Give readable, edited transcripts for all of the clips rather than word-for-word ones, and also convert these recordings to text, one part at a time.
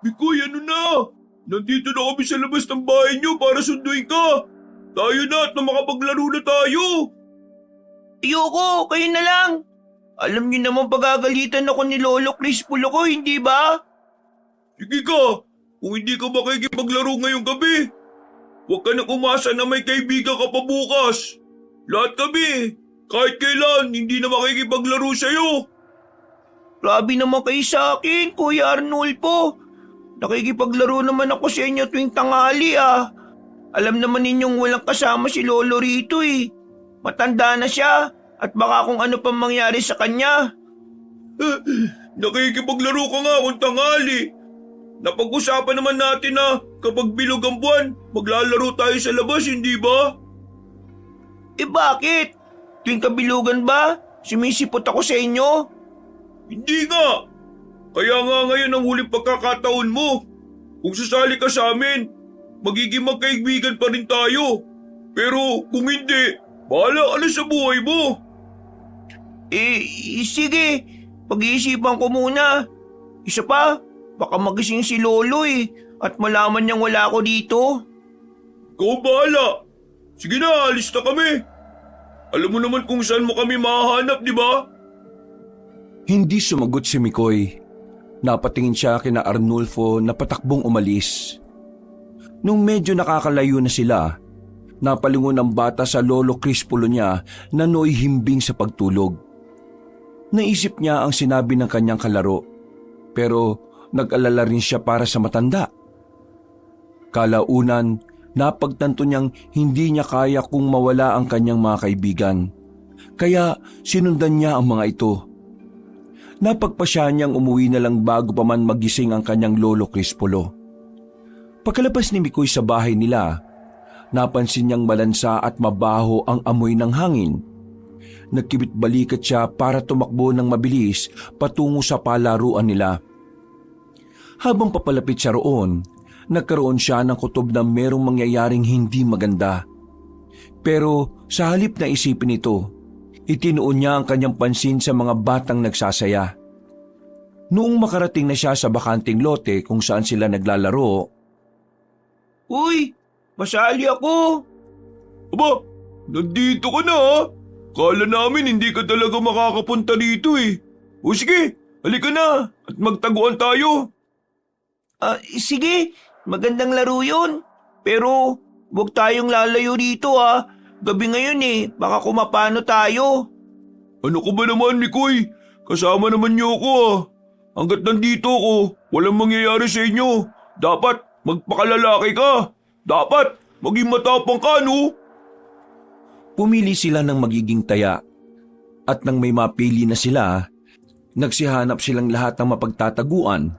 Mikoy, ano na? Nandito na kami sa labas ng bahay niyo para sunduin ka. Tayo na at na makapaglaro na tayo. Ayoko, kayo na lang. Alam niyo naman pagagalitan ako ni Lolo Crispulo ko, hindi ba? Sige ka, kung hindi ka makikipaglaro ngayong gabi, huwag ka nang umasa na may kaibigan ka pa bukas. Lahat kami, kahit kailan, hindi na makikipaglaro sa'yo. Grabe naman kayo sa akin, Kuya Arnulfo. Nakikipaglaro naman ako sa inyo tuwing tanghali ah. Alam naman ninyong walang kasama si Lolo rito eh. Matanda na siya at baka kung ano pang mangyari sa kanya. Nakikipaglaro ka nga kung tanghali. Napag-usapan naman natin na kapag bilog ang buwan, maglalaro tayo sa labas, hindi ba? Eh bakit? Tuwing kabilugan ba? Sumisipot ako sa inyo? Hindi nga. Kaya nga ngayon ang huling pagkakataon mo. Kung sasali ka sa amin, magiging magkaibigan pa rin tayo. Pero kung hindi, bahala ka na sa buhay mo. Sige. Pag-iisipan ko muna. Isa pa, baka magising si Lolo eh. At malaman niyang wala ako dito. Ikaw bahala. Sige na, alis na kami. Alam mo naman kung saan mo kami mahahanap, di ba? Hindi sumagot si Mikoy. Napatingin siya kina Arnulfo na patakbong umalis. Nung medyo nakakalayo na sila, napalingon ang bata sa Lolo Crispulo niya na nooy himbing sa pagtulog. Naisip niya ang sinabi ng kanyang kalaro, pero nag-alala rin siya para sa matanda. Kalaunan, napagtanto niyang hindi niya kaya kung mawala ang kanyang mga kaibigan. Kaya sinundan niya ang mga ito. Napagpasya niyang umuwi na lang bago pa man magising ang kanyang Lolo Crispulo. Pagkalabas ni Mikoy sa bahay nila, napansin niyang malansa at mabaho ang amoy ng hangin. Nagkibit balikat siya para tumakbo ng mabilis patungo sa palaruan nila. Habang papalapit siya roon, nagkaroon siya ng kutob na merong mangyayaring hindi maganda. Pero sa halip na isipin ito, itinuon niya ang kanyang pansin sa mga batang nagsasaya. Noong makarating na siya sa bakanting lote kung saan sila naglalaro, Uy, masali ako. Aba, nandito ka na ha? Kala namin hindi ka talaga makakapunta dito eh. O sige, halika na at magtaguan tayo. Sige, magandang laro yun. Pero huwag tayong lalayo dito ah. Gabi ngayon eh, baka kumapano tayo. Ano ka ba naman, Mikoy? Kasama naman niyo ako ah. Hanggat nandito ako, walang mangyayari sa inyo. Dapat magpakalalaki ka. Dapat maging matapang ka, no? pumili sila ng magiging taya. At nang may mapili na sila, nagsihanap silang lahat ng mapagtataguan.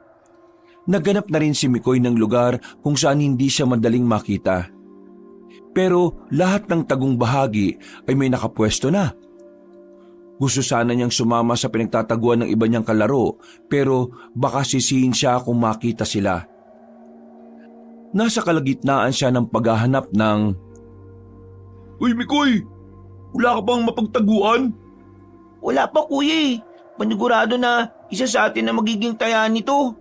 Nagganap na rin si Mikoy ng lugar kung saan hindi siya madaling makita. Pero lahat ng tagong bahagi ay may nakapwesto na. Gusto sana niyang sumama sa pinagtataguan ng iba niyang kalaro, pero baka sisihin siya kung makita sila. Nasa kalagitnaan siya ng paghahanap ng... Uy, Mikoy! Wala ka bang mapagtaguan? Wala pa kuya eh. Panigurado na isa sa atin na magiging taya nito.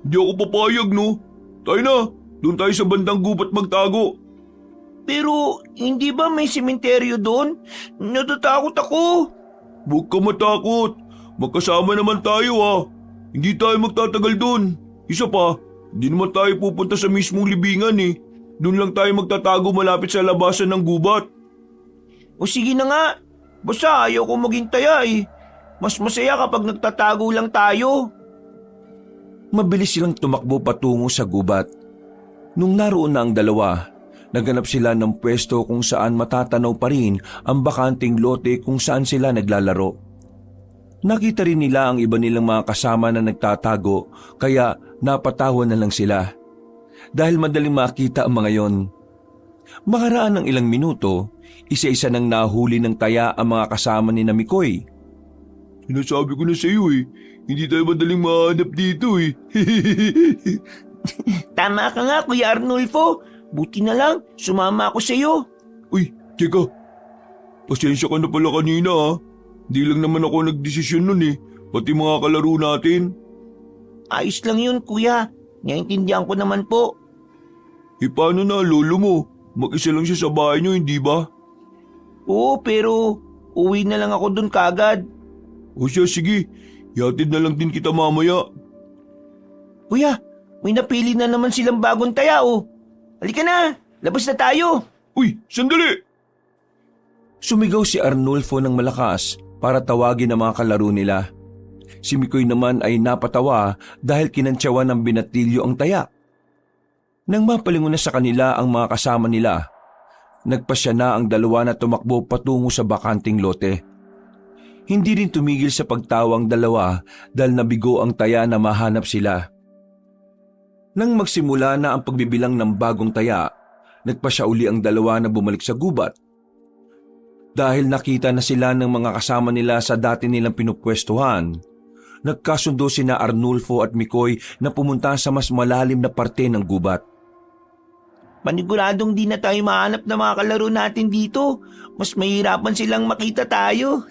Hindi ako papayag, no? Tayo na, doon tayo sa bandang gubat magtago. Pero hindi ba may sementeryo doon? Natatakot ako. Huwag ka matakot. Magkasama naman tayo ha. Hindi tayo magtatagal doon. Isa pa, hindi naman tayo pupunta sa mismong libingan eh. Doon lang tayo magtatago malapit sa labasan ng gubat. O sige na nga. Basta ayaw ko maging taya eh. Mas masaya kapag nagtatago lang tayo. Mabilis silang tumakbo patungo sa gubat. Nung naroon na ang dalawa, naghanap sila ng pwesto kung saan matatanaw pa rin ang bakanting lote kung saan sila naglalaro. Nakita rin nila ang iba nilang mga kasama na nagtatago, kaya napatawan na lang sila. Dahil madaling makita ang mga yon. Makaraan ng ilang minuto, isa-isa nang nahuli ng taya ang mga kasama ni Mikoy. Sinasabi ko na sa iyo eh, hindi tayo madaling mahanap dito eh. Tama ka nga Kuya Arnulfo. Buti na lang, sumama ako sa iyo. Uy, teka. Pasensya ka na pala kanina ha. Hindi lang naman ako nagdesisyon nun eh, pati mga kalaro natin. Ayos lang yun kuya. Naiintindihan ko naman po. Paano na lolo mo? Mag-isa lang siya sa bahay niyo, hindi ba? Oo, pero uwi na lang ako dun kagad. O siya, sige. Yatid na lang din kita mamaya. Kuya, may napili na naman silang bagong taya oh. Halika na, labas na tayo. Uy, sandali! Sumigaw si Arnulfo ng malakas para tawagin ang mga kalaro nila. Si Mikoy naman ay napatawa dahil kinantsawan ng binatilyo ang taya. Nang mapalingon na sa kanila ang mga kasama nila, nagpasya na ang dalawa na tumakbo patungo sa bakanting lote. Hindi rin tumigil sa pagtawang dalawa dahil nabigo ang taya na mahanap sila. Nang magsimula na ang pagbibilang ng bagong taya, nagpasya uli ang dalawa na bumalik sa gubat. Dahil nakita na sila ng mga kasama nila sa dati nilang pinupwestuhan, nagkasundo sina Arnulfo at Mikoy na pumunta sa mas malalim na parte ng gubat. Paniguradong di na tayo mahanap na mga kalaro natin dito. Mas mahirapan silang makita tayo.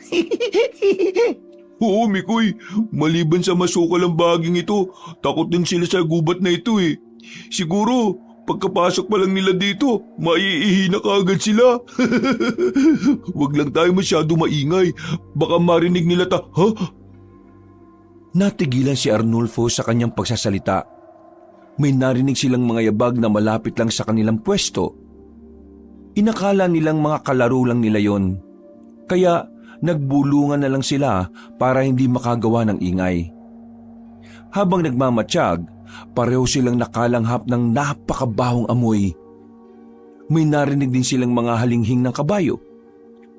Oo, Mikoy. Maliban sa masukal ang baging ito, takot din sila sa gubat na ito eh. Siguro, pagkapasok pa lang nila dito, maiihi na kaagad sila. Huwag lang tayo masyado maingay. Baka marinig nila ha? Natigilan si Arnulfo sa kanyang pagsasalita. May narinig silang mga yabag na malapit lang sa kanilang pwesto. Inakala nilang mga kalaro lang nila yon. Kaya nagbulungan na lang sila para hindi makagawa ng ingay. Habang nagmamatsyag, pareho silang nakalanghap ng napakabahong amoy. May narinig din silang mga halinghing ng kabayo.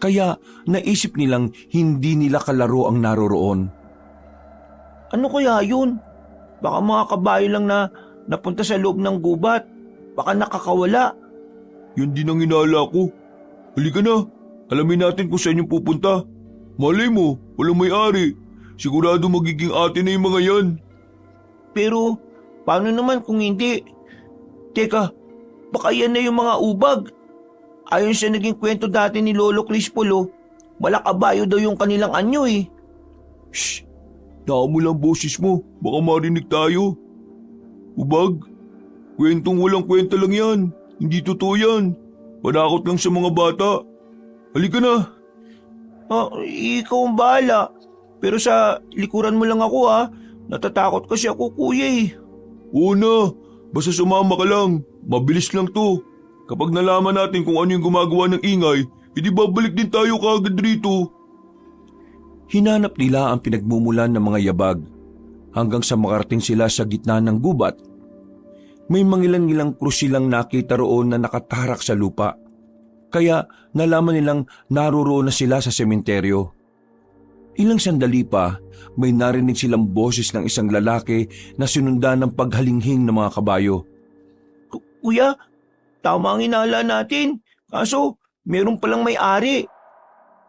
Kaya naisip nilang hindi nila kalaro ang naroroon. Ano kaya yun? Baka mga kabayo lang na napunta sa loob ng gubat. Baka nakakawala. Yun din ang inala ko. Halika na, alamin natin kung saan yung pupunta. Malay mo, walang may-ari. Sigurado magiging atin na yung mga yan. Pero paano naman kung hindi? Teka, baka yan na yung mga ubag. Ayon sa naging kwento dati ni Lolo Crispolo, malakabayo daw yung kanilang anyo eh. Shh! Daan mo lang boses mo, baka marinig tayo. Ubag, kwentong walang kwenta lang yan. Hindi totoo yan. Panakot lang sa mga bata. Halika na. Ikaw ang bahala. Pero sa likuran mo lang ako ha. Natatakot kasi ako kuya eh. Oo na, basta sumama ka lang. Mabilis lang to. Kapag nalaman natin kung ano yung gumagawa ng ingay, edi babalik din tayo kaagad rito. Hinanap nila ang pinagmumulan ng mga yabag hanggang sa makarating sila sa gitna ng gubat. May mangilang-ilang krus silang nakita roon na nakatarak sa lupa. Kaya nalaman nilang naroroon na sila sa sementeryo. Ilang sandali pa, may narinig silang boses ng isang lalaki na sinundan ng paghalinghing ng mga kabayo. Kuya, tama ang inala natin. Kaso, meron palang may-ari.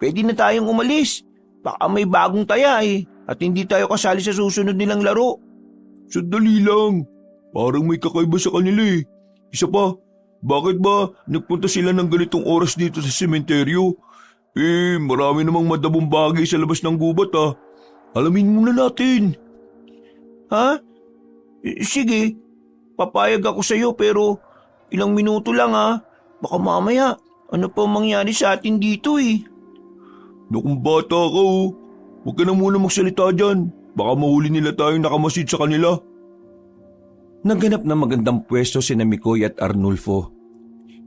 Pwede na tayong umalis. Baka may bagong taya eh. At hindi tayo kasali sa susunod nilang laro. Sandali lang. Parang may kakaiba sa kanila eh. Isa pa, bakit ba nagpunta sila ng ganitong oras dito sa sementeryo? Marami namang madabong bagay sa labas ng gubat ah. Alamin muna natin. Ha? Sige, papayag ako sa'yo pero ilang minuto lang ha. Baka mamaya, ano pa mangyari sa atin dito eh. Nakong bata ka oh. Huwag ka na muna magsalita dyan. Baka mahuli nila tayong nakamasid sa kanila. Nagganap na magandang pwesto sina Mikoy at Arnulfo.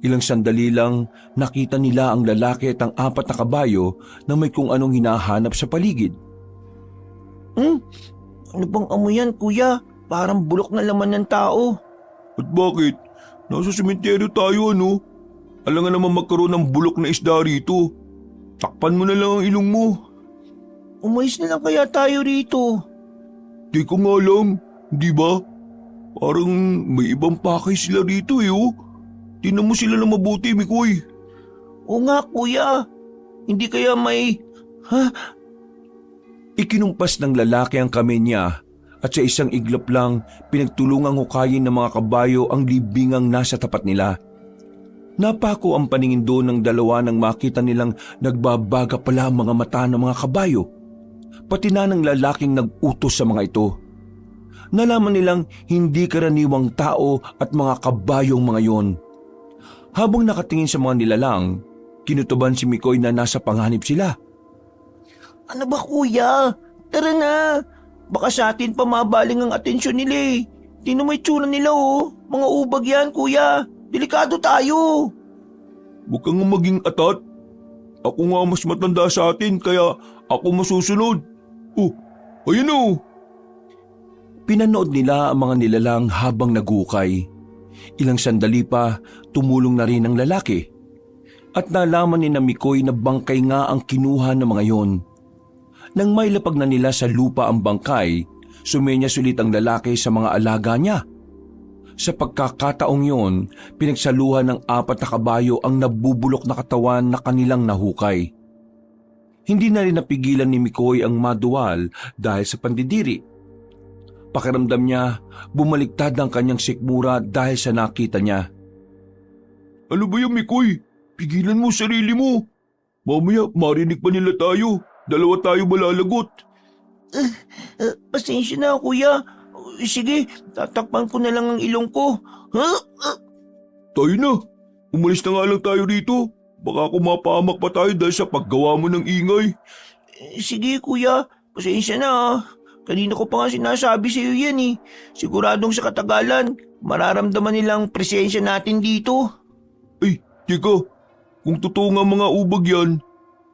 Ilang sandali lang nakita nila ang lalaki at ang 4 na kabayo na may kung anong hinahanap sa paligid. Ano bang amoy yan kuya? Parang bulok na laman ng tao. At bakit? Nasa sementeryo tayo ano? Alangan naman magkaroon ng bulok na isda rito. Takpan mo na lang ang ilong mo. Umayos na lang kaya tayo rito. Di ko nga lang, di ba? Parang may ibang pakay sila rito eh oh. Tingnan mo sila na mabuti, Mikoy. Oo nga kuya. Hindi kaya may... Ikinumpas ng lalaki ang kamay niya at sa isang iglap lang pinagtulungang hukayin ng mga kabayo ang libingang nasa tapat nila. Napako ang paningin doon ng dalawa nang makita nilang nagbabaga pala ang mga mata ng mga kabayo. Pati na ng lalaking nag-utos sa mga ito. Nalaman nilang hindi karaniwang tao at mga kabayong mga yon. Habang nakatingin sa mga nilalang, kinutuban si Mikoy na nasa panganib sila. Ano ba kuya? Tara na. Baka sa atin pa mabaling ang atensyon nila eh. Tingnan mo itsura nila oh. Mga ubag yan kuya. Delikado tayo. Huwag kang maging atat. Ako nga mas matanda sa atin kaya ako masusunod. Oh, ayun oh. Pinanood nila ang mga nilalang habang nagukay. Ilang sandali pa, tumulong na rin ang lalaki. At nalaman ni Mikoy na bangkay nga ang kinuha ng mga yon. Nang may lapag na nila sa lupa ang bangkay, sumenyas ulit ang lalaki sa mga alaga niya. Sa pagkakataong yon, pinagsaluhan ng 4 na kabayo ang nabubulok na katawan na kanilang nahukay. Hindi na rin napigilan ni Mikoy ang maduwal dahil sa pandidiri. Pakiramdam niya, bumaliktad ang kanyang sikmura dahil sa nakita niya. Ano ba yung Mikoy? Pigilan mo sarili mo. Mamaya marinig pa nila tayo. 2 tayo malalagot. Pasensya na kuya. Sige, tatakpan ko na lang ang ilong ko. Tayo na. Umalis na nga lang tayo rito. Baka kumapahamak pa tayo dahil sa paggawa mo ng ingay. Sige kuya, pasensya na ah. Kanina ko pa nga sinasabi sa iyo yan eh. Siguradong sa katagalan, mararamdaman nilang presensya natin dito. Ay, teka. Kung totoo nga mga ubag yan,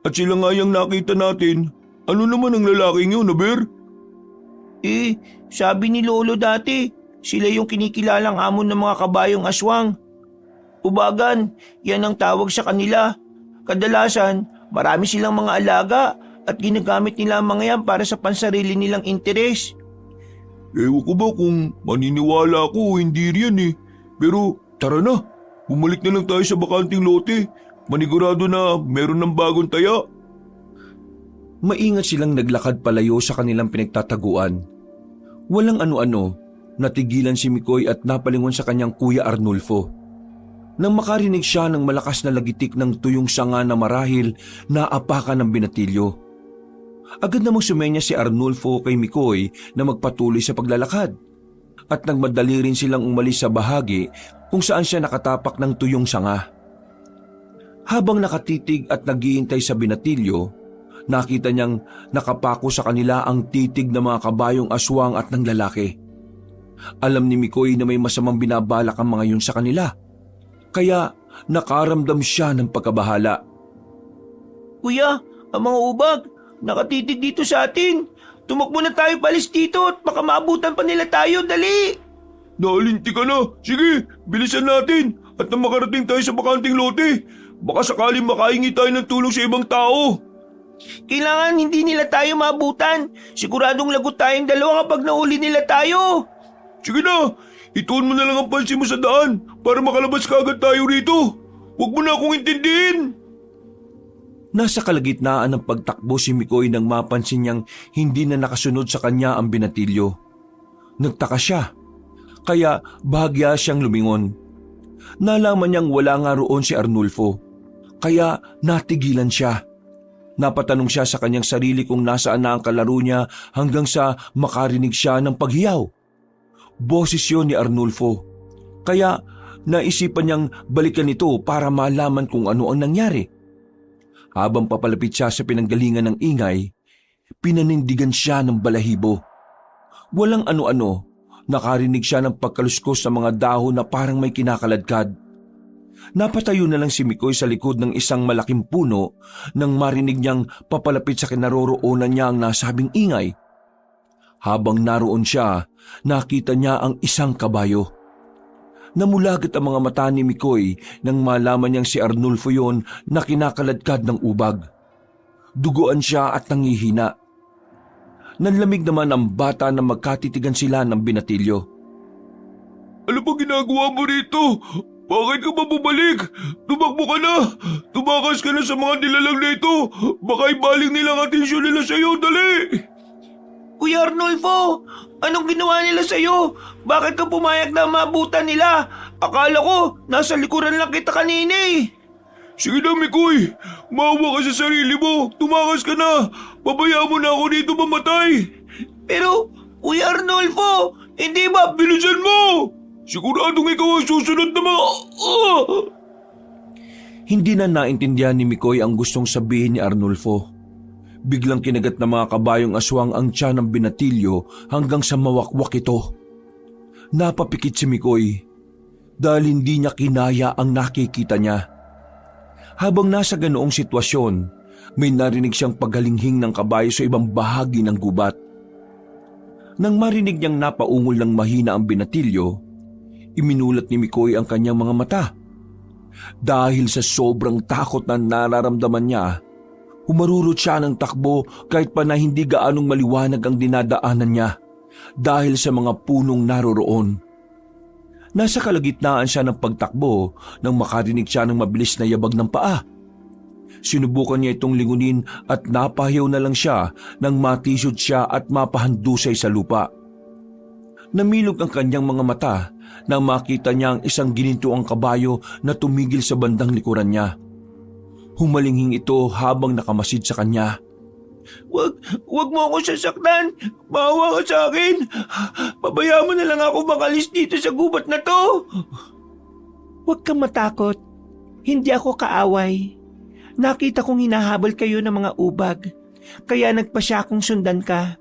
at sila nga yung nakita natin, ano naman ang lalaking yun, Aber? Eh, sabi ni Lolo dati, sila yung kinikilalang hamon ng mga kabayong aswang. Ubagan, yan ang tawag sa kanila. Kadalasan, marami silang mga alaga at ginagamit nila ang mga yan para sa pansarili nilang interes. Ewan ko ba kung maniniwala ako o hindi riyan eh. Pero tara na, bumalik na lang tayo sa bakanting lote. Manigurado na meron ng bagong taya. Maingat silang naglakad palayo sa kanilang pinagtataguan. Walang ano-ano, natigilan si Mikoy at napalingon sa kanyang kuya Arnulfo. Nang makarinig siya ng malakas na lagitik ng tuyong sanga na marahil naapakan ng binatilyo. Agad namang sumenya si Arnulfo kay Mikoy na magpatuloy sa paglalakad. At nagmadali rin silang umalis sa bahagi kung saan siya nakatapak ng tuyong sanga. Habang nakatitig at naghihintay sa binatilyo, nakita niyang nakapako sa kanila ang titig ng mga kabayong aswang at ng lalaki. Alam ni Mikoy na may masamang binabalak ang mga yun sa kanila. Kaya nakaramdam siya ng pagkabahala. Kuya, ang mga ubag, nakatitig dito sa atin. Tumakbo na tayo palis dito at baka maabutan pa nila tayo, dali! Naalinti ka na. Sige, bilisan natin. At nang makarating tayo sa bakanting lote, baka sakaling makahingi tayo ng tulong sa ibang tao. Kailangan hindi nila tayo maabutan. Siguradong lagot tayong 2 kapag nahuli nila tayo. Sige na, ituon mo na lang ang pansin mo sa daan para makalabas ka agad tayo rito. Huwag mo na akong intindihin. Nasa kalagitnaan ng pagtakbo si Mikoy nang mapansin niyang hindi na nakasunod sa kanya ang binatilyo. Nagtaka siya, kaya bahagya siyang lumingon. Nalaman niyang wala nga roon si Arnulfo, kaya natigilan siya. Napatanong siya sa kanyang sarili kung nasaan na ang kalaro niya hanggang sa makarinig siya ng paghiyaw. Boses yun ni Arnulfo, kaya naisipan niyang balikan ito para malaman kung ano ang nangyari. Habang papalapit siya sa pinanggalingan ng ingay, pinanindigan siya ng balahibo. Walang ano-ano, nakarinig siya ng pagkaluskos sa mga dahon na parang may kinakaladkad. Napatayo na lang si Mikoy sa likod ng isang malaking puno nang marinig niyang papalapit sa kinaroroonan niya ang nasabing ingay. Habang naroon siya, nakita niya ang isang kabayo. Namulagat ang mga mata ni Mikoy nang malaman niyang si Arnulfo yon na kinakaladkad ng ubag. Duguan siya at nangihina. Nanlamig naman ang bata na magkatitigan sila ng binatilyo. Ano ba ginagawa mo rito? Bakit ka ba bumalik? Tumakbo ka na! Tumakas ka na sa mga nilalang na ito! Baka ibaling nila ang atensyon nila sa'yo, dali! Kuya Arnulfo, anong ginawa nila sa'yo? Bakit ka pumayag na maabutan nila? Akala ko, nasa likuran lang kita kanina eh. Sige na, Mikoy! Maawa ka sa sarili mo! Tumakas ka na! Pabayaan mo na ako dito mamatay! Pero, Kuya Arnulfo, Hindi ba? Bilisan mo! Siguradong ikaw ang susunod na mga... Hindi na naintindihan ni Mikoy ang gustong sabihin ni Arnulfo. Biglang kinagat ng mga kabayong aswang ang tiyan ng binatilyo hanggang sa mawakwak ito. Napapikit si Mikoy dahil hindi niya kinaya ang nakikita niya. Habang nasa ganoong sitwasyon, may narinig siyang paghalinghing ng kabayo sa ibang bahagi ng gubat. Nang marinig niyang napaungol ng mahina ang binatilyo, iminulat ni Mikoy ang kanyang mga mata. Dahil sa sobrang takot na nararamdaman niya, humarurot siya ng takbo kahit pa na hindi gaanong maliwanag ang dinadaanan niya dahil sa mga punong naroroon. Nasa kalagitnaan siya ng pagtakbo nang makarinig siya ng mabilis na yabag ng paa. Sinubukan niya itong lingunin at napahiyaw na lang siya nang matisod siya at mapahandusay sa lupa. Namilog ang kanyang mga mata nang makita niya ang isang ginintuang kabayo na tumigil sa bandang likuran niya. Humalinghing ito habang nakamasid sa kanya. Wag mo ako sasaktan. Maawa ka sa akin. Pabayaan mo na lang ako makalis dito sa gubat na to. Huwag kang matakot. Hindi ako kaaway. Nakita kong hinahabol kayo ng mga ubag. Kaya nagpasya akong sundan ka.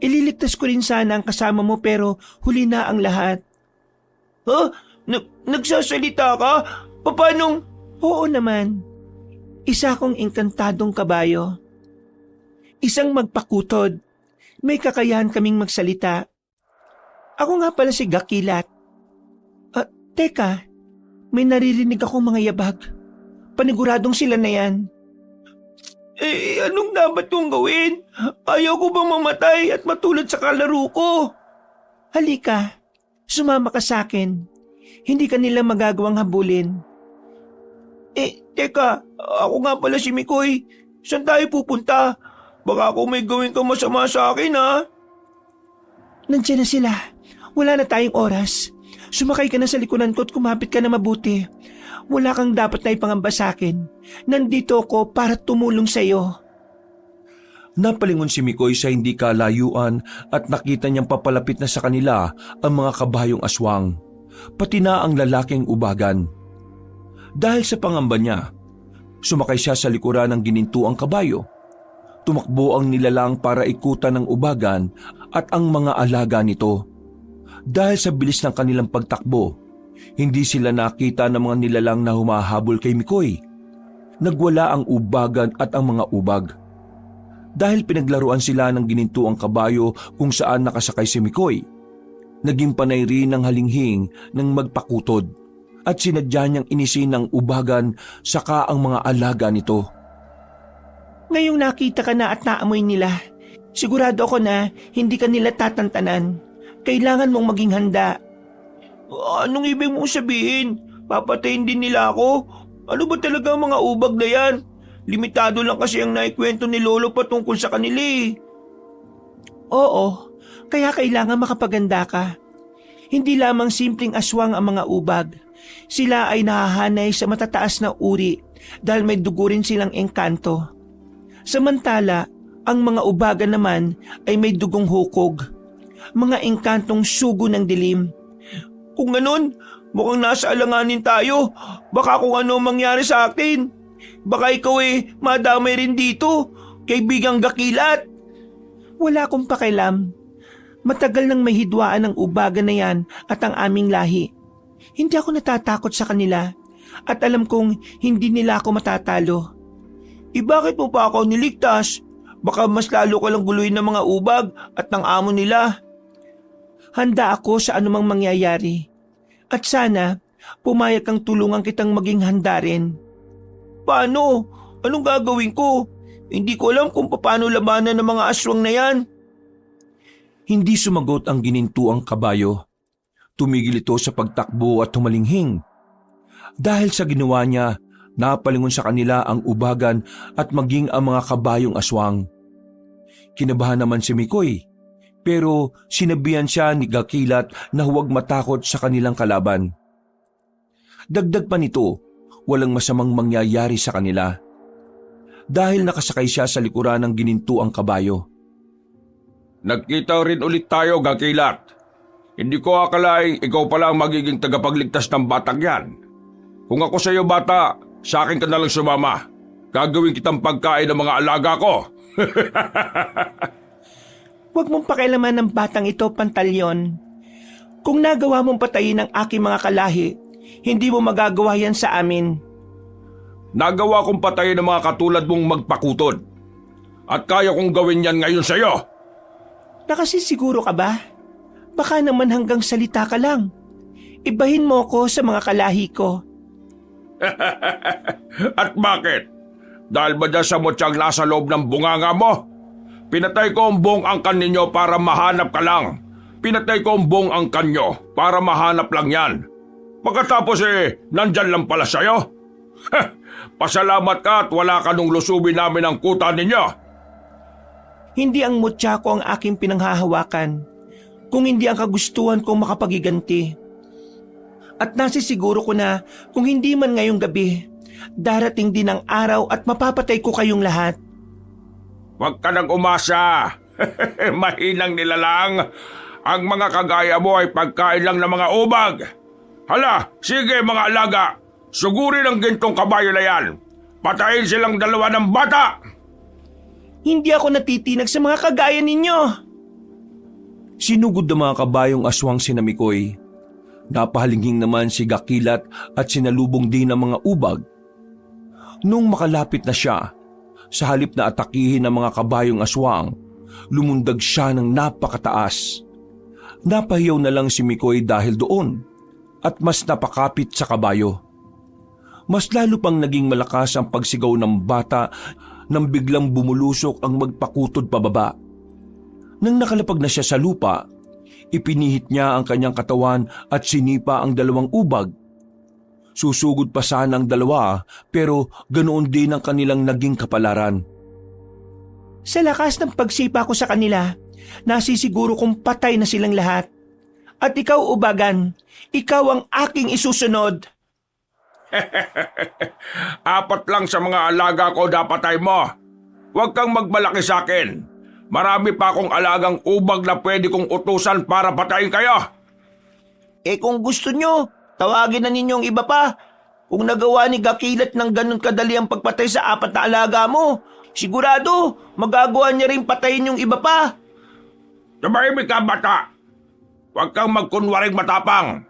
Ililigtas ko rin sana ang kasama mo pero huli na ang lahat. Nagsasalita ka? Paano? Oo naman. Isa akong engkantadong kabayo. Isang magpakutod. May kakayahan kaming magsalita. Ako nga pala si Gakilat. Teka, may naririnig akong mga yabag. Paniguradong sila na yan. Anong dapat kong gawin? Ayaw ko bang mamatay at matulad sa kalaro ko? Halika, sumama ka sa akin. Hindi ka nila magagawang habulin. Teka, ako nga pala si Mikoy. Saan tayo pupunta? Baka ako may gawin kang masama sa akin, ha? Nandiyan na sila. Wala na tayong oras. Sumakay ka na sa likuran ko at kumapit ka na mabuti. Wala kang dapat na ipangamba sa akin. Nandito ako para tumulong sa iyo. Napalingon si Mikoy sa hindi kalayuan at nakita niyang papalapit na sa kanila ang mga kabayong aswang, pati na ang lalaking ubagan. Dahil sa pangamba niya, sumakay siya sa likuran ng ginintuang kabayo. Tumakbo ang nilalang para ikutan ng ubagan at ang mga alaga nito. Dahil sa bilis ng kanilang pagtakbo, hindi sila nakita ng mga nilalang na humahabol kay Mikoy. Nagwala ang ubagan at ang mga ubag. Dahil pinaglaruan sila ng ginintuang kabayo kung saan nakasakay si Mikoy, naging panay rin ang halinghing ng magpakutod at sinadya niyang inisin ng ubagan saka ang mga alaga nito. Ngayong nakita ka na at naamoy nila, sigurado ako na hindi ka nila tatantanan. Kailangan mong maging handa. Anong ibig mong sabihin? Papatayin din nila ako? Ano ba talaga ang mga ubag na yan? Limitado lang kasi ang naikwento ni Lolo patungkol sa kanila eh. Oo, kaya kailangan makapaganda ka. Hindi lamang simpleng aswang ang mga ubag. Sila ay nahahanay sa matataas na uri dahil may dugo rin silang engkanto. Samantala, ang mga ubagan naman ay may dugong hukog, mga engkantong sugo ng dilim. Kung ganun, mukhang nasa alanganin tayo. Baka kung ano mangyari sa atin. Baka ikaw madamay rin dito, kaibigang Gakilat. Wala akong pakialam. Matagal nang may hidwaan ng ubagan na yan at ang aming lahi. Hindi ako natatakot sa kanila at alam kong hindi nila ako matatalo. Bakit mo pa ako niligtas? Baka mas lalo ka lang guluhin ng mga ubag at ng amo nila. Handa ako sa anumang mangyayari. At sana, pumayag kang tulungan kitang maging handa rin. Paano? Anong gagawin ko? Hindi ko alam kung paano labanan ng mga aswang na yan. Hindi sumagot ang ginintuang kabayo. Tumigil ito sa pagtakbo at humalinghing. Dahil sa ginawa niya, napalingon sa kanila ang ubagan at maging ang mga kabayong aswang. Kinabahan naman si Mikoy, pero sinabihan siya ni Gakilat na huwag matakot sa kanilang kalaban. Dagdag pa nito, walang masamang mangyayari sa kanila. Dahil nakasakay siya sa likuran ng ginintuang kabayo. Nagkita rin ulit tayo, Gakilat. Hindi ko akalaing ikaw pala ang magiging tagapagligtas ng batang yan. Kung ako sa iyo bata, sa akin ka na lang sumama. Gagawin kitang pagkain ng mga alaga ko. Huwag mong pakialaman ng batang ito, Pantalyon. Kung nagawa mong patayin ang aking mga kalahi, hindi mo magagawa yan sa amin. Nagawa kong patayin ng mga katulad mong magpakutod. At kaya kong gawin yan ngayon sa iyo. Nakasisiguro ka ba? Baka naman hanggang salita ka lang. Ibahin mo ko sa mga kalahi ko. At bakit? Dahil ba dyan sa mutyang nasa loob ng bunganga mo? Pinatay ko ang buong angkan ninyo para mahanap ka lang. Pinatay ko ang buong angkan nyo para mahanap lang yan. Pagkatapos nandyan lang pala sa'yo. Pasalamat ka at wala ka nung lusubin namin ang kuta ninyo. Hindi ang mutya ko ang aking pinanghahawakan, kung hindi ang kagustuhan kong makapagiganti. At nasisiguro ko na kung hindi man ngayong gabi, darating din ang araw at mapapatay ko kayong lahat. Huwag ka nang umasa. Mahinang nilalang. Ang mga kagaya mo ay pagkain lang ng mga ubag. Hala, sige mga alaga. Sugurin ang gintong kabayo na yan. Patayin silang dalawa ng bata. Hindi ako natitinag sa mga kagaya ninyo. Sinugod ng mga kabayong aswang si Mikoy. Napahalinghing naman si Gakilat at sinalubong din ng mga ubag. Nung makalapit na siya, sa halip na atakihin ng mga kabayong aswang, lumundag siya ng napakataas. Napahiyaw na lang si Mikoy dahil doon at mas napakapit sa kabayo. Mas lalo pang naging malakas ang pagsigaw ng bata nang biglang bumulusok ang magpakutod pababa. Nang nakalapag na siya sa lupa, ipinihit niya ang kanyang katawan at sinipa ang dalawang ubag. Susugod pa sana ang dalawa pero ganoon din ang kanilang naging kapalaran. Sa lakas ng pagsipa ko sa kanila, nasisiguro kong patay na silang lahat. At ikaw, ubagan, ikaw ang aking isusunod. Apat lang sa mga alaga ko dapatay mo. Huwag kang magmalaki sa akin. Marami pa akong alagang ubag na pwede kong utusan para patayin kayo. Kung gusto nyo, tawagin na ninyong iba pa. Kung nagawa ni Gakilat ng ganun kadali ang pagpatay sa apat na alaga mo, sigurado magagawa niya rin patayin yung iba pa. Tumahimik ka, bata. Huwag kang magkunwaring matapang.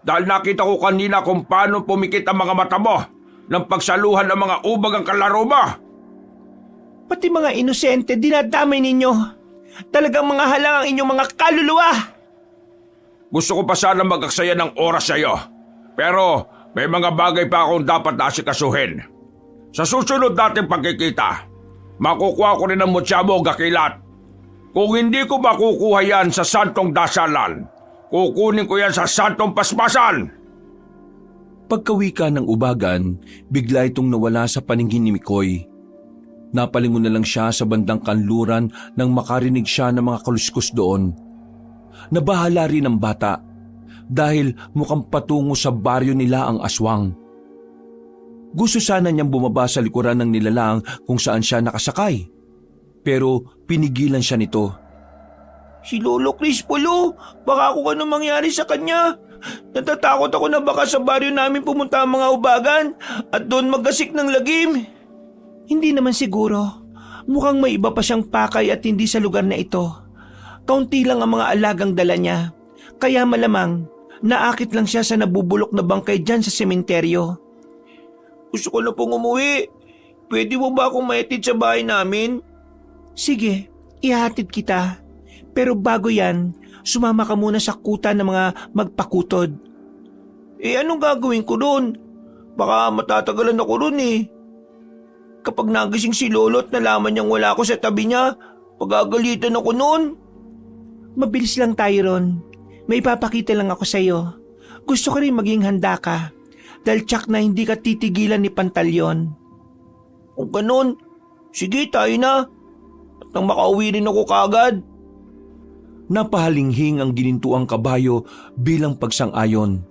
Dahil nakita ko kanina kung paano pumikit ang mga mata mo nang pagsaluhan ng mga ubag ang kalaro mo. Pati mga inosente dinadamay ninyo. Talagang mga halang ang inyong mga kaluluwa. Gusto ko pa sana mag-aksaya ng oras sa iyo. Pero may mga bagay pa akong dapat asikasuhin. Sa susunod nating pagkikita, makukuha ko rin ang mutya mo, Gakilat. Kung hindi ko makukuha yan sa santong dasalan, kukunin ko yan sa santong paspasan. Pagkawika ng ubagan, bigla itong nawala sa paningin ni Mikoy. Napalingon na lang siya sa bandang kanluran nang makarinig siya ng mga kaluskos doon. Nabahala rin ang bata dahil mukhang patungo sa baryo nila ang aswang. Gusto sana niyang bumaba sa likuran ng nilalang kung saan siya nakasakay. Pero pinigilan siya nito. Si Lolo Crispolo, baka kung ano mangyari sa kanya. Natatakot ako na baka sa baryo namin pumunta ang mga ubagan at doon maggasik ng lagim. Hindi naman siguro. Mukhang may iba pa siyang pakay at hindi sa lugar na ito. Kaunti lang ang mga alagang dala niya. Kaya malamang, naakit lang siya sa nabubulok na bangkay dyan sa sementeryo. Gusto ko na pong umuwi. Pwede mo ba akong maitid sa bahay namin? Sige, ihatid kita. Pero bago yan, sumama ka muna sa kuta ng mga magpakutod. Anong gagawin ko doon? Baka matatagalan ako doon Kapag nagising si Lolo at nalaman niyang wala ako sa tabi niya, pagagalitan ako noon. Mabilis lang tayo ron. May papakita lang ako sa iyo. Gusto ko rin maging handa ka. Dahil tsak na hindi ka titigilan ni Pantalyon. Kung ganun, sige tayo na. At nang makauwi rin ako kagad. Napahalinghing ang ginintuang kabayo bilang pagsang-ayon.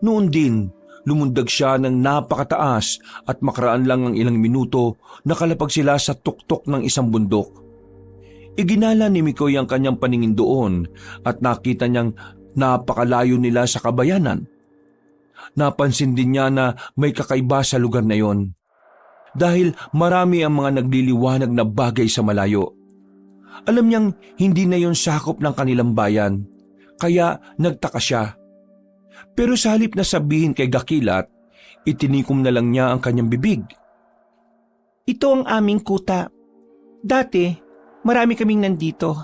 Noon din, lumundag siya ng napakataas at makaraan lang ang ilang minuto nakalapag sila sa tuktok ng isang bundok. Iginala ni Mikoy ang kanyang paningin doon at nakita niyang napakalayo nila sa kabayanan. Napansin din niya na may kakaiba sa lugar na yon dahil marami ang mga nagliliwanag na bagay sa malayo. Alam niyang hindi na yon sakop ng kanilang bayan, kaya nagtaka siya. Pero sa halip na sabihin kay Gakilat, itinikom na lang niya ang kanyang bibig. Ito ang aming kuta. Dati, marami kaming nandito.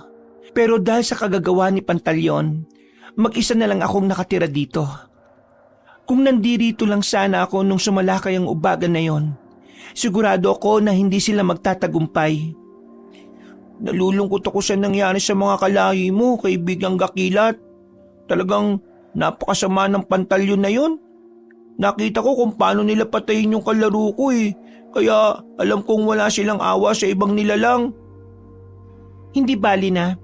Pero dahil sa kagagawa ni Pantalyon, mag-isa na lang akong nakatira dito. Kung nandirito lang sana ako nung sumalakay ang ubagan na yon, sigurado ako na hindi sila magtatagumpay. Nalulungkot ako sa nangyari sa mga kalahi mo, kaibigang Gakilat. Talagang napakasama ng Pantalyon na yon. Nakita ko kung paano nila patayin yung kalaro ko eh. Kaya alam kong wala silang awa sa ibang nilalang. Hindi bali na.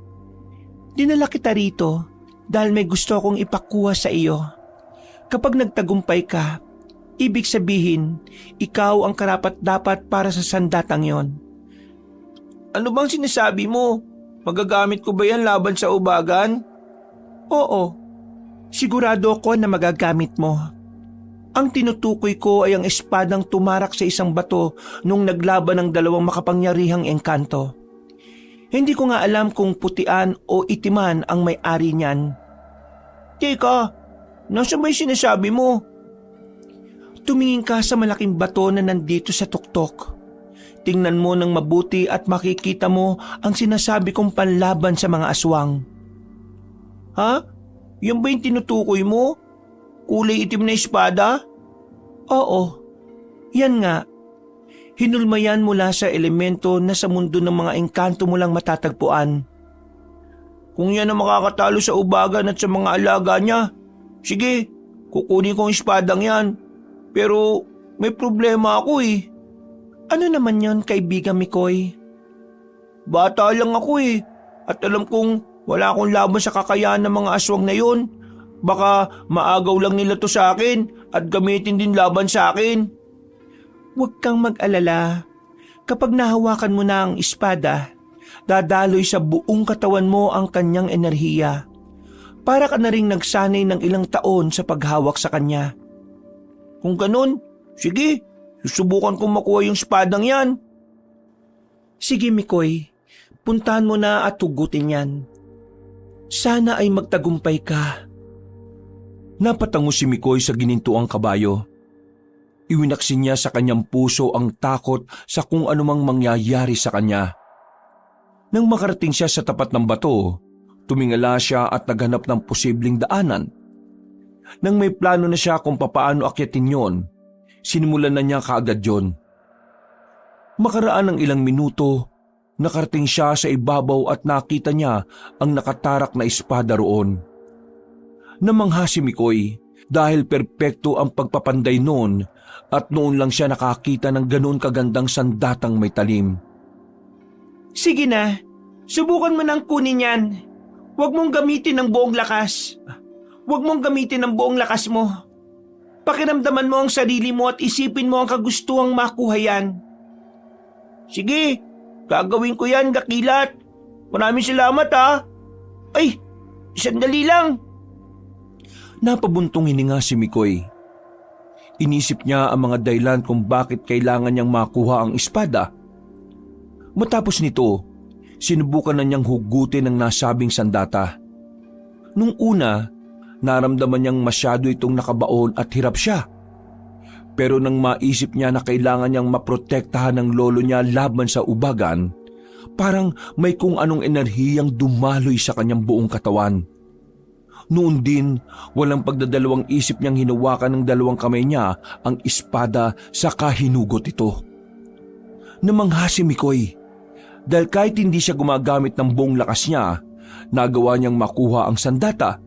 Dinala kita rito dahil may gusto akong ipakuha sa iyo. Kapag nagtagumpay ka, ibig sabihin, ikaw ang karapat-dapat para sa sandatang yon. Ano bang sinasabi mo? Magagamit ko ba yan laban sa ubagan? Oo, sigurado ako na magagamit mo. Ang tinutukoy ko ay ang espadang tumarak sa isang bato nung naglaban ng dalawang makapangyarihang engkanto. Hindi ko nga alam kung putian o itiman ang may-ari niyan. Teka, nasa may sinasabi mo? Tumingin ka sa malaking bato na nandito sa tuktok. Tingnan mo ng mabuti at makikita mo ang sinasabi kong panlaban sa mga aswang. Ha? Yan ba yung tinutukoy mo? Kulay itim na espada? Oo, yan nga. Hinulma yan mula sa elemento na sa mundo ng mga engkanto mo lang matatagpuan. Kung yan ang makakatalo sa ubagan at sa mga alaga niya, sige, kukunin ko ang espadang yan. Pero may problema ako eh. Ano naman yon, kaibigan Mikoy? Bata lang ako eh, at alam kong wala akong laban sa kakayahan ng mga aswang na yon. Baka maagaw lang nila to sa akin at gamitin din laban sa akin. Huwag kang mag-alala. Kapag nahawakan mo na ang espada, dadaloy sa buong katawan mo ang kanyang enerhiya. Para ka na ring nagsanay ng ilang taon sa paghawak sa kanya. Kung ganun, sige, susubukan kong makuha yung espadang yan. Sige Mikoy, puntahan mo na at tugutin yan. Sana ay magtagumpay ka. Napatango si Mikoy sa ginintuang kabayo. Iwinaksin niya sa kanyang puso ang takot sa kung anumang mangyayari sa kanya. Nang makarating siya sa tapat ng bato, tumingala siya at naghanap ng posibleng daanan. Nang may plano na siya kung papaano akyatin yon, sinimulan na niya kaagad yon. Makaraan ng ilang minuto, nakarating siya sa ibabaw at nakita niya ang nakatarak na espada roon. Namangha si Mikoy dahil perpekto ang pagpapanday noon at noon lang siya nakakita ng ganoon kagandang sandatang may talim. Sige na, subukan mo nang kunin yan. Huwag mong gamitin ng buong lakas. Huwag mong gamitin ng buong lakas mo. Pakiramdaman mo ang sarili mo at isipin mo ang kagustuhang makuha yan. Sige, gagawin ko yan, Gakilat. Maraming salamat ha. Ay, sandali lang. Napabuntong hininga si Mikoy. Inisip niya ang mga dahilan kung bakit kailangan niyang makuha ang espada. Matapos nito, sinubukan na niyang hugutin ang nasabing sandata. Nung una, naramdaman niyang masyado itong nakabaon at hirap siya. Pero nang maisip niya na kailangan niyang maprotektahan ng lolo niya laban sa ubagan, parang may kung anong enerhiyang dumaloy sa kanyang buong katawan. Noon din, walang pagdadalawang isip niyang hinawakan ng dalawang kamay niya ang espada saka hinugot ito. Namangha si Mikoy dahil kahit hindi siya gumagamit ng buong lakas niya, nagawa niyang makuha ang sandata.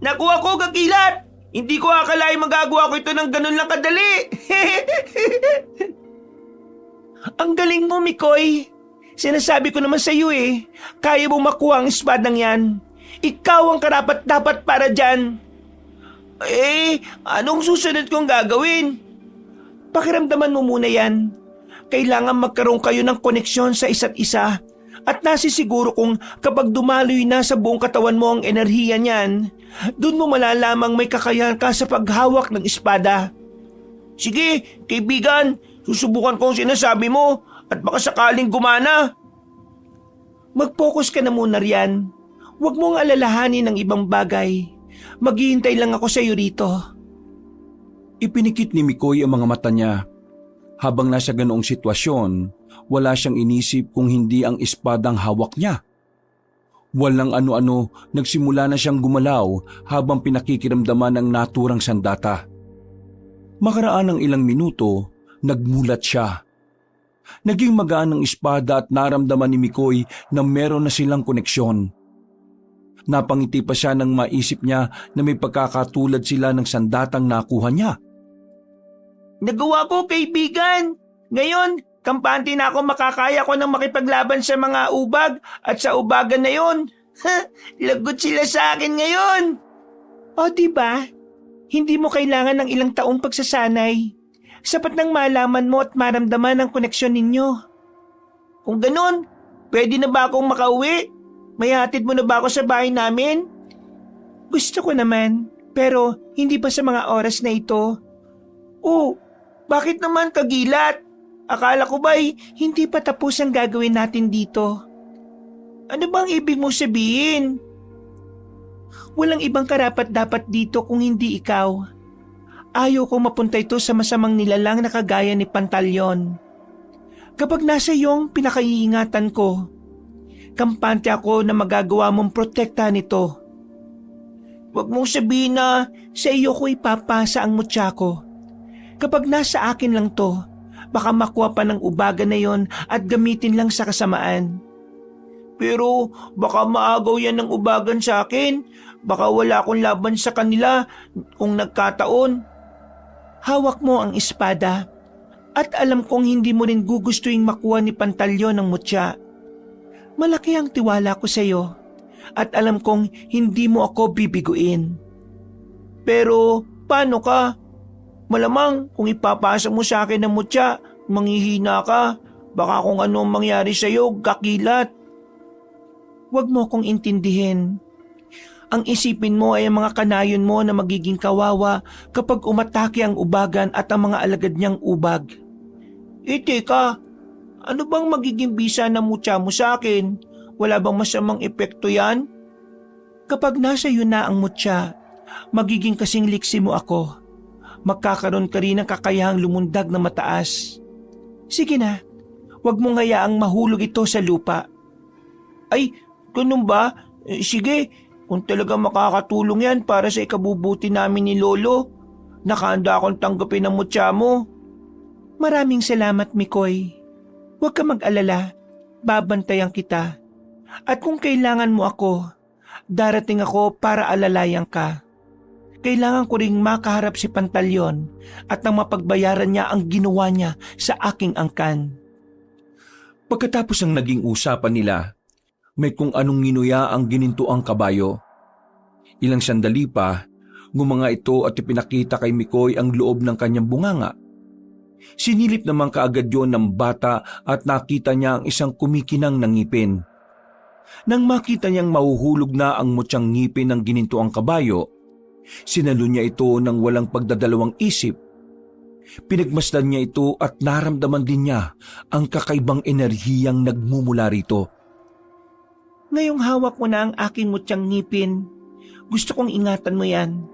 Nakuha ko, Gakilat! Hindi ko akalain magagawa ko ito ng ganun lang kadali. Ang galing mo, Mikoy. Sinasabi ko naman sa iyo eh, kaya mong makuha ang espadang yan. Ikaw ang karapat-dapat para dyan. Anong susunod kong gagawin? Pakiramdaman mo muna yan. Kailangan magkaroon kayo ng koneksyon sa isa't isa At nasisiguro kong kapag dumaloy na sa buong katawan mo ang enerhiya niyan, doon mo malalamang may kakayahan ka sa paghawak ng espada. Sige, kaibigan, susubukan ko ang sinasabi mo at baka sakaling gumana. Mag-focus ka na muna riyan. Huwag mong alalahanin ng ibang bagay. Maghihintay lang ako sa iyo rito. Ipinikit ni Mikoy ang mga mata niya. Habang nasa ganoong sitwasyon, wala siyang inisip kung hindi ang espadang hawak niya. Walang ano-ano, nagsimula na siyang gumalaw habang pinakikiramdaman ng naturang sandata. Makaraan ng ilang minuto, nagmulat siya. Naging magaan ang espada at naramdaman ni Mikoy na meron na silang koneksyon. Napangiti pa siya nang maisip niya na may pagkakatulad sila ng sandatang nakuha niya. Nagawa ko, kaibigan! Ngayon, kampante na ako, makakaya ko nang makipaglaban sa mga ubag at sa ubagan na yon. Lagot sila sa akin ngayon! O diba? Hindi mo kailangan ng ilang taong pagsasanay. Sapat nang malaman mo at maramdaman ang koneksyon ninyo. Kung ganun, pwede na ba akong makauwi? May hatid mo na ba ako sa bahay namin? Gusto ko naman, pero hindi pa sa mga oras na ito. Oh, bakit naman kagilat? Akala ko ba'y hindi pa tapos ang gagawin natin dito? Ano bang ibig mong sabihin? Walang ibang karapat-dapat dito kung hindi ikaw. Ayaw kong mapunta ito sa masamang nilalang na kagaya ni Pantalyon. Kapag nasa iyong pinakaiingatan ko, kampante ako na magagawa mong protektahan nito. Huwag mong sabihin na sa iyo ko ipapasa ang mutya ko. Kapag nasa akin lang to, baka makuha pa ng ubagan na yon at gamitin lang sa kasamaan. Pero baka maagaw yan ng ubagan sa akin. Baka wala akong laban sa kanila kung nagkataon. Hawak mo ang espada at alam kong hindi mo rin gugustuhin makuha ni Pantalyon ng mutya. Malaki ang tiwala ko sa iyo at alam kong hindi mo ako bibiguin. Pero paano ka? Malamang kung ipapasa mo sa akin ng mutya, manghihina ka. Baka kung ano ang mangyari sa iyo, kakilat. Huwag mo kong intindihin. Ang isipin mo ay ang mga kanayon mo na magiging kawawa kapag umatake ang ubagan at ang mga alagad niyang ubag. Teka, ano bang magiging bisa ng mutya mo sa akin? Wala bang masamang epekto yan? Kapag nasa iyo na ang mutya, magiging kasing liksi mo ako. Magkakaroon ka rin ng kakayahang lumundag na mataas. Sige na, huwag mong hayaang mahulog ito sa lupa. Ay, ganun ba? Sige, kung talaga makakatulong yan para sa ikabubuti namin ni Lolo, nakahanda akong tanggapin ang mutya mo. Maraming salamat, Mikoy. Huwag ka mag-alala, babantayan kita. At kung kailangan mo ako, darating ako para alalayan ka. Kailangan ko ring makaharap si Pantalyon at nang mapagbayaran niya ang ginawa niya sa aking angkan. Pagkatapos ng naging usapan nila, may kung anong nginuya ang ginintuang kabayo. Ilang sandali pa, ngumanga ito at ipinakita kay Mikoy ang loob ng kanyang bunganga. Sinilip naman kaagad yon ng bata at nakita niya ang isang kumikinang na ngipin. Nang makita niyang mahuhulog na ang mutyang ngipin ng ginintuang kabayo, sinalo niya ito ng walang pagdadalawang isip. Pinagmasdan niya ito at naramdaman din niya ang kakaibang enerhiyang nagmumula rito. Ngayong hawak mo na ang aking mutyang ngipin, gusto kong ingatan mo yan.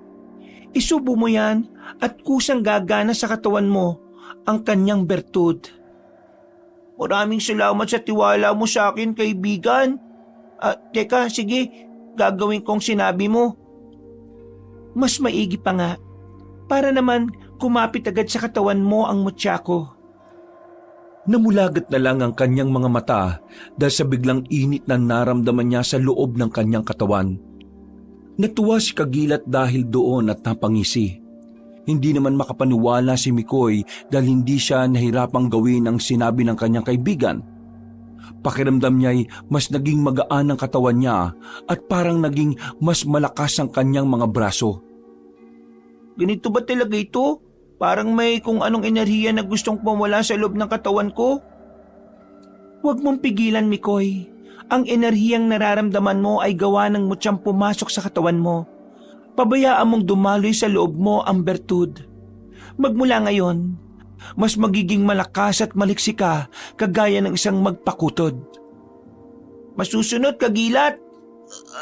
Isubo mo yan at kusang gagana sa katawan mo ang kanyang bertud. Maraming salamat sa tiwala mo sa akin, kaibigan. Teka, sige, gagawin kong sinabi mo. Mas maigi pa nga, para naman kumapit agad sa katawan mo ang mutya ko. Namulagat na lang ang kanyang mga mata dahil sa biglang init na naramdaman niya sa loob ng kanyang katawan. Natuwa si Kagilat dahil doon at napangisi. Hindi naman makapaniwala si Mikoy dahil hindi siya nahirapang gawin ang sinabi ng kanyang kaibigan. Pakiramdam niya'y mas naging magaan ang katawan niya at parang naging mas malakas ang kanyang mga braso. Ganito ba talaga ito? Parang may kung anong enerhiya na gustong pumawala sa loob ng katawan ko. Huwag mong pigilan, Mikoy. Ang enerhiyang nararamdaman mo ay gawa ng mutyang pumasok sa katawan mo. Pabayaan mong dumaloy sa loob mo ang bertud. Magmula ngayon, mas magiging malakas at maliksi ka kagaya ng isang magpakutod. Masusunod, Kagilat.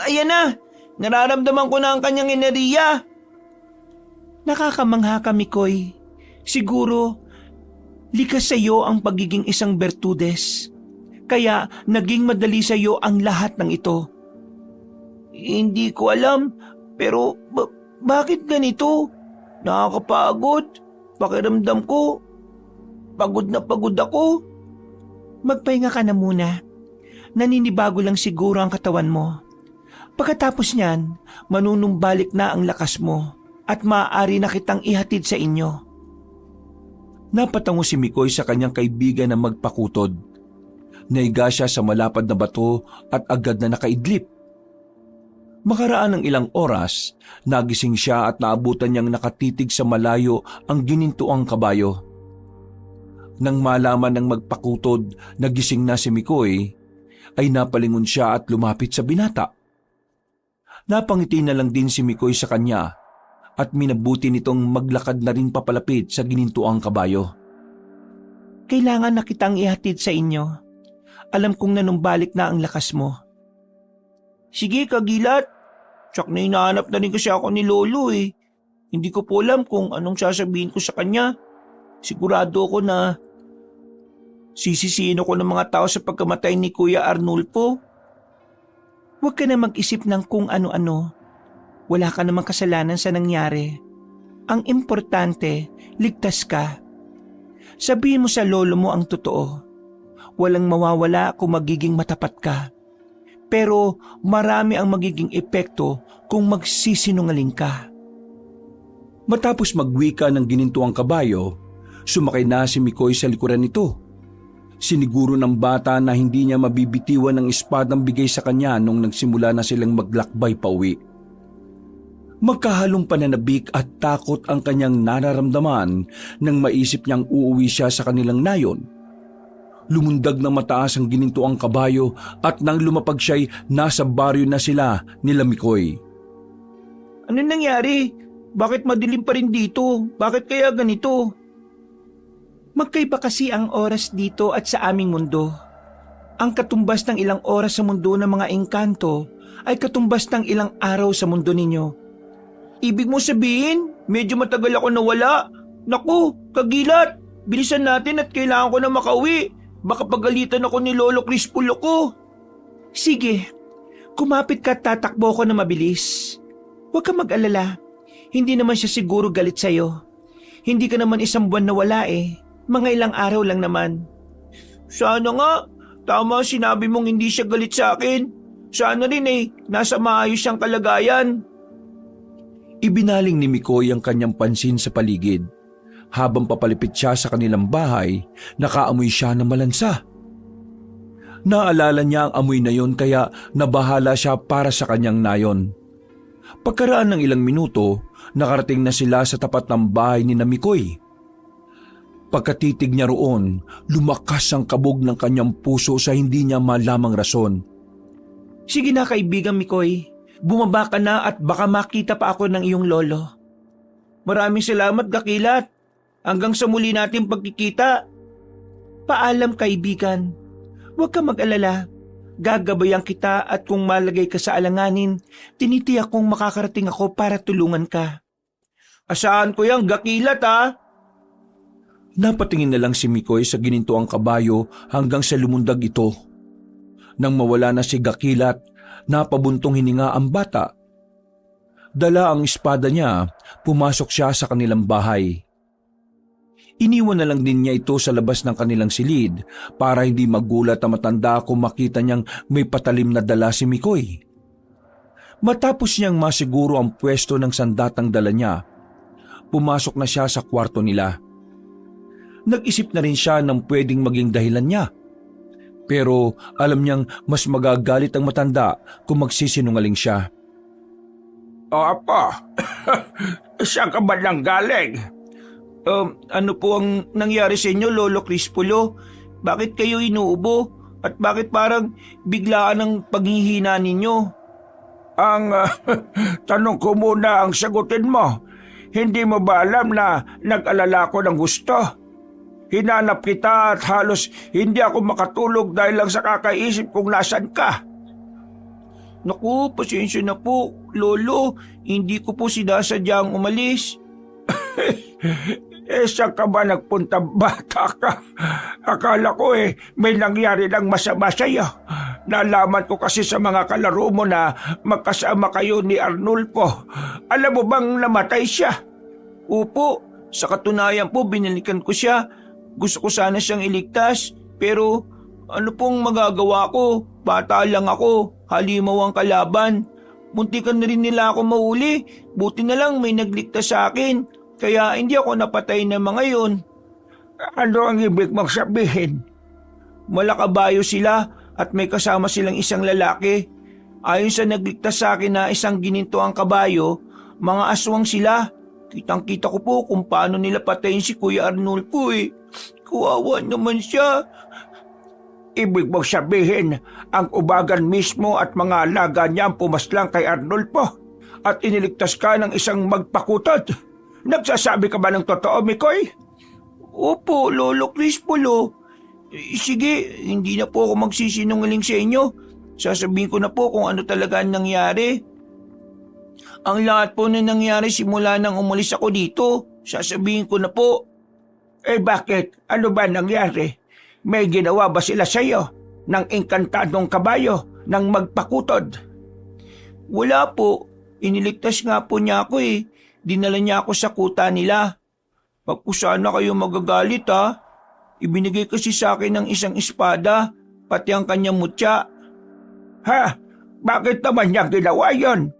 Ayan na, nararamdaman ko na ang kanyang enerhiya. Nakakamangha ka, Mikoy. Siguro, likas sa iyo ang pagiging isang bertudes. Kaya naging madali sa iyo ang lahat ng ito. Hindi ko alam, pero bakit ganito? Nakakapagod. Pakiramdam ko, pagod na pagod ako. Magpahinga ka na muna. Naninibago lang siguro ang katawan mo. Pagkatapos niyan, manunumbalik na ang lakas mo at maaari na kitang ihatid sa inyo. Napatango si Mikoy sa kanyang kaibigan na magpakutod. Naiga siya sa malapad na bato at agad na nakaidlip. Makaraan ng ilang oras, nagising siya at naabutan niyang nakatitig sa malayo ang ginintuang kabayo. Nang malaman ng magpakutod na gising na si Mikoy, ay napalingon siya at lumapit sa binata. Napangiti na lang din si Mikoy sa kanya at minabuti nitong maglakad na rin papalapit sa ginintuang kabayo. Kailangan na kitang ihatid sa inyo. Alam kong nanumbalik na ang lakas mo. Sige, Kagilat. Tsak na hinahanap na rin kasi ako ni Lolo eh. Hindi ko po alam kung anong sasabihin ko sa kanya. Sigurado ko na sisisihin ako ng mga tao sa pagkamatay ni Kuya Arnulfo. Huwag ka na mag-isip ng kung ano-ano. Wala ka namang kasalanan sa nangyari. Ang importante, ligtas ka. Sabihin mo sa lolo mo ang totoo. Walang mawawala kung magiging matapat ka. Pero marami ang magiging epekto kung magsisinungaling ka. Matapos magwika ng ginintuang kabayo, sumakay na si Mikoy sa likuran nito. Siniguro ng bata na hindi niya mabibitiwan ng espadang bigay sa kanya nung nagsimula na silang maglakbay pauwi. Magkahalong pananabik at takot ang kanyang nararamdaman nang maisip niyang uuwi siya sa kanilang nayon. Lumundag na mataas ang ginintuang kabayo at nang lumapag siya'y nasa baryo na sila nila Mikoy. Ano nangyari? Bakit madilim pa rin dito? Bakit kaya ganito? Magkaiba kasi ang oras dito at sa aming mundo. Ang katumbas ng ilang oras sa mundo ng mga engkanto ay katumbas ng ilang araw sa mundo ninyo. Ibig mo sabihin, medyo matagal ako nawala? Naku, Kagilat, bilisan natin at kailangan ko na makauwi. Baka pagalitan ako ni Lolo Crispulo ko. Sige, kumapit ka at tatakbo ko na mabilis. Huwag ka mag-alala, hindi naman siya siguro galit sa'yo. Hindi ka naman isang buwan nawala eh. Mga ilang araw lang naman. Sana nga, tama sinabi mong hindi siya galit sa akin. Sana rin eh, nasa maayos siyang kalagayan. Ibinaling ni Mikoy ang kanyang pansin sa paligid. Habang papalipit siya sa kanilang bahay, nakaamoy siya ng malansa. Naalala niya ang amoy na yon kaya nabahala siya para sa kanyang nayon. Pagkaraan ng ilang minuto, nakarating na sila sa tapat ng bahay ni Mikoy. Pagkatitig niya roon, lumakas ang kabog ng kanyang puso sa hindi niya malamang rason. Sige na kaibigan Mikoy, bumaba ka na at baka makita pa ako ng iyong lolo. Maraming salamat Kakilat. Hanggang sa muli nating pagkikita. Paalam kaibigan. Huwag ka mag-alala. Gagabayan kita at kung malagay ka sa alanganin, tinitiyak kong makakarating ako para tulungan ka. Asahan ko yung Kakilat ha? Napatingin na lang si Mikoy sa ginintuang kabayo hanggang sa lumundag ito. Nang mawala na si Kakilat, napabuntong hininga ang bata. Dala ang espada niya, pumasok siya sa kanilang bahay. Iniwan na lang din niya ito sa labas ng kanilang silid para hindi magulat ang matanda kung makita niyang may patalim na dala si Mikoy. Matapos niyang masiguro ang pwesto ng sandatang dala niya, pumasok na siya sa kwarto nila. Nag-isip na rin siya ng pwedeng maging dahilan niya. Pero alam niyang mas magagalit ang matanda kung magsisinungaling siya. Apo, saan ka ba lang galing? Ano po ang nangyari sa inyo, Lolo Crispulo? Bakit kayo inuubo? At bakit parang biglaan ang paghihina ninyo? Ang tanong ko muna ang sagutin mo. Hindi mo ba alam na nag-alala ko ng gusto? Hinanap kita at halos hindi ako makatulog dahil lang sa kakaisip kung nasan ka. Naku, pasensya na po, Lolo. Hindi ko po sinasadyang umalis. Saan ka ba nagpunta, bata ka? Akala ko may nangyari ng masama sa'yo. Nalaman ko kasi sa mga kalaro mo na magkasama kayo ni Arnulfo. Alam mo bang namatay siya? Opo, sa katunayan po binalikan ko siya. Gusto ko sana siyang iligtas, pero ano pong magagawa ko? Bata lang ako, halimaw ang kalaban. Muntikan na rin nila ako mahuli, buti na lang may nagligtas sa akin. Kaya hindi ako napatay na mga yun. Ano ang ibig mong sabihin? Malakabayo sila at may kasama silang isang lalaki. Ayon sa nagligtas sa akin na isang gininto ang kabayo, mga aswang sila. Kitang-kita ko po kung paano nila patayin si Kuya Arnulfo eh. Kawawa naman siya. Ibig mong sabihin, ang ubagan mismo at mga alaga niya ang pumaslang kay Arnulfo at iniligtas ka ng isang magpakutod. Nagsasabi ka ba ng totoo, Mikoy? Opo, Lolo Crispolo. Sige, hindi na po ako magsisinungaling sa inyo. Sasabihin ko na po kung ano talaga ang nangyari. Ang lahat po na nangyari simula nang umalis ako dito. Sasabihin ko na po. Bakit? Ano ba nangyari? May ginawa ba sila sa iyo ng engkantadong kabayo ng magpakutod? Wala po. Iniligtas nga po niya ako eh. Dinala niya ako sa kuta nila. Wag po sana kayo magagalit ha. Ibinigay kasi sa akin ng isang espada, pati ang kanyang mutya. Ha? Bakit naman niya ginawa yon?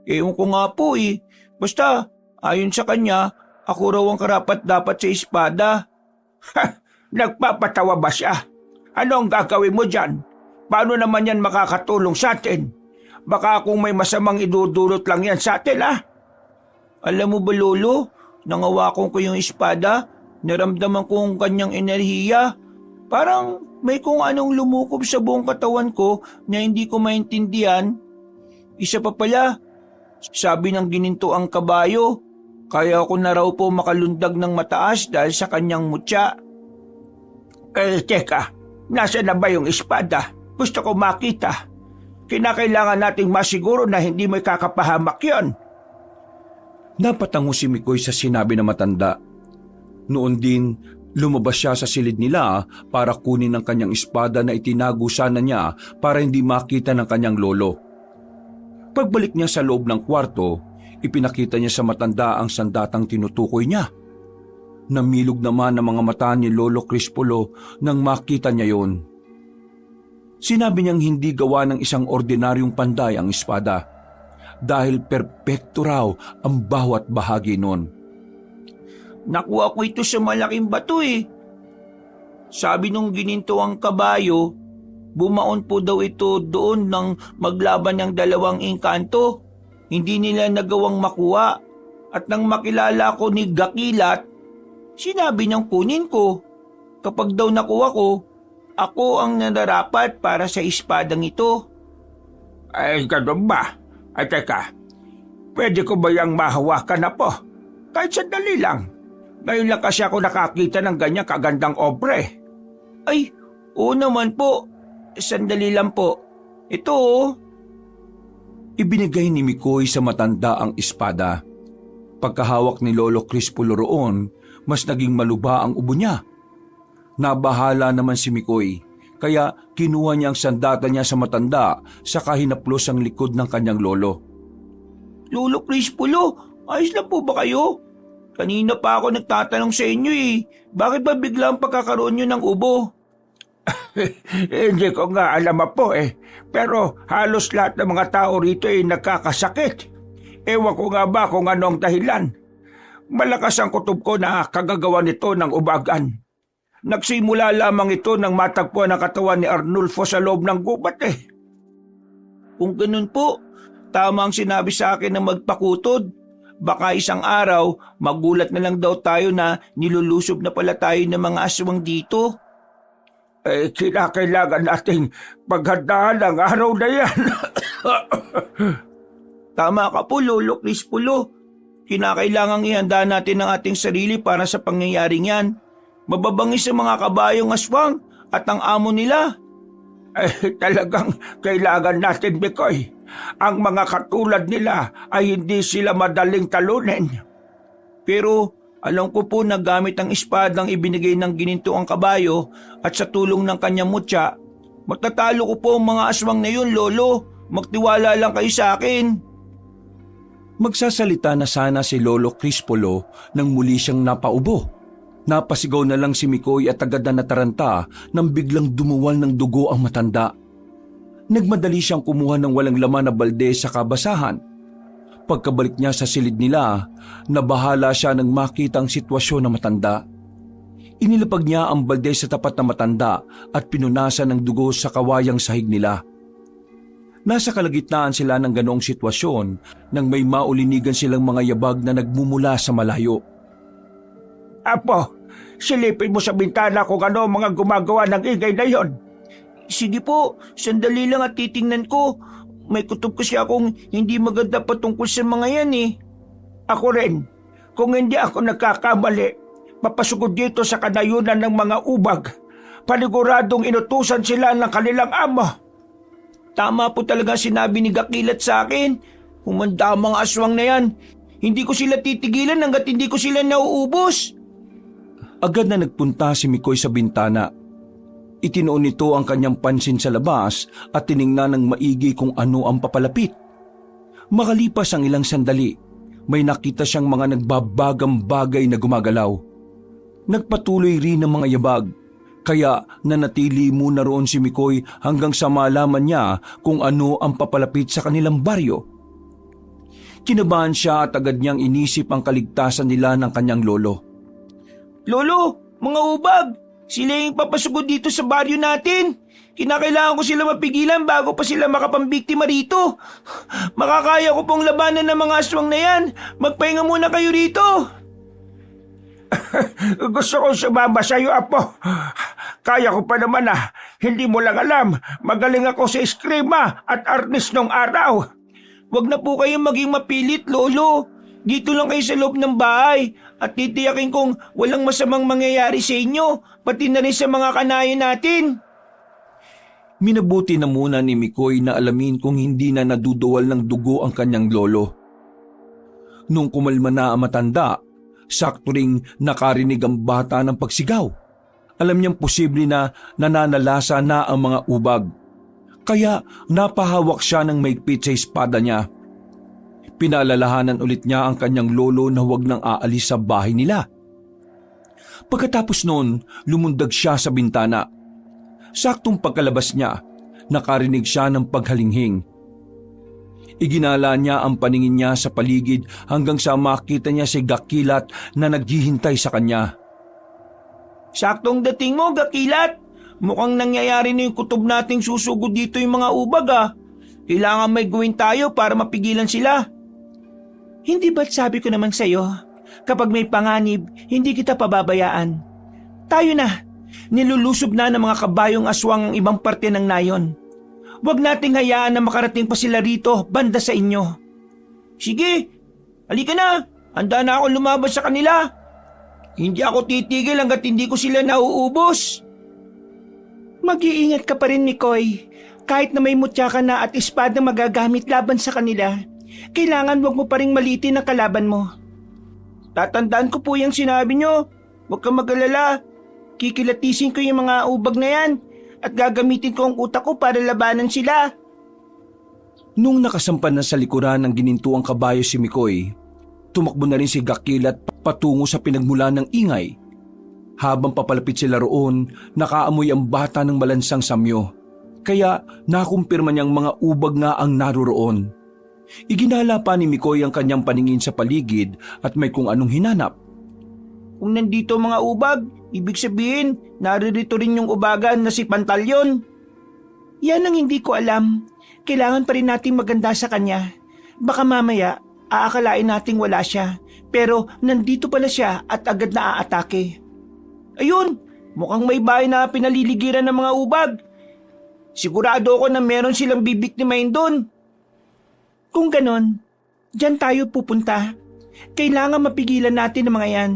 Ewan ko nga po eh. Basta, ayon sa kanya, ako raw ang karapat-dapat sa espada. Ha? Nagpapatawa ba siya? Ano ang gagawin mo dyan? Paano naman yan makakatulong sa atin? Baka kung may masamang idudulot lang yan sa atin, ha? Alam mo ba, Lolo, nangawakan ko yung espada, naramdaman ko ang kanyang enerhiya. Parang may kung anong lumukob sa buong katawan ko na hindi ko maintindihan. Isa pa pala, sabi ng gininto ang kabayo, kaya ako na raw po makalundag ng mataas dahil sa kanyang mutya. Teka, nasa na ba yung espada? Gusto ko makita. Kinakailangan nating masiguro na hindi may kakapahamak yon. Napatango si Mikoy sa sinabi ng matanda. Noon din, lumabas siya sa silid nila para kunin ang kanyang espada na itinago sana niya para hindi makita ng kanyang lolo. Pagbalik niya sa loob ng kwarto, ipinakita niya sa matanda ang sandatang tinutukoy niya. Namilog naman ang mga mata ni Lolo Crispolo nang makita niya yon. Sinabi niyang hindi gawa ng isang ordinaryong panday ang espada dahil perpekto raw ang bawat bahagi nun. Nakuha ko ito sa malaking bato eh. Sabi nung gininto ang kabayo, bumaon po daw ito doon nang maglaban ng dalawang engkanto. Hindi nila nagawang makuha. At nang makilala ko ni Gakilat, sinabi niyang kunin ko. Kapag daw nakuha ko, ako ang nararapat para sa espadang ito. Ay, ganun ba? Ay, teka, pwede ko ba yung mahawakan na po? Kahit sandali lang. Ngayon lang kasi ako nakakita ng ganyang kagandang obre. Ay, oo naman po. Sandali lang po. Ito oh. Ibinigay ni Mikoy sa matanda ang espada. Pagkahawak ni Lolo Crispolo roon, mas naging maluba ang ubo niya. Nabahala naman si Mikoy, kaya kinuha niya ang sandata niya sa matanda sa kahinaplos ang likod ng kanyang lolo. Lolo Crispolo, ayos lang po ba kayo? Kanina pa ako nagtatanong sa inyo eh. Bakit ba biglang pagkakaroon nyo ng ubo? Hindi ko nga alam po eh. Pero halos lahat ng mga tao rito ay nagkakasakit. Ewan ko nga ba kung ano ang dahilan. Malakas ang kutob ko na kagagawa nito ng ubagan. Nagsimula lamang ito nang matagpuan ang katawan ni Arnulfo sa loob ng gubat eh. Kung ganun po, tama ang sinabi sa akin ng magpakutod. Baka isang araw, magulat na lang daw tayo na nilulusob na pala tayo ng mga aswang dito. Kinakailangan nating paghandaan ang araw na yan. Tama ka po, Lolo Crispulo. Kinakailangang ihanda natin ang ating sarili para sa pangyayaring yan. Mababangis ang mga kabayong aswang at ang amo nila. Talagang kailangan natin, Mikoy. Ang mga katulad nila ay hindi sila madaling talunin. Pero alam ko po na gamit ang espadang ibinigay ng gininto ang kabayo at sa tulong ng kanyang mutya, matatalo ko po ang mga aswang na yun, Lolo. Magtiwala lang kayo sa akin. Magsasalita na sana si Lolo Crispulo nang muli siyang napaubo. Napasigaw na lang si Mikoy at agad na nataranta nang biglang dumuwal ng dugo ang matanda. Nagmadali siyang kumuha ng walang laman na balde sa kabasahan. Pagkabalik niya sa silid nila, nabahala siya nang makita ang sitwasyon ng matanda. Inilapag niya ang balde sa tapat na matanda at pinunasan ng dugo sa kawayang sahig nila. Nasa kalagitnaan sila ng ganoong sitwasyon nang may maulinigan silang mga yabag na nagmumula sa malayo. Apo, silipin mo sa bintana kung ano ang mga gumagawa ng ingay na yon. Sige po, sandali lang at titingnan ko. May kutob kasi akong hindi maganda patungkol sa mga yan eh. Ako rin, kung hindi ako nagkakamali, papasugod dito sa kanayunan ng mga ubag. Paniguradong inutusan sila ng kanilang amo. Tama po talaga sinabi ni Gakilat sa akin. Humanda ang mga aswang na yan. Hindi ko sila titigilan hanggat hindi ko sila nauubos. Agad na nagpunta si Mikoy sa bintana. Itinoon nito ang kanyang pansin sa labas at tiningnan ng maigi kung ano ang papalapit. Makalipas ang ilang sandali, may nakita siyang mga nagbabagang bagay na gumagalaw. Nagpatuloy rin ang mga yabag, kaya nanatili muna roon si Mikoy hanggang sa malaman niya kung ano ang papalapit sa kanilang baryo. Kinabahan siya at agad niyang inisip ang kaligtasan nila ng kanyang lolo. Lolo, mga ubag, sila yung papasugod dito sa baryo natin. Kinakailangan ko sila mapigilan bago pa sila makapambiktima rito. Makakaya ko pong labanan ng mga aswang na yan. Magpahinga muna kayo rito. Gusto kong sumama sa'yo, Apo. Kaya ko pa naman hindi mo lang alam. Magaling ako sa eskrima at arnis nung araw. Huwag na po kayong maging mapilit, Lolo. Dito lang kayo sa loob ng bahay at titiyakin kong walang masamang mangyayari sa inyo, pati na rin sa mga kanayon natin. Minabuti na muna ni Mikoy na alamin kung hindi na naduduwal ng dugo ang kanyang lolo. Nung kumalma na ang matanda, sakto ring nakarinig ang bata ng pagsigaw. Alam niyang posible na nananalasa na ang mga ubag. Kaya napahawak siya ng maigpit sa espada niya. Pinaalalahanan ulit niya ang kanyang lolo na huwag nang aalis sa bahay nila. Pagkatapos noon, lumundag siya sa bintana. Saktong pagkalabas niya, nakarinig siya ng paghalinghing. Iginala niya ang paningin niya sa paligid hanggang sa makita niya si Gakilat na naghihintay sa kanya. Saktong dating mo, Gakilat. Mukhang nangyayari na yung kutob nating susugod dito yung mga ubag Kailangan may gawin tayo para mapigilan sila. Hindi ba't sabi ko naman sa'yo, kapag may panganib, hindi kita pababayaan. Tayo na, nilulusob na ng mga kabayong aswang ang ibang parte ng nayon. Huwag nating hayaan na makarating pa sila rito, banda sa inyo. Sige, halika na, handa na ako lumaban sa kanila. Hindi ako titigil hanggat hindi ko sila nauubos. Mag-iingat ka pa rin, Mikoy. Kahit na may mutya ka na at espada magagamit laban sa kanila, kailangan wag mo pa rin maliitin ang kalaban mo. Tatandaan ko po yung sinabi nyo. Huwag kang mag-alala. Kikilatisin ko yung mga ubag na yan at gagamitin ko ang utak ko para labanan sila. Nung nakasampan na sa likuran ng ginintuang kabayo si Mikoy, tumakbo na rin si Gakilat patungo sa pinagmulan ng ingay. Habang papalapit sila roon, nakaamoy ang bata ng malansang samyo. Kaya nakumpirma niyang mga ubag nga ang naroroon. Iginala pa ni Mikoy ang kanyang paningin sa paligid at may kung anong hinanap. Kung nandito mga ubag, ibig sabihin naririto rin yung ubagan na si Pantalyon. Yan ang hindi ko alam. Kailangan pa rin nating maganda sa kanya. Baka mamaya aakalain nating wala siya, pero nandito pala siya at agad na aatake. Ayun, Mukhang may bahay na pinaliligiran ng mga ubag. Sigurado ako na meron silang bibiktimahin doon. Kung ganon, diyan tayo pupunta. Kailangan mapigilan natin ang mga yan.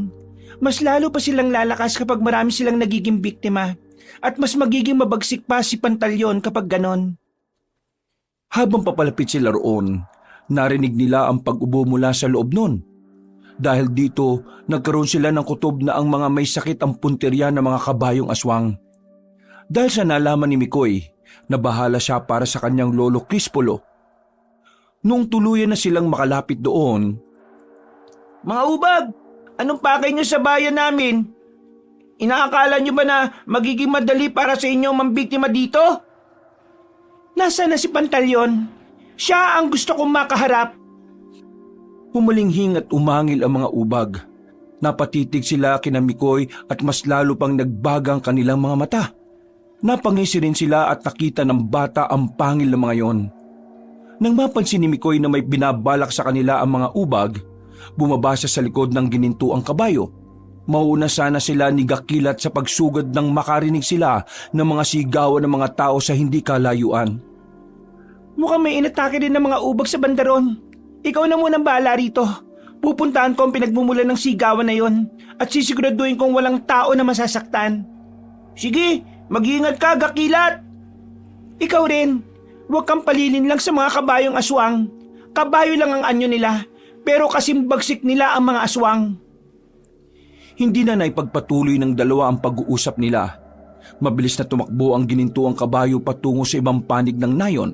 Mas lalo pa silang lalakas kapag marami silang nagiging biktima. At mas magiging mabagsik pa si Pantalyon kapag ganon. Habang papalapit sila roon, narinig nila ang pag-ubo mula sa loob nun. Dahil dito, nagkaroon sila ng kutob na ang mga may sakit ang punteriya ng mga kabayong aswang. Dahil sa nalaman ni Mikoy, nabahala siya para sa kanyang lolo Crispolo. Nung tuluyan na silang makalapit doon, Mga ubag, anong pakay niyo sa bayan namin? Inaakala niyo ba na magiging madali para sa inyo mambiktima dito? Nasaan na si Pantalyon? Siya ang gusto kong makaharap. humalinghing at umangil ang mga ubag. Napatitig sila kina Mikoy at mas lalo pang nagbagang kanilang mga mata. Napangisi rin sila at nakita ng bata ang pangil ng mga yon. Nang mapansin ni Mikoy na may binabalak sa kanila ang mga ubag, bumaba siya sa likod ng ginintuang kabayo. Mauuna sana sila ni Gakilat sa pagsugod nang makarinig sila ng mga sigawan ng mga tao sa hindi kalayuan. Mukhang may inatake din ng mga ubag sa bandaron. Ikaw na munang bahala rito. Pupuntahan ko ang pinagmumulan ng sigawan na yon at sisiguraduhin kong walang tao na masasaktan. Sige, mag-iingat ka, Gakilat! Ikaw rin, huwag kang palilin lang sa mga kabayong aswang. Kabayo lang ang anyo nila, pero kasimbagsik nila ang mga aswang. Hindi na naipagpatuloy ng dalawa ang pag-uusap nila. Mabilis na tumakbo ang ginintuang kabayo patungo sa ibang panig ng nayon.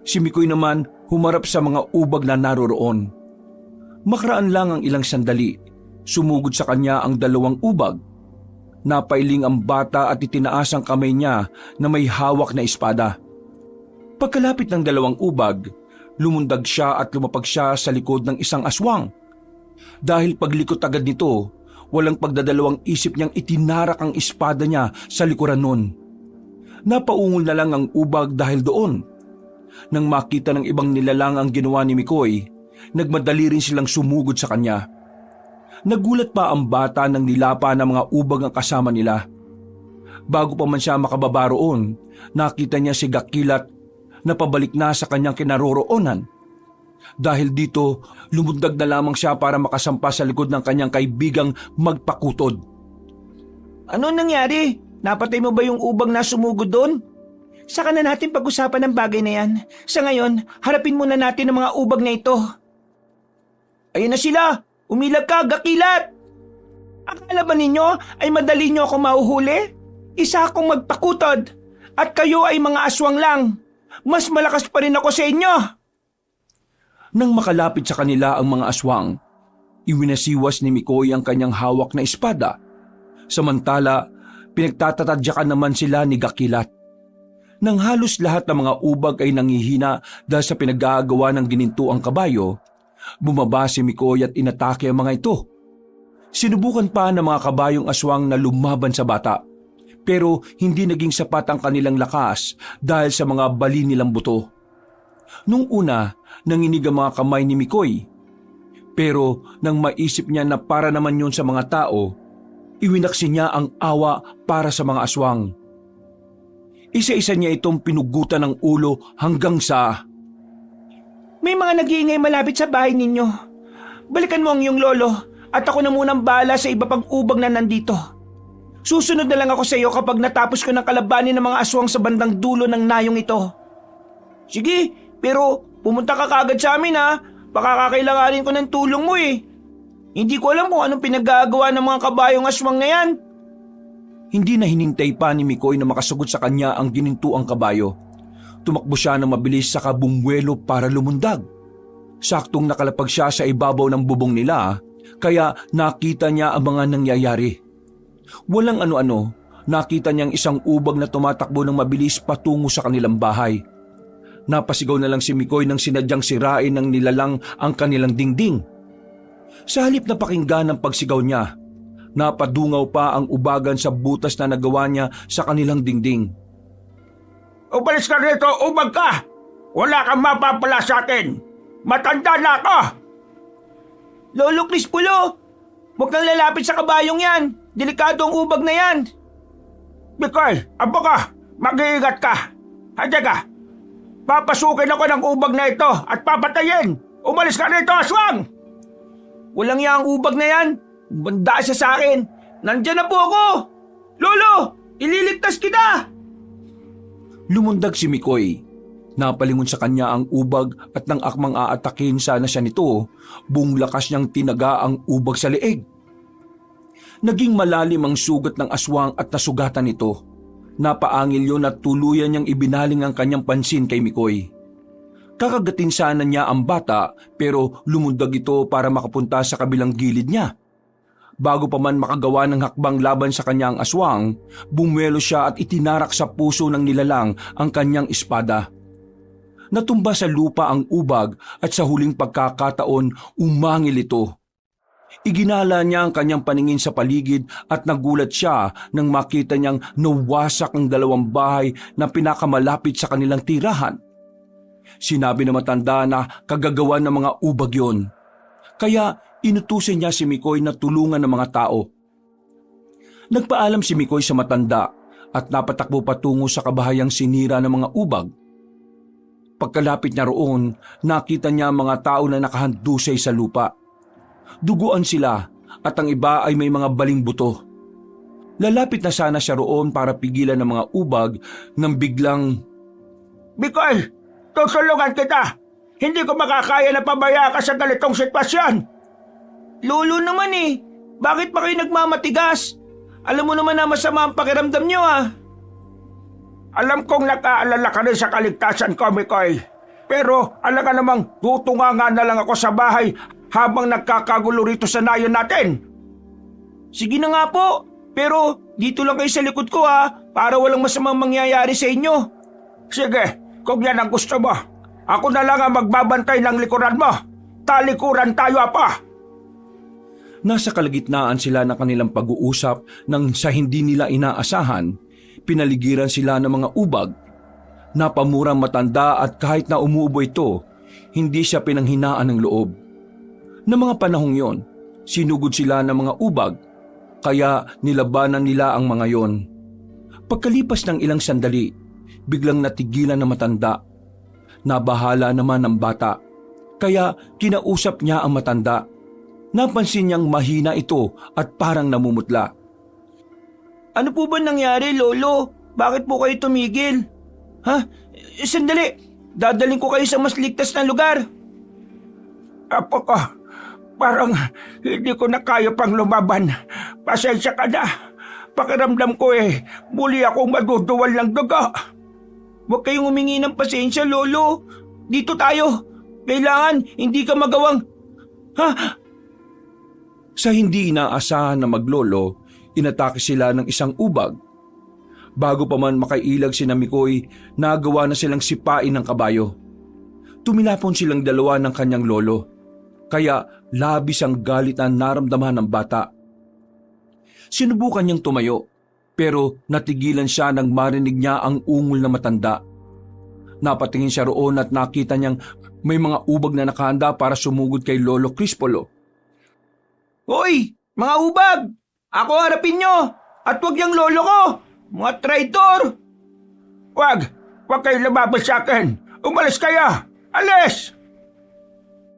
Si Mikoy naman humarap sa mga ubag na naroroon. Makaraan lang ang ilang sandali, sumugod sa kanya ang dalawang ubag. Napailing ang bata at itinaas ang kamay niya na may hawak na espada. Pagkalapit ng dalawang ubag, lumundag siya at lumapag siya sa likod ng isang aswang. Dahil paglikot agad nito, walang pagdadalawang isip niyang itinarak ang espada niya sa likuran nun. Napaungol na lang ang ubag dahil doon. Nang makita ng ibang nilalang ang ginawa ni Mikoy, nagmadali rin silang sumugod sa kanya. Nagulat pa ang bata nang nilapa ng mga ubag ang kasama nila. Bago pa man siya makababa roon, nakita niya si Gakilat na pabalik na sa kanyang kinaroroonan. Dahil dito, lumundag na lamang siya para makasampa sa likod ng kanyang kaibigang magpakutod. Ano nangyari? Napatay mo ba yung ubag na sumugod doon? Saka na natin pag-usapan ng bagay na yan. Sa ngayon, harapin muna natin ang mga ubag na ito. Ayun na sila! Umilag ka, Gakilat! Akala ba ninyo ay madali nyo ako mahuhuli? Isa akong magpakutod at kayo ay mga aswang lang. Mas malakas pa rin ako sa inyo. Nang makalapit sa kanila ang mga aswang, iwinasiwas ni Mikoy ang kanyang hawak na espada. Samantala, pinagtatatadyakan naman sila ni Gakilat. Nang halos lahat ng mga ubag ay nangihina dahil sa pinag-aagawa ng ginintuang kabayo, bumaba si Mikoy at inatake ang mga ito. Sinubukan pa ng mga kabayong aswang na lumaban sa bata, pero hindi naging sapat ang kanilang lakas dahil sa mga bali nilang buto. Nung una, nanginig ang mga kamay ni Mikoy. Pero nang maisip niya na para naman yun sa mga tao, iwinaksi niya ang awa para sa mga aswang. Isa-isa niya itong pinugutan ng ulo hanggang sa... May mga nag-iingay malapit sa bahay ninyo. Balikan mo ang iyong lolo at ako na munang bahala sa iba pang ubag na nandito. Susunod na lang ako sa iyo kapag natapos ko ng kalabanin ng mga aswang sa bandang dulo ng nayong ito. Sige, pero pumunta ka kaagad sa amin ha. Baka kakailanganin ko ng tulong mo eh. Hindi ko alam kung anong pinaggagawa ng mga kabayong aswang na yan. Hindi na hinintay pa ni Mikoy na makasugod sa kanya ang ginintuang kabayo. Tumakbo siya ng mabilis sa kabungwelo para lumundag. Saktong nakalapag siya sa ibabaw ng bubong nila, kaya nakita niya ang mga nangyayari. Walang ano-ano, nakita niyang isang ubag na tumatakbo ng mabilis patungo sa kanilang bahay. Napasigaw na lang si Mikoy nang sinadyang sirain ng nilalang ang kanilang dingding. Sa halip na pakinggan ang pagsigaw niya, napadungaw pa ang ubagan sa butas na nagawa niya sa kanilang dingding. Umalis ka rito, ubag ka! Wala kang mapapala sa akin! Matanda na ako! Lolo Crispulo, huwag kang lalapit sa kabayong yan. Delikado ang ubag na yan. Mikoy, abo ka! Mag-iingat ka! Hadi ka! Papasukin ako ng ubag na ito at papatayin! Umalis ka rito, aswang! Walang yang ubag na yan. Banda siya sa akin. Nandyan na po ako. Lolo, ililigtas kita. Lumundag si Mikoy. Napalingon sa kanya ang ubag at nang akmang aatakin sana siya nito, buong lakas niyang tinaga ang ubag sa leeg. Naging malalim ang sugat ng aswang at nasugatan nito. Napaangil yun at tuluyan niyang ibinaling ang kanyang pansin kay Mikoy. Kakagatin sana niya ang bata pero lumundag ito para makapunta sa kabilang gilid niya. Bago pa man makagawa ng hakbang laban sa kanyang aswang, bumuelo siya at itinarak sa puso ng nilalang ang kanyang espada. Natumba sa lupa ang ubag at sa huling pagkakataon umangil ito. Iginala niya ang kanyang paningin sa paligid at nagulat siya nang makita niyang nawasak ang dalawang bahay na pinakamalapit sa kanilang tirahan. Sinabi na matanda na kagagawan ng mga ubag yon. Kaya inutusan niya si Mikoy na tulungan ng mga tao. Nagpaalam si Mikoy sa matanda at napatakbo patungo sa kabahayang sinira ng mga ubag. Pagkalapit niya roon, nakita niya ang mga tao na nakahandusay sa lupa. Duguan sila at ang iba ay may mga baling buto. Lalapit na sana siya roon para pigilan ng mga ubag nang biglang, Mikoy, tutulungan kita! Hindi ko makakaya na pabaya ka sa ganitong sitwasyon! Lolo naman eh. Bakit pa kayo nagmamatigas? Alam mo naman na masama ang pakiramdam niyo ah. Alam kong nag-aalala ka rin sa kaligtasan ko, Mikoy. Pero alam ka namang tutunganga na lang ako sa bahay habang nagkakagulo rito sa nayon natin. Sige na nga po. Pero dito lang kayo sa likod ko ah, para walang masamang mangyayari sa inyo. Sige, kung yan ang gusto mo. Ako na lang ang magbabantay ng likuran mo. Talikuran tayo, apa! nasa kalagitnaan sila ng kanilang pag-uusap nang sa hindi nila inaasahan, pinaligiran sila ng mga ubag. Napamurang matanda at kahit na umuubo ito, hindi siya pinanghinaan ng loob. Ng mga panahong yon, sinugod sila ng mga ubag, kaya nilabanan nila ang mga yon. Pagkalipas ng ilang sandali, biglang natigilan ng matanda. Nabahala naman ang bata, kaya kinausap niya ang matanda. Napansin niyang mahina ito at parang namumutla. Ano po ba nangyari, Lolo? Bakit po kayo tumigil? Ha? Sandali, dadaling ko kayo sa mas ligtas na lugar. Apo ko, parang hindi ko na kaya pang lumaban. Pasensya ka na. Pakiramdam ko muli akong maduduwal ng dugo. Huwag kayong humingi ng pasensya, Lolo. Dito tayo. Kailangan hindi ka magawang... Ha? Sa hindi inaasahan na maglolo, inatake sila ng isang ubag. Bago pa man makailag si Mikoy, nagawa na silang sipain ng kabayo. Tumilapon silang dalawa ng kanyang lolo, kaya labis ang galit na naramdaman ng bata. Sinubukan niyang tumayo, pero natigilan siya nang marinig niya ang ungol na matanda. Napatingin siya roon at nakita niyang may mga ubag na nakahanda para sumugod kay Lolo Crispolo. Hoy, mga ubag! Ako harapin nyo! At huwag yung lolo ko! Mga traitor! Wag kayo lumabas sa akin! Umalis kayo! Alis!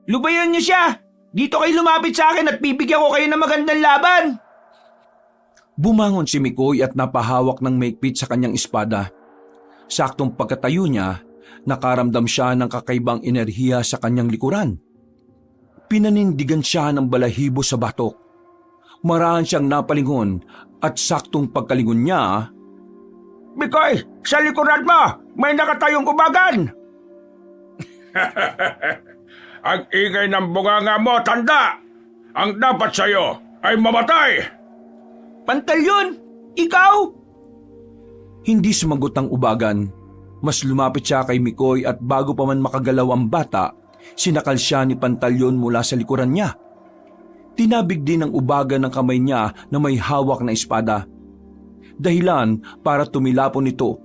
Lubayan niyo siya! Dito kayo lumapit sa akin at bibigyan ko kayo ng magandang laban! Bumangon si Mikoy at napahawak ng maigpit sa kanyang espada. Saktong pagkatayo niya, nakaramdam siya ng kakaibang enerhiya sa kanyang likuran. Pinanindigan siya ng balahibo sa batok. Marahan siyang napalingon at saktong pagkalingon niya, Mikoy, sa likuran mo, may nakatayong ubagan! Ang ingay ng bunganga mo, tanda! Ang dapat sa'yo ay mamatay! Pantalyon! Ikaw! Hindi sumagot ang ubagan. Mas lumapit siya kay Mikoy at bago pa man makagalaw ang bata, sinakal siya ni Pantalyon mula sa likuran niya. Tinabig din ng ubagan ng kamay niya na may hawak na espada. Dahilan para tumilapon ito.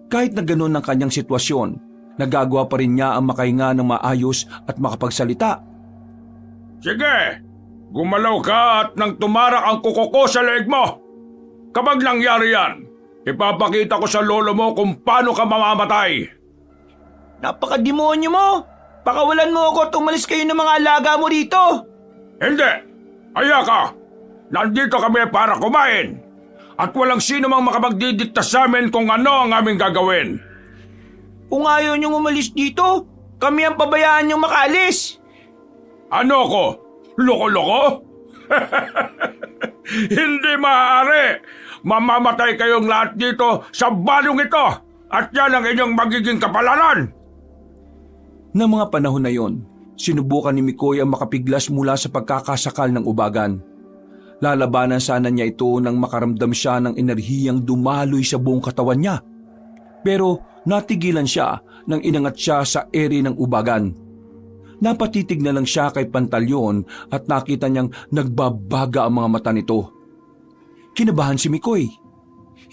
Kahit na ganoon ang kanyang sitwasyon, nagagawa pa rin niya ang makahinga ng maayos at makapagsalita. Sige, gumalaw ka at nang tumarak ang kuko ko sa leeg mo. Kapag nangyari yan, ipapakita ko sa lolo mo kung paano ka mamamatay. Napakademonyo mo! Pakawalan mo ako at umalis kayo ng mga alaga mo rito! Hindi! Aya ka! Nandito kami para kumain! At walang sino mang makapagdidikta sa amin kung ano ang aming gagawin. Kung ayaw niyong umalis dito, kami ang pabayaan niyong makalis! Ano ko? Loko-loko? Hindi maaari! Mamamatay kayong lahat dito sa balong ito! At yan ang inyong magiging kapalaran! Ng mga panahon na yon, sinubukan ni Mikoy ang makapiglas mula sa pagkakasakal ng ubagan. Lalabanan sana niya ito nang makaramdam siya ng enerhiyang dumaloy sa buong katawan niya. Pero natigilan siya nang inangat siya sa ere ng ubagan. Napatitig na lang siya kay Pantalyon at nakita niyang nagbabaga ang mga mata nito. Kinabahan si Mikoy.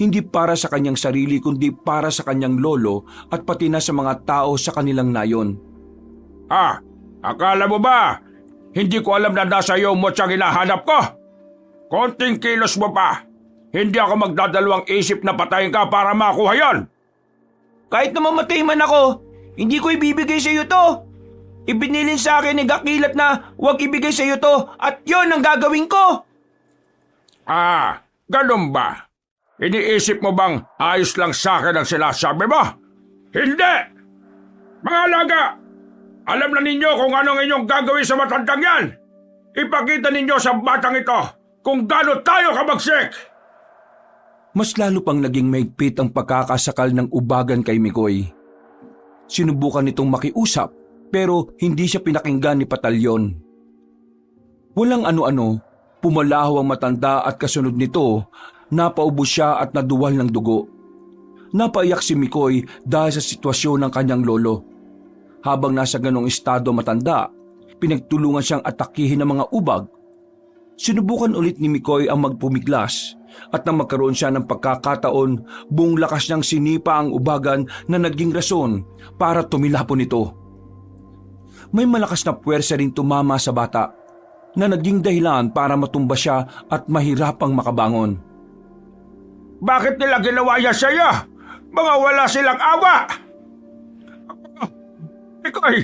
Hindi para sa kanyang sarili kundi para sa kanyang lolo at pati na sa mga tao sa kanilang nayon. Akala mo ba? Hindi ko alam na nasa iyo mo siyang hinahanap ko. Konting kilos mo pa. Hindi ako magdadalawang isip na patayin ka para makuha yon. Kahit na mamatay man ako, hindi ko ibibigay sa iyo to. Ibinilin sa akin ni Gakilat na huwag ibigay sa iyo to at yon ang gagawin ko. Ganun ba? Iniisip mo bang ayos lang sa akin ang sinasabi mo? Hindi! Mga alaga, alam na ninyo kung anong inyong gagawin sa matandang yan. Ipakita ninyo sa batang ito kung gaano tayo kabagsik. Mas lalo pang naging mahigpit ang pagkakasakal ng ubagan kay Mikoy. Sinubukan nitong makiusap pero hindi siya pinakinggan ni Patalyon. Walang ano-ano, pumalaho ang matanda at kasunod nito, napaubos siya at naduwal ng dugo. Napaiyak si Mikoy dahil sa sitwasyon ng kanyang lolo. Habang nasa ganong estado matanda, pinagtulungan siyang atakihin ng mga ubag. Sinubukan ulit ni Mikoy ang magpumiglas at nang magkaroon siya ng pagkakataon, buong lakas niyang sinipa ang ubagan na naging rason para tumilapon ito. May malakas na puwersa rin tumama sa bata na naging dahilan para matumba siya at mahirapang makabangon. Bakit nila ginawa yan sa iyo? Mga wala silang awa! Mikoy,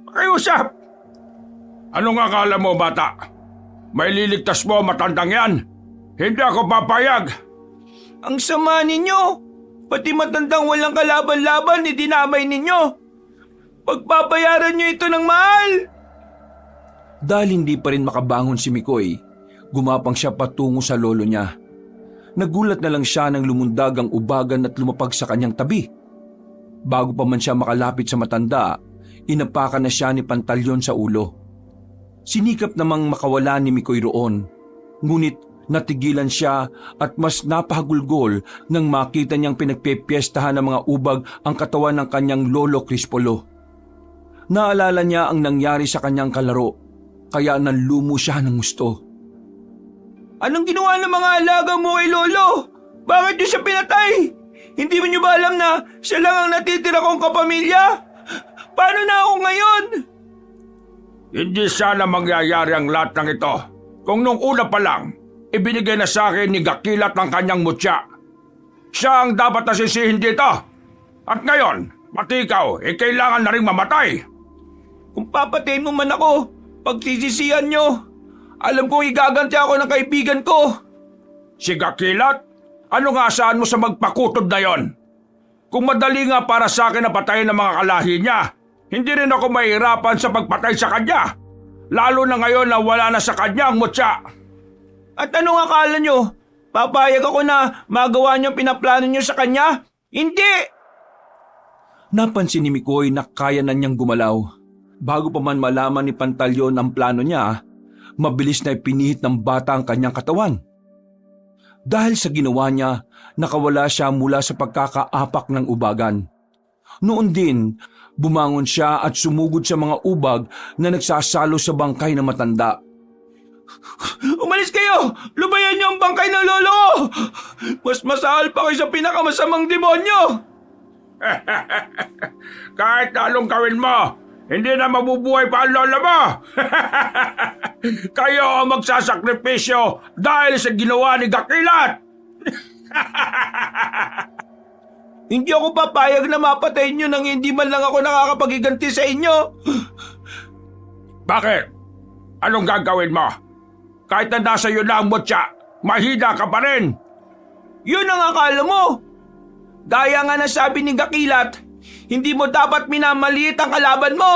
pakiusap! Anong akala mo, bata? May liligtas mo matandang yan? Hindi ako papayag! Ang sama ninyo! Pati matandang walang kalaban-laban ni dinamay ninyo! Pagbabayaran nyo ito ng mahal! Dahil hindi pa rin makabangon si Mikoy, gumapang siya patungo sa lolo niya. Nagulat na lang siya nang lumundag ang ubagan at lumapag sa kanyang tabi. Bago pa man siya makalapit sa matanda, inapakan na siya ni Pantalyon sa ulo. Sinikap namang makawala ni Mikoy roon, ngunit natigilan siya at mas napahagulgol nang makita niyang pinagpepiestahan ng mga ubag ang katawan ng kanyang lolo Crispolo. Naalala niya ang nangyari sa kanyang kalaro, kaya nanlumo siya ng gusto. Anong ginawa ng mga alaga mo kay lolo? Bakit niyo siya pinatay? Hindi mo niyo ba alam na siya lang ang natitira kong kapamilya? Paano na ako ngayon? Hindi sana mangyayari ang lahat ng ito kung nung una pa lang ibinigay na sa akin ni Gakilat ang kanyang mutya. Siya ang dapat nasisihin dito. At ngayon, pati ikaw, kailangan na rin mamatay. Kung papatayin mo man ako, pagsisisihan nyo. Alam kong igaganti ako ng kaibigan ko. Si Gakilat? Ano nga saan mo sa magpakutod na yon? Kung madali nga para sa akin na patayin ang mga kalahi niya, hindi rin ako mahirapan sa pagpatay sa kanya. Lalo na ngayon na wala na sa kanya ang mutya. At anong akala nyo? Papayag ako na magawa nyo pinaplano nyo sa kanya? Hindi! Napansin ni Mikoy na kaya na niyang gumalaw. Bago pa man malaman ni Pantalyon ang plano niya, mabilis na ipinihit ng bata ang kanyang katawan. Dahil sa ginawa niya, nakawala siya mula sa pagkakaapak ng ubagan. Noon din, bumangon siya at sumugod sa mga ubag na nagsasalo sa bangkay ng matanda. Umalis kayo! Lubayan niyo ang bangkay ng lolo ko! Mas masahal pa kayo sa pinakamasamang demonyo! Kahit anong gawin mo, hindi na mabubuhay pa ang lola mo! Kayo ang magsasakripisyo dahil sa ginawa ni Gakilat! Hindi ako papayag na mapatay niyo nang hindi man lang ako nakakapagiganti sa inyo. Bakit? Anong gagawin mo? Kahit na nasa iyo na ang mutya, mahina ka pa rin. Yun ang akala mo. Gaya nga na sabi ni Gakilat, hindi mo dapat minamaliit ang kalaban mo.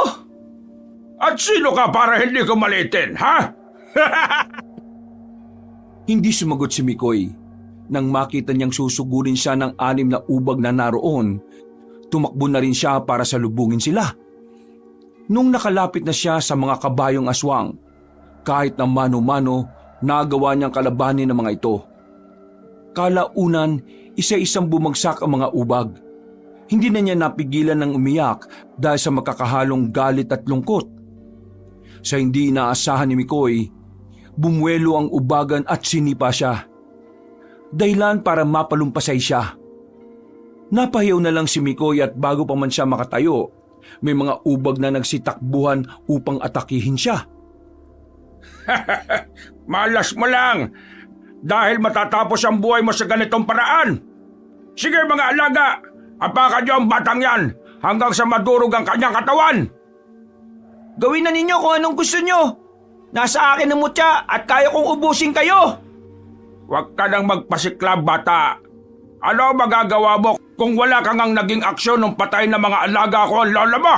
At sino ka para hindi ko maliitin, ha? Hindi sumagot si Mikoy. Nang makita niyang susugurin siya ng 6 na ubag na naroon, tumakbo na rin siya para salubungin sila. Nung nakalapit na siya sa mga kabayong aswang, kahit na mano-mano, nagawa niyang kalabanin ng mga ito. Kalaunan, isa-isang bumagsak ang mga ubag. Hindi na niya napigilan ng umiyak dahil sa makakahalong galit at lungkot. Sa hindi inaasahan ni Mikoy, bumuelo ang ubagan at sinipa siya. Dahilan para mapalumpasay siya. Napahiyaw na lang si Mikoy at bago pa man siya makatayo, may mga ubag na nagsitakbuhan upang atakihin siya. Malas mo lang dahil matatapos ang buhay mo sa ganitong paraan. Sige mga alaga, apakan niyo ang batang yan hanggang sa madurog ang kanyang katawan. Gawin na ninyo kung anong gusto nyo. Nasa akin ang mutya at kaya kong ubusin kayo. Huwag ka nang magpasiklab, bata. Ano magagawa mo kung wala kang ang naging aksyon ng patay na mga alaga ko ang lola mo?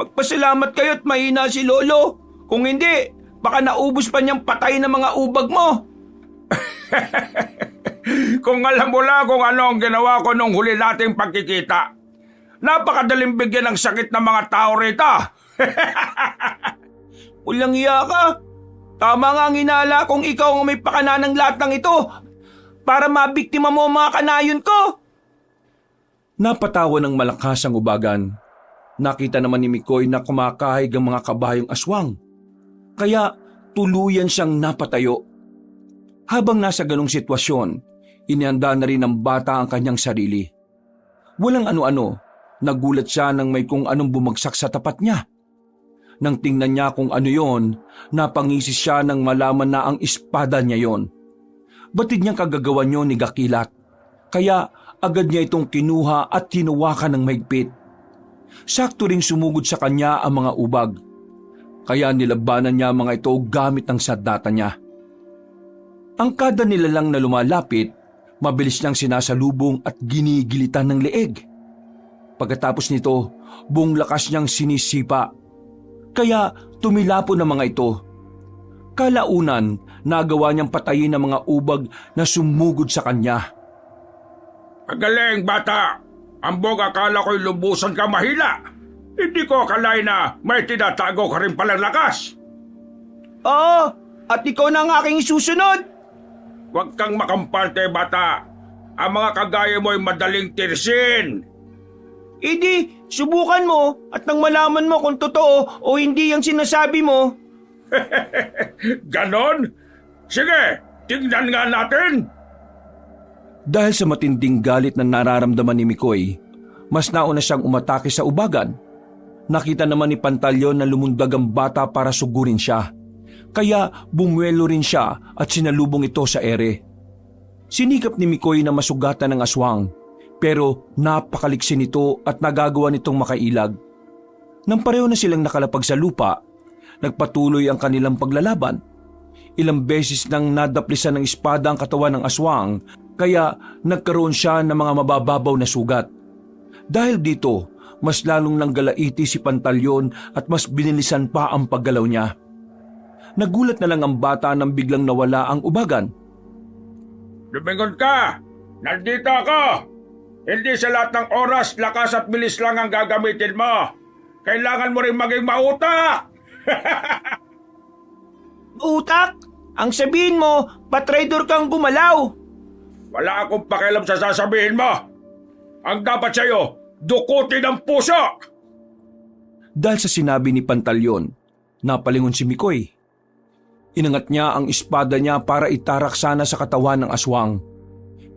Magpasalamat kayo at mahina si Lolo. Kung hindi, baka naubos pa niyang patay na mga ubag mo. Kung alam mo lang kung ano ang ginawa ko nung huli nating pagkikita. Napakadaling bigyan ng sakit ng mga tao rito. Ulang iya ka. Tama nga ang inala kung ikaw ang may pakana ng lahat ng ito para mabiktima mo ang mga kanayon ko. Napatawa ng malakas ang ubagan. Nakita naman ni Mikoy na kumakahig ang mga kabayong aswang. Kaya tuluyan siyang napatayo. Habang nasa ganong sitwasyon, inihanda na rin ng bata ang kanyang sarili. Walang ano-ano, nagulat siya nang may kung anong bumagsak sa tapat niya. Nang tingnan niya kung ano yon, napangisi siya nang malaman na ang espada niya yon. Batid niyang kagagawan niyo ni Gakilat, kaya agad niya itong kinuha at tinawakan ng mahigpit. Sakto ring sumugod sa kanya ang mga ubag, kaya nilabanan niya ang mga ito gamit ang sandata niya. Ang kada nila lang na lumalapit, mabilis niyang sinasalubong at ginigilitan ng leeg. Pagkatapos nito, buong lakas niyang sinisipa. Kaya tumilapon ang mga ito. Kalaunan, nagawa niyang patayin ang mga ubag na sumugod sa kanya. Magaling, bata. Ambog akala ko'y lubusan ka mahila. Hindi ko akalain na may tinatago ka rin palang lakas. Oo, at ikaw na ang aking susunod. Huwag kang makampante, bata. Ang mga kagaya mo'y madaling tirsin. Idi, subukan mo at nang malaman mo kung totoo o hindi ang sinasabi mo. Ganon? Sige, tingnan nga natin. Dahil sa matinding galit na nararamdaman ni Mikoy, mas nauna siyang umatake sa ubagan. Nakita naman ni Pantalyon na lumundag ang bata para sugurin siya. Kaya bumuelo rin siya at sinalubong ito sa ere. Sinikap ni Mikoy na masugatan ng aswang, pero napakaliksi nito at nagagawa nitong makailag. Nang pareho na silang nakalapag sa lupa, nagpatuloy ang kanilang paglalaban. Ilang beses nang nadaplisan ng espada ang katawan ng aswang, kaya nagkaroon siya ng mga mabababaw na sugat. Dahil dito, mas lalong nanggalaiti si Pantalyon at mas binilisan pa ang paggalaw niya. Nagulat na lang ang bata nang biglang nawala ang ubagan. Lumingon ka! Nandito ako! Hindi sa lahat ng oras, lakas at bilis lang ang gagamitin mo. Kailangan mo rin maging mautak! Utak? Ang sabihin mo, patraidor kang gumalaw. Wala akong pakialam sa sasabihin mo. Ang dapat sa'yo, dukutin ang puso! Dahil sa sinabi ni Pantalyon, napalingon si Mikoy. Inangat niya ang espada niya para itarak sana sa katawan ng aswang.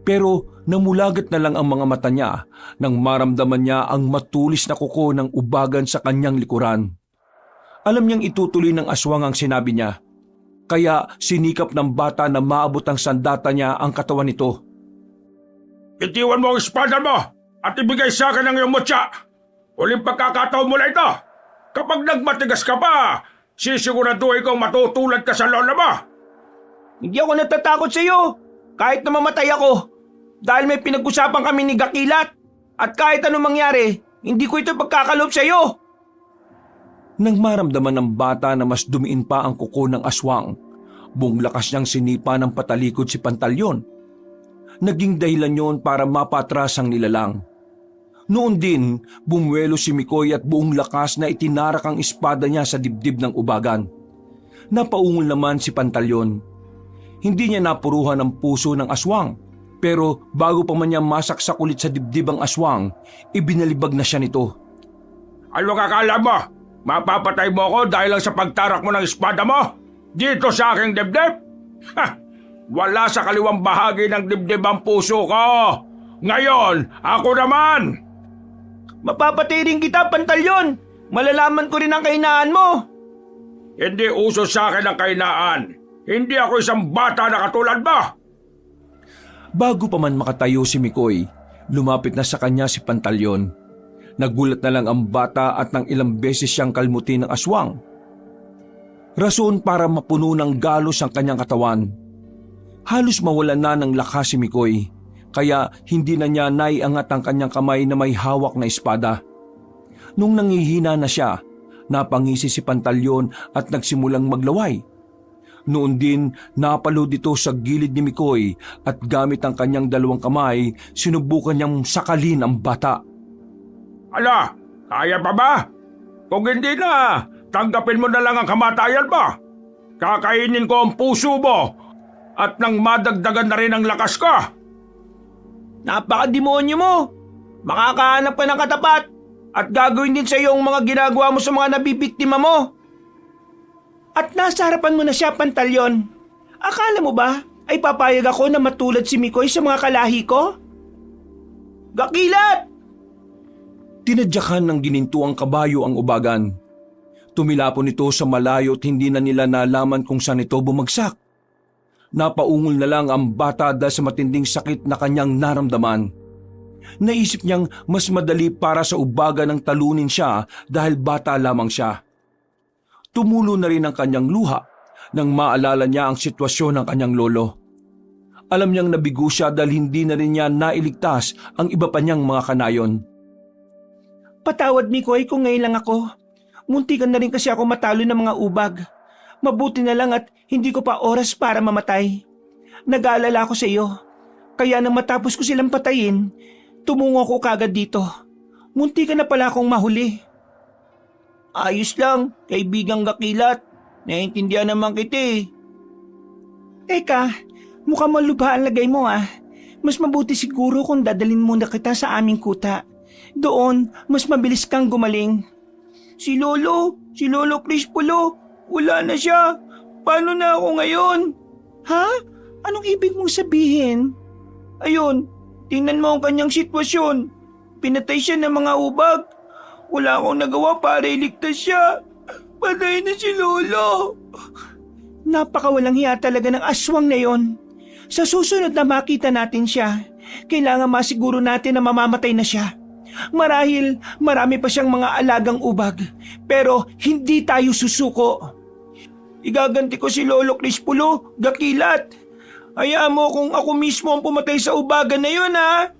Pero namulagat na lang ang mga mata niya nang maramdaman niya ang matulis na kuko ng ubagan sa kanyang likuran. Alam niyang itutuloy ng aswang ang sinabi niya. kaya sinikap ng bata na maabot ang sandata niya ang katawan nito. Itiwan mo ang espada mo at ibigay sa akin ang iyong mutya. Uling pagkakataon mo na ito. Kapag nagmatigas ka pa, sisiguraduhin kong matutulad ka sa lola mo. Hindi ako natatakot sa iyo. Kahit na mamatay ako. Dahil may pinag-usapan kami ni Gakilat. At kahit anong mangyari, hindi ko ito pagkakalob sa iyo. Nang maramdaman ng bata na mas dumiin pa ang kuko ng aswang, buong lakas niyang sinipa ng patalikod si Pantalyon. Naging dahilan yon para mapatras ang nilalang. Noon din, bumuelo si Mikoy at buong lakas na itinarak ang espada niya sa dibdib ng ubagan. Napaungol naman si Pantalyon. Hindi niya napuruhan ang puso ng aswang, pero bago pa man niya masaksak ulit sa dibdib ang aswang, ibinalibag na siya nito. Ano kakala mo? Mapapatay mo ako dahil lang sa pagtarak mo ng espada mo? Dito sa aking dibdib? Ha! Wala sa kaliwang bahagi ng dibdib ang puso ko. Ngayon, ako naman! Mapapatay rin kita, Pantalyon. Malalaman ko rin ang kahinaan mo. Hindi uso sa akin ang kahinaan. Hindi ako isang bata na katulad mo. Bago pa man makatayo si Mikoy, lumapit na sa kanya si Pantalyon. Nagulat na lang ang bata at nang ilang beses siyang kalmutin ng aswang. Rason para mapuno ng galos ang kanyang katawan. Halos mawalan na ng lakas si Mikoy, kaya hindi na niya naiangat ang kanyang kamay na may hawak na espada. Nung nangihina na siya, napangisi si Pantalyon at nagsimulang maglaway. Noon din, napalod ito sa gilid ni Mikoy at gamit ang kanyang dalawang kamay, sinubukan niyang sakalin ang bata. Ala, kaya pa ba? Kung hindi na, tanggapin mo na lang ang kamatayan mo. Kakainin ko ang puso mo at nang madagdagan na rin ang lakas ko. Napakademonyo mo. Makakahanap ka ng katapat at gagawin din sa iyo ang mga ginagawa mo sa mga nabibiktima mo. At nasa harapan mo na siya, Pantalyon. Akala mo ba ay papayag ako na matulad si Mikoy sa mga kalahi ko? Gakilat! Tinadyakan ng ginintuang kabayo ang ubagan. Tumilapon ito sa malayo at hindi na nila nalaman kung saan ito bumagsak. Napaungol na lang ang bata dahil sa matinding sakit na kanyang naramdaman. Naisip niyang mas madali para sa ubagan ng talunin siya dahil bata lamang siya. Tumulo na rin ang kanyang luha nang maalala niya ang sitwasyon ng kanyang lolo. Alam niyang nabigo siya dahil hindi na rin niya nailigtas ang iba pa niyang mga kanayon. Patawad, Mikoy, kung ngayon lang ako. Muntikan na rin kasi ako matalo ng mga ubag. Mabuti na lang at hindi ko pa oras para mamatay. Nag-aalala ako sa iyo. Kaya nang matapos ko silang patayin, tumungo ko kagad dito. Muntikan na pala akong mahuli. Ayos lang, kaibigang Gakilat. Naiintindihan naman kita eh. Teka, mukhang malubha ang lagay mo ah. Mas mabuti siguro kung dadalhin muna kita sa aming kuta. Doon, mas mabilis kang gumaling. Si Lolo Crispulo, wala na siya. Paano na ako ngayon? Ha? Anong ibig mong sabihin? Ayun, tingnan mo ang kanyang sitwasyon. Pinatay siya ng mga ubag. Wala akong nagawa para iligtas siya. Patay na si Lolo. Napakawalang hiya talaga ng aswang na yon. Sa susunod na makita natin siya, kailangan masiguro natin na mamamatay na siya. Marahil marami pa siyang mga alagang ubag, pero hindi tayo susuko. Igaganti ko si Lolo Crispulo, Gakilat. Hayaan mo kung ako mismo ang pumatay sa ubagan na yun, ha?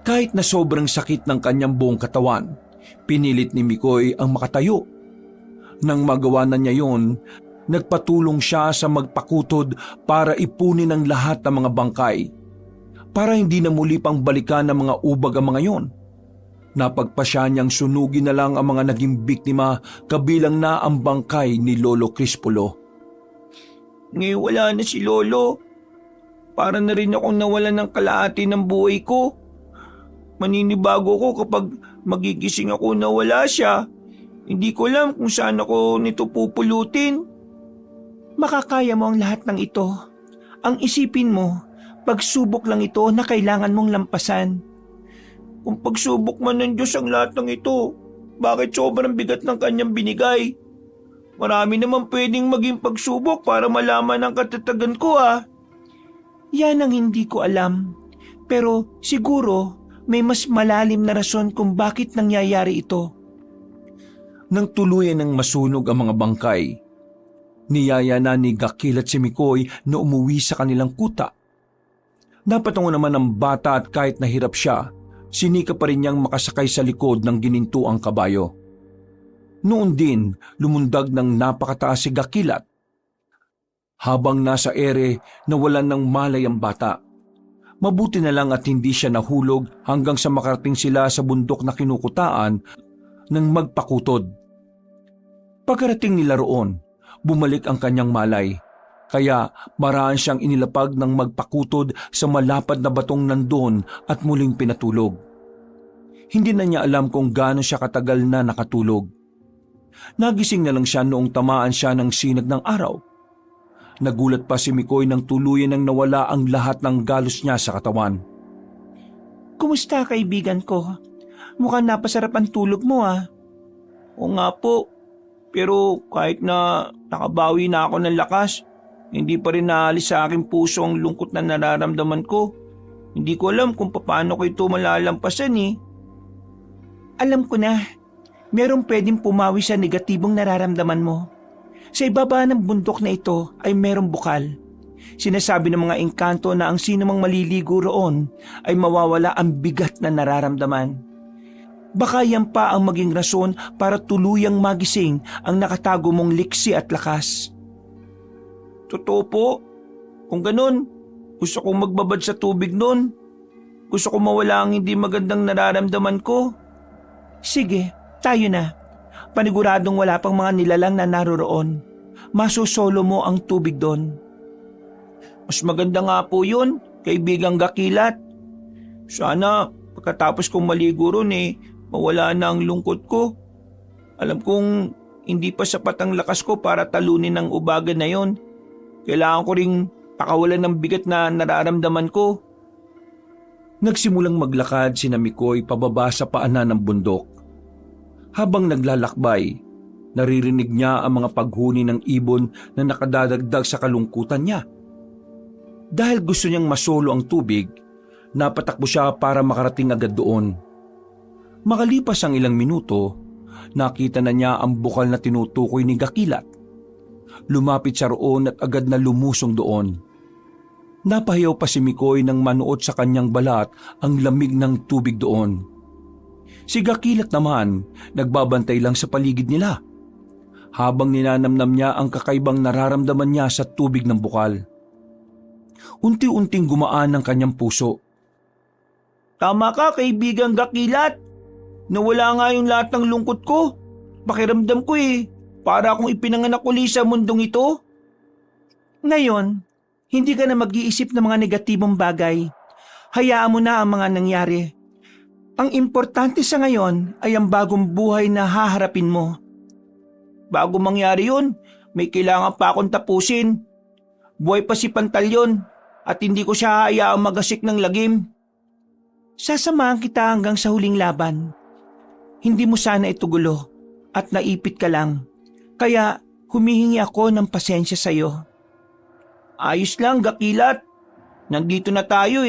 Kahit na sobrang sakit ng kanyang buong katawan, pinilit ni Mikoy ang makatayo. Nang magawa na niya yon, nagpatulong siya sa magpakutod para ipunin ang lahat ng mga bangkay. Para hindi na muli pang balikan ng mga ubag ang mga yon. Napagpasya niyang sunugin na lang ang mga naging biktima kabilang na ang bangkay ni Lolo Crispulo. Ngayon wala na si Lolo. Para na rin akong nawalan ng kalahati ng buhay ko. Maninibago ko kapag magigising ako na wala siya. Hindi ko alam kung saan ako nito pupulutin. Makakaya mo ang lahat ng ito. Ang isipin mo, pagsubok lang ito na kailangan mong lampasan. Kung pagsubok man ng Diyos ang lahat ng ito, bakit sobrang bigat ng kanyang binigay? Marami naman pwedeng maging pagsubok para malaman ang katatagan ko ah. Yan ang hindi ko alam. Pero siguro may mas malalim na rason kung bakit nangyayari ito. Nang tuluyan ng masunog ang mga bangkay, niyaya na ni Gakil at si Mikoy na umuwi sa kanilang kuta. Napatungo naman ang bata at kahit nahirap siya, sinika pa rin niyang makasakay sa likod ng ginintuang kabayo. Noon din, lumundag ng napakataas si Gakilat. Habang nasa ere, nawalan ng malay ang bata. Mabuti na lang at hindi siya nahulog hanggang sa makarating sila sa bundok na kinukutaan ng magpakutod. Pagkarating nila roon, bumalik ang kanyang malay. Kaya maraan siyang inilapag ng magpakutod sa malapad na batong nandun at muling pinatulog. Hindi na niya alam kung gaano siya katagal na nakatulog. Nagising na lang siya noong tamaan siya ng sinag ng araw. Nagulat pa si Mikoy nang tuluyan nang nawala ang lahat ng galos niya sa katawan. Kumusta kaibigan ko? Mukhang napasarap ang tulog mo ah. Oo nga po, pero kahit na nakabawi na ako ng lakas, hindi pa rin naalis sa aking puso ang lungkot na nararamdaman ko. Hindi ko alam kung paano ko ito malalampasan eh. Alam ko na, merong pwedeng pumawi sa negatibong nararamdaman mo. Sa ibaba ng bundok na ito ay merong bukal. Sinasabi ng mga engkanto na ang sinumang maliligo roon ay mawawala ang bigat na nararamdaman. Baka yan pa ang maging rason para tuluyang magising ang nakatago mong liksi at lakas. Totoo po. Kung ganun, gusto kong magbabad sa tubig nun. Gusto kong mawala ang hindi magandang nararamdaman ko. Sige, tayo na. Paniguradong wala pang mga nilalang na naroroon. Masusolo mo ang tubig doon. Mas maganda nga po yun, kaibigang Gakilat. Sana pagkatapos kong maligo ron mawala na ang lungkot ko. Alam kong hindi pa sapat ang lakas ko para talunin ang ubagan na yon. Kailangan ko ring pakawalan ng bigat na nararamdaman ko. Nagsimulang maglakad si Mikoy pababa sa paanan ng bundok. Habang naglalakbay, naririnig niya ang mga paghuni ng ibon na nakadadagdag sa kalungkutan niya. Dahil gusto niyang masolo ang tubig, napatakbo siya para makarating agad doon. Makalipas ang ilang minuto, nakita na niya ang bukal na tinutukoy ni Gakilat. Lumapit siya roon at agad na lumusong doon. Napahayaw pa si Mikoy nang manuot sa kanyang balat ang lamig ng tubig doon. Si Gakilat naman, nagbabantay lang sa paligid nila. Habang ninanamnam niya ang kakaibang nararamdaman niya sa tubig ng bukal. Unti-unting gumaan ang kanyang puso. Tama ka kaibigang Gakilat. Nawala nga yung lahat ng lungkot ko. Pakiramdam ko para akong ipinanganak uli sa mundong ito. Ngayon, hindi ka na mag-iisip ng mga negatibong bagay. Hayaan mo na ang mga nangyari. Ang importante sa ngayon ay ang bagong buhay na haharapin mo. Bago mangyari yun, may kailangan pa akong tapusin. Buhay pa si Pantalyon at hindi ko siya hayaang magasik ng lagim. Sasamahan kita hanggang sa huling laban. Hindi mo sana ito gulo at naipit ka lang. Kaya humihingi ako ng pasensya sa iyo. Ayos lang, Gakilat. Nandito na tayo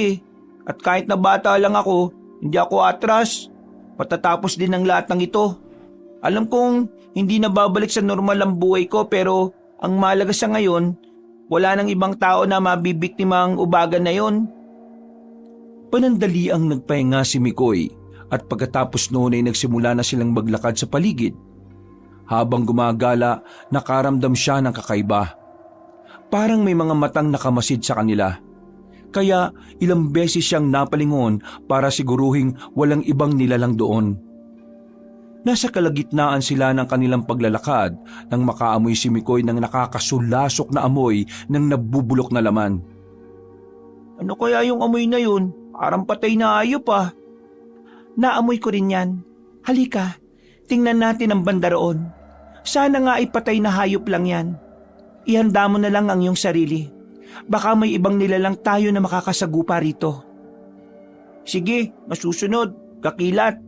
At kahit na bata lang ako, hindi ako atras. Patatapos din ang lahat ng ito. Alam kong hindi na babalik sa normal ang buhay ko pero ang mahalaga sa ngayon, wala nang ibang tao na mabibiktima ang ubagan na yon. Panandali ang nagpahinga si Mikoy at pagkatapos noon ay nagsimula na silang maglakad sa paligid. Habang gumagala, nakaramdam siya ng kakaiba. Parang may mga matang nakamasid sa kanila. Kaya ilang beses siyang napalingon para siguruhing walang ibang nilalang doon. Nasa kalagitnaan sila ng kanilang paglalakad nang makaamoy si Mikoy ng nakakasulasok na amoy ng nabubulok na laman. Ano kaya yung amoy na yun? Parang patay na hayop Naamoy ko rin yan. Halika, tingnan natin ang banda roon. Sana nga ipatay na hayop lang yan. Ihanda mo na lang ang iyong sarili. Baka may ibang nilalang tayo na makakasagupa rito. Sige, masusunod, Gakilat.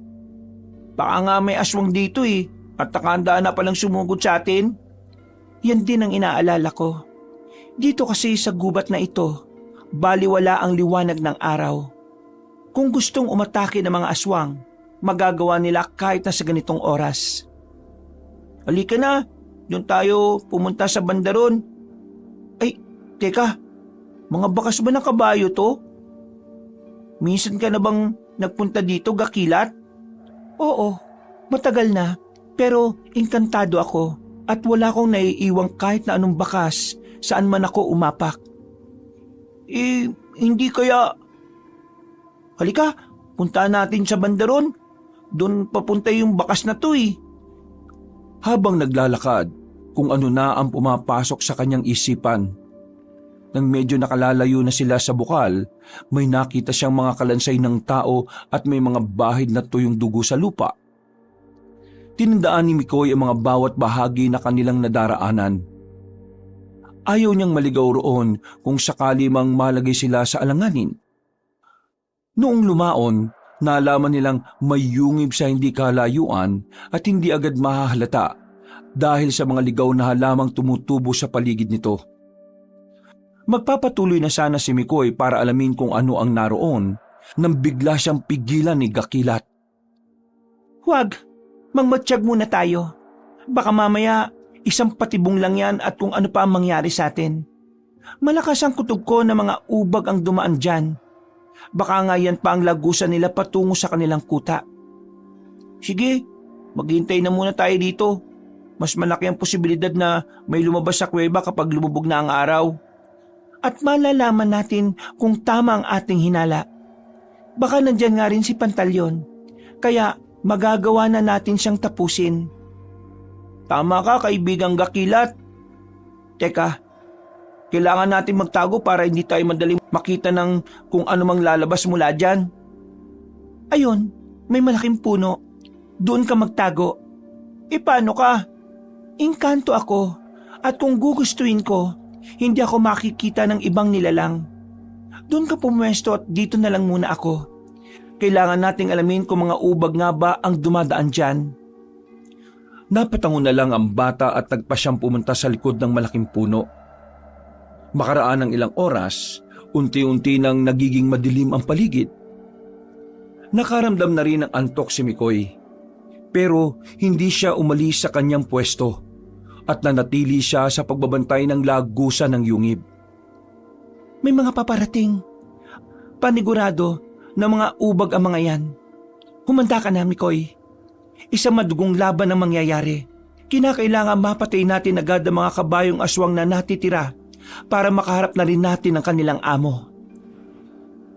Baka nga may aswang dito at nakahanda na palang sumugod sa atin. yan din ang inaalala ko. Dito kasi sa gubat na ito, baliwala ang liwanag ng araw. Kung gustong umatake ng mga aswang, magagawa nila kahit na sa ganitong oras. Halika na, doon tayo pumunta sa bandaron. Ay, teka, mga bakas ba ng kabayo to? Minsan ka na bang nagpunta dito, Gakilat? Oo, matagal na, pero inkantado ako at wala akong naiiwang kahit na anong bakas saan man ako umapak. Hindi kaya... Halika, punta natin sa bandaron. Doon papunta yung bakas na to eh. Habang naglalakad, kung ano na ang pumapasok sa kanyang isipan. Nang medyo nakalalayo na sila sa bukal, may nakita siyang mga kalansay ng tao at may mga bahid na tuyong dugo sa lupa. Tinandaan ni Mikoy ang mga bawat bahagi na kanilang nadaraanan. Ayaw niyang maligaw roon kung sakali mang malagay sila sa alanganin. Noong lumaon, nalaman nilang may yungib sa hindi kalayuan at hindi agad mahahalata dahil sa mga ligaw na halamang tumutubo sa paligid nito. Magpapatuloy na sana si Mikoy para alamin kung ano ang naroon nang bigla siyang pigilan ni Gakilat. Huwag, mangmatsyag muna tayo. Baka mamaya isang patibong lang yan at kung ano pa ang mangyari sa atin. Malakas ang kutob ko na mga ubag ang dumaan dyan. Baka nga yan pa ang lagusan nila patungo sa kanilang kuta. Sige, maghintay na muna tayo dito. Mas malaki ang posibilidad na may lumabas sa kuweba kapag lumubog na ang araw. At malalaman natin kung tama ang ating hinala. Baka nandyan nga rin si Pantalyon. Kaya magagawa na natin siyang tapusin. Tama ka, kaibigang Gakilat. Teka, kailangan natin magtago para hindi tayo madaling makita ng kung ano mang lalabas mula dyan. Ayun, may malaking puno. Doon ka magtago. Paano ka? Engkanto ako at kung gugustuhin ko, hindi ako makikita ng ibang nilalang. Doon ka pumwesto at dito na lang muna ako. Kailangan nating alamin kung mga ubag nga ba ang dumadaan dyan. Napatango na lang ang bata at nagpa siyang pumunta sa likod ng malaking puno. Makaraan ng ilang oras, unti-unti nang nagiging madilim ang paligid. Nakaramdam na rin ng antok si Mikoy, pero hindi siya umalis sa kanyang pwesto at nanatili siya sa pagbabantay ng lagusan ng yungib. May mga paparating. Panigurado na mga ubag ang mga yan. Humanda ka na, Mikoy. Isang madugong laban ang mangyayari. Kinakailangan mapatay natin agad ang mga kabayong aswang na natitira para makaharap na rin natin ang kanilang amo.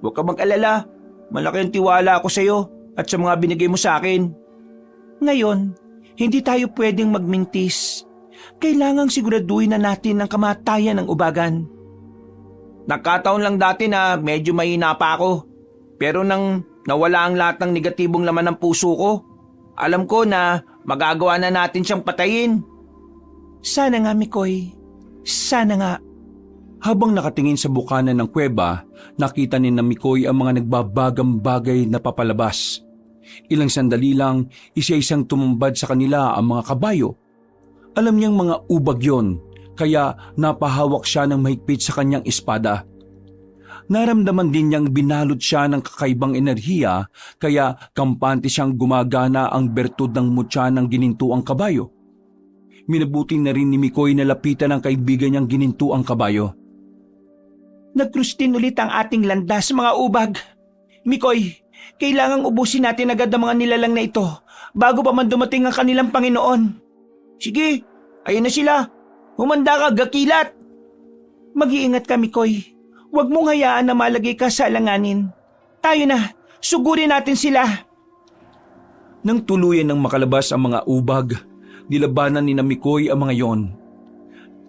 Huwag ka mag-alala. Malaki ang tiwala ako sa iyo at sa mga binigay mo sa akin. Ngayon, hindi tayo pwedeng magmintis. Kailangang siguraduhin na natin ang kamatayan ng ubagan. Nagkataon lang dati na medyo mahina pa ako. Pero nang nawala ang lahat ng negatibong laman ng puso ko, alam ko na magagawa na natin siyang patayin. Sana nga, Mikoy. Sana nga. Habang nakatingin sa bukana ng kuweba, nakita ni na Mikoy ang mga nagbabagang bagay na papalabas. Ilang sandali lang, isa-isang tumumbad sa kanila ang mga kabayo. Alam niyang mga ubag yon, kaya napahawak siya ng mahigpit sa kanyang espada. Naramdaman din niyang binalot siya ng kakaibang enerhiya, kaya kampante siyang gumagana ang bertud ng mutya ng ginintuang kabayo. Minabuti na rin ni Mikoy na lapitan ng kaibigan niyang ginintuang kabayo. Nagkrustin ulit ang ating landas, mga ubag. Mikoy, kailangang ubusin natin agad ang mga nilalang na ito bago pa man dumating ang kanilang Panginoon. Sige, ayun na sila. Humanda ka, Gakilat. Mag-iingat ka, Mikoy. Huwag mong hayaan na malagay ka sa alanganin. Tayo na, sugurin natin sila. Nang tuluyan ng makalabas ang mga ubag, nilabanan ni na Mikoy ang mga yon.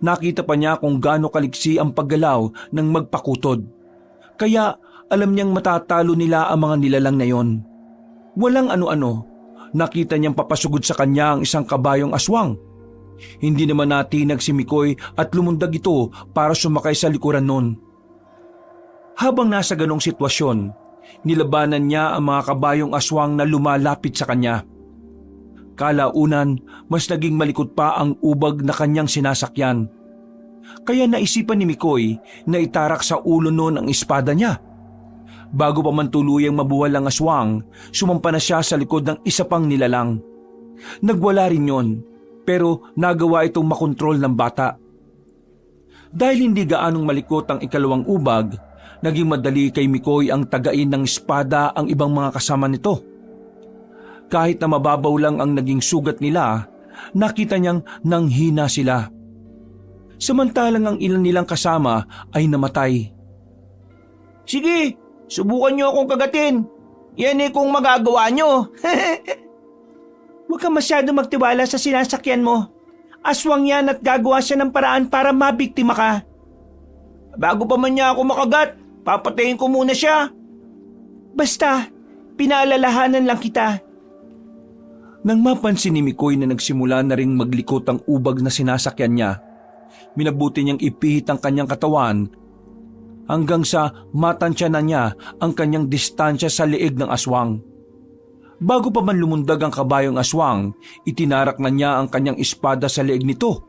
Nakita pa niya kung gaano kaliksi ang paggalaw ng magpakutod. Kaya alam niyang matatalo nila ang mga nilalang na yon. Walang ano-ano, nakita niyang papasugod sa kanya ang isang kabayong aswang. Hindi naman natinag si Mikoy at lumundag ito para sumakay sa likuran nun. Habang nasa ganong sitwasyon, nilabanan niya ang mga kabayong aswang na lumalapit sa kanya. Kalaunan, mas naging malikot pa ang ubag na kanyang sinasakyan. Kaya naisipan ni Mikoy na itarak sa ulo noon ang espada niya. Bago pa man tuluyang mabuwal ang aswang, sumampa na siya sa likod ng isa pang nilalang. Nagwala rin yon, pero nagawa itong makontrol ng bata. Dahil hindi gaanong malikot ang ikalawang ubag, naging madali kay Mikoy ang tagain ng espada ang ibang mga kasama nito. Kahit na mababaw lang ang naging sugat nila, nakita niyang nanghina sila. Samantalang ang ilan nilang kasama ay namatay. Sige, subukan niyo akong kagatin. Yan kung magagawa niyo. Huwag ka masyado magtiwala sa sinasakyan mo. Aswang yan at gagawa siya ng paraan para mabiktima ka. Bago pa man niya ako makagat, papatayin ko muna siya. Basta, pinaalalahanan lang kita. Nang mapansin ni Mikoy na nagsimula na ring maglikot ang ubag na sinasakyan niya, minabuti niyang ipihit ang kanyang katawan hanggang sa matansya na niya ang kanyang distansya sa leeg ng aswang. Bago pa man lumundag ang kabayong aswang, itinarak na niya ang kanyang espada sa leeg nito.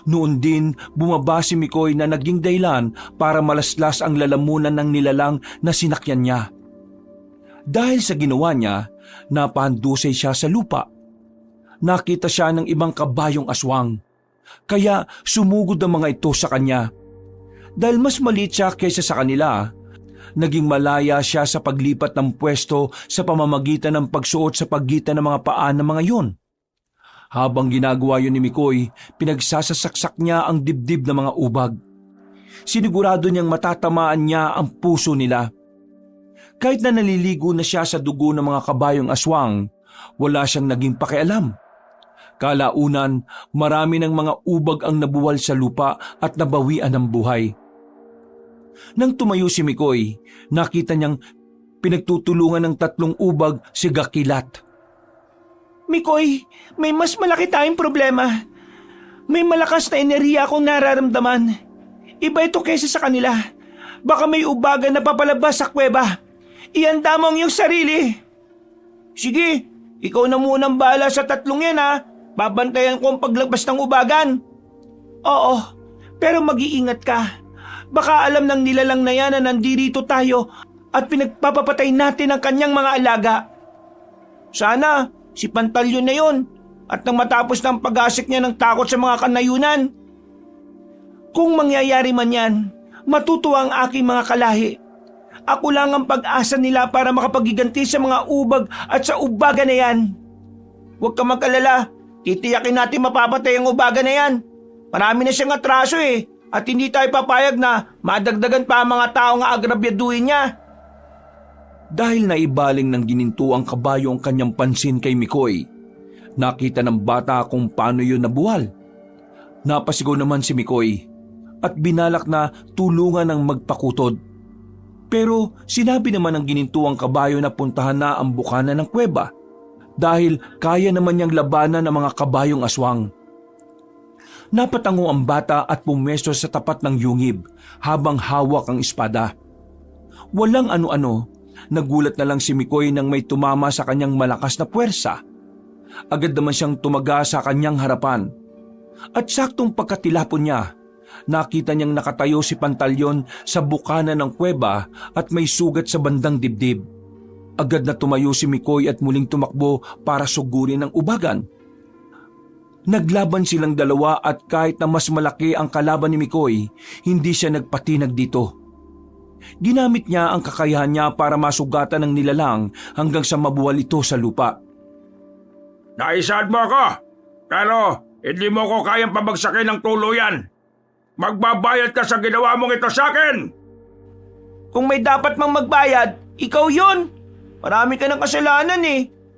Noon din bumaba si Mikoy na naging dahilan para malaslas ang lalamunan ng nilalang na sinakyan niya. Dahil sa ginawa niya, napahandusay siya sa lupa. Nakita siya ng ibang kabayong aswang, kaya sumugod ang mga ito sa kanya. Dahil mas maliit siya kaysa sa kanila, naging malaya siya sa paglipat ng pwesto sa pamamagitan ng pagsuot sa pagitan ng mga paa ng mga yun. Habang ginagawa yun ni Mikoy, pinagsasasaksak niya ang dibdib ng mga ubag. Sinigurado niyang matatamaan niya ang puso nila. Kahit na naliligo na siya sa dugo ng mga kabayong aswang, wala siyang naging pakialam. Kalaunan, marami ng mga ubag ang nabuwal sa lupa at nabawian ng buhay. Nang tumayo si Mikoy, nakita niyang pinagtutulungan ng 3 ubag si Gakilat. Mikoy, may mas malaki tayong problema. May malakas na enerhiya akong nararamdaman. Iba ito kaysa sa kanila. Baka may ubagan na papalabas sa kuweba. Ihanda mo ang iyong sarili. Sige, ikaw na munang bahala sa 3 yan ha. Babantayan ko ang paglabas ng ubagan. Oo, pero mag-iingat ka. Baka alam ng nilalang na yan na nandirito tayo at pinagpapapatay natin ang kanyang mga alaga. Sana si Pantalyon na yon at nang matapos ng pag-asik niya ng takot sa mga kanayunan. Kung mangyayari man yan, matutuwa ang aking mga kalahi. Ako lang ang pag-asa nila para makapagiganti sa mga ubag at sa ubaga na yan. Huwag ka mag-alala, titiyakin natin mapapatay ang ubaga na yan. Marami na siyang atraso at hindi tayo papayag na madagdagan pa ang mga tao nga agrabyaduhin niya. Dahil naibaling ng gininto ang kabayo ang kanyang pansin kay Mikoy, nakita ng bata kung paano yun nabuwal. Napasigaw naman si Mikoy at binalak na tulungan ng magpakutod. Pero sinabi naman ng ginintuang kabayo na puntahan na ang bukana ng kuweba dahil kaya naman niyang labanan ng mga kabayong aswang. Napatango ang bata at pumesto sa tapat ng yungib habang hawak ang espada. Walang ano-ano, nagulat na lang si Mikoy nang may tumama sa kanyang malakas na puwersa. Agad naman siyang tumaga sa kanyang harapan. At saktong pagkatilapon niya, nakita niyang nakatayo si Pantalyon sa bukana ng kuweba at may sugat sa bandang dibdib. Agad na tumayo si Mikoy at muling tumakbo para sugurin ang ubagan. Naglaban silang dalawa at kahit na mas malaki ang kalaban ni Mikoy, hindi siya nagpatinag dito. Ginamit niya ang kakayahan niya para masugatan ng nilalang hanggang sa mabuwal ito sa lupa. Naisad mo ako, pero hindi mo ko kayang pabagsakin ng tuluyan. Magbabayad ka sa ginawa mong ito sa akin! Kung may dapat mang magbayad, ikaw yun. Marami ka ng kasalanan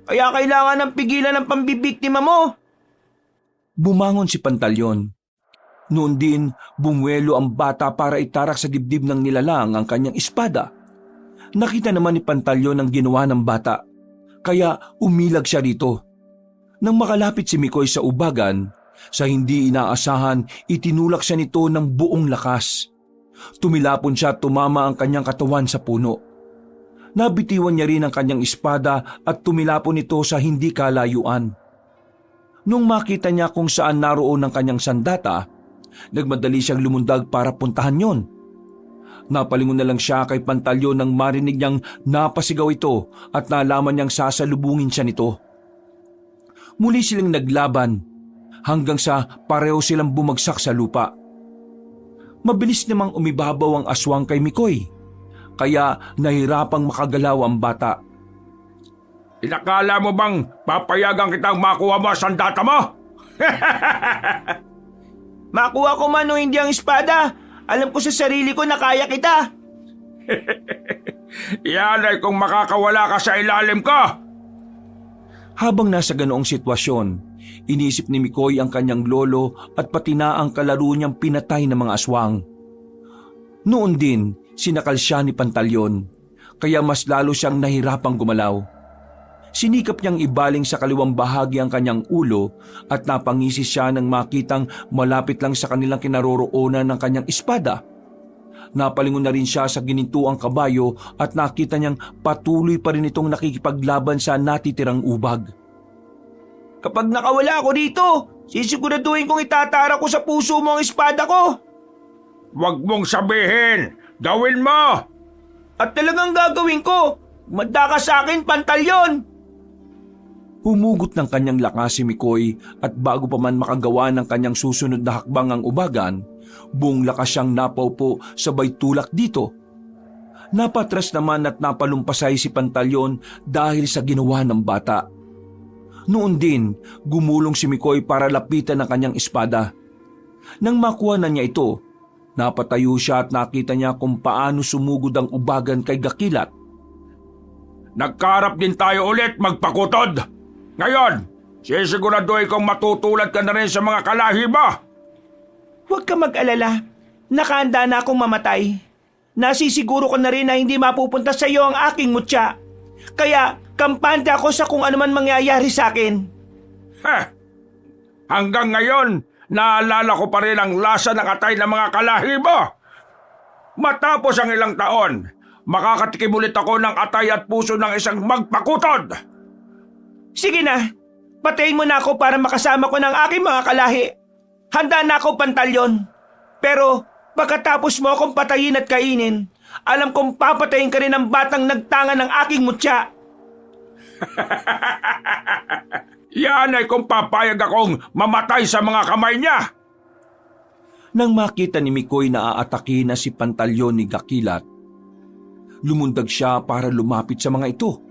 kaya kailangan ng pigilan ng pambibiktima mo. Bumangon si Pantalyon. Noon din, bumuelo ang bata para itarak sa dibdib ng nilalang ang kanyang espada. Nakita naman ni Pantalyon ang ginawa ng bata, kaya umilag siya rito. Nang makalapit si Mikoy sa ubagan, sa hindi inaasahan, itinulak siya nito ng buong lakas. Tumilapon siya at tumama ang kanyang katawan sa puno. Nabitiwan niya rin ang kanyang espada at tumilapon ito sa hindi kalayuan. Nung makita niya kung saan naroon ang kanyang sandata, nagmadali siyang lumundag para puntahan yon. Napalingon na lang siya kay Pantalyon nang marinig niyang napasigaw ito at nalaman niyang sasalubungin siya nito. Muli silang naglaban hanggang sa pareho silang bumagsak sa lupa. Mabilis namang umibabaw ang aswang kay Mikoy, kaya nahirapang makagalaw ang bata. Inakala mo bang papayagan kitang makuha mo ang sandata mo? Makuha ko man o hindi ang espada, alam ko sa sarili ko na kaya kita. Yan ay kung makakawala ka sa ilalim ko. Habang nasa ganoong sitwasyon, iniisip ni Mikoy ang kanyang lolo at pati na ang kalaro niyang pinatay ng mga aswang. Noon din, sinakal siya ni Pantalyon, kaya mas lalo siyang nahirapang gumalaw. Sinikap niyang ibaling sa kaliwang bahagi ang kanyang ulo at napangisi siya nang makitang malapit lang sa kanilang kinaroroonan ng kanyang espada. Napalingon na rin siya sa ginintuang kabayo at nakita niyang patuloy pa rin itong nakikipaglaban sa natitirang ubag. Kapag nakawala ako dito, sisiguraduhin kong itatara ko sa puso mo ang espada ko. Huwag mong sabihin, gawin mo! At talagang gagawin ko. Manda ka sa akin, Pantalyon! Humugot ng kanyang lakas si Mikoy at bago pa man makagawa ng kanyang susunod na hakbang ang ubagan, buong lakas siyang napaupo sabay tulak dito. Napatras naman at napalumpasay si Pantalyon dahil sa ginawa ng bata. Noon din, gumulong si Mikoy para lapitan ang kanyang espada. Nang makuha na niya ito, napatayo siya at nakita niya kung paano sumugod ang ubagan kay Gakilat. Nagkarap din tayo ulit, magpakutod! Ngayon, sisiguraduhin kong matutulad ka na rin sa mga kalahi mo! Huwag ka mag-alala. Nakahanda na akong mamatay. Nasisiguro ko na rin na hindi mapupunta sa iyo ang aking mutya. Kaya, kampante ako sa kung ano man mangyayari sa akin. Hanggang ngayon, naalala ko pa rin ang lasa ng atay ng mga kalahi mo! Matapos ang ilang taon, makakatikim ulit ako ng atay at puso ng isang magpakutod! Sige na, patayin mo na ako para makasama ko ng aking mga kalahi. Handa na ako, Pantalyon. Pero pagkatapos mo akong patayin at kainin, alam kong papatayin ka rin ng batang nagtanga ng aking mutya. Yan ay kung papayag akong mamatay sa mga kamay niya. Nang makita ni Mikoy na aatake na si Pantalyon ni Gakilat, lumundag siya para lumapit sa mga ito.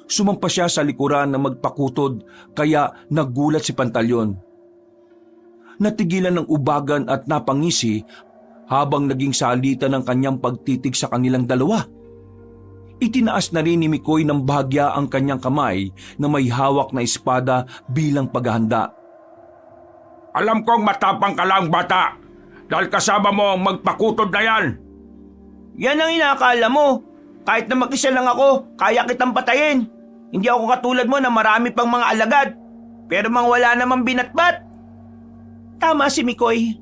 Sumampa siya sa likuran na magpakutod kaya nagulat si Pantalyon. Natigilan ng ubagan at napangisi habang naging salitan ng kanyang pagtitig sa kanilang dalawa. Itinaas na rin ni Mikoy ng bahagya ang kanyang kamay na may hawak na espada bilang paghahanda. Alam kong matapang ka lang, bata, dahil kasama mo ang magpakutod na yan. Yan ang inaakala mo. Kahit na mag-isa lang ako, kaya kitang patayin. Hindi ako katulad mo na marami pang mga alagad. Pero mang wala namang binatbat. Tama si Mikoy.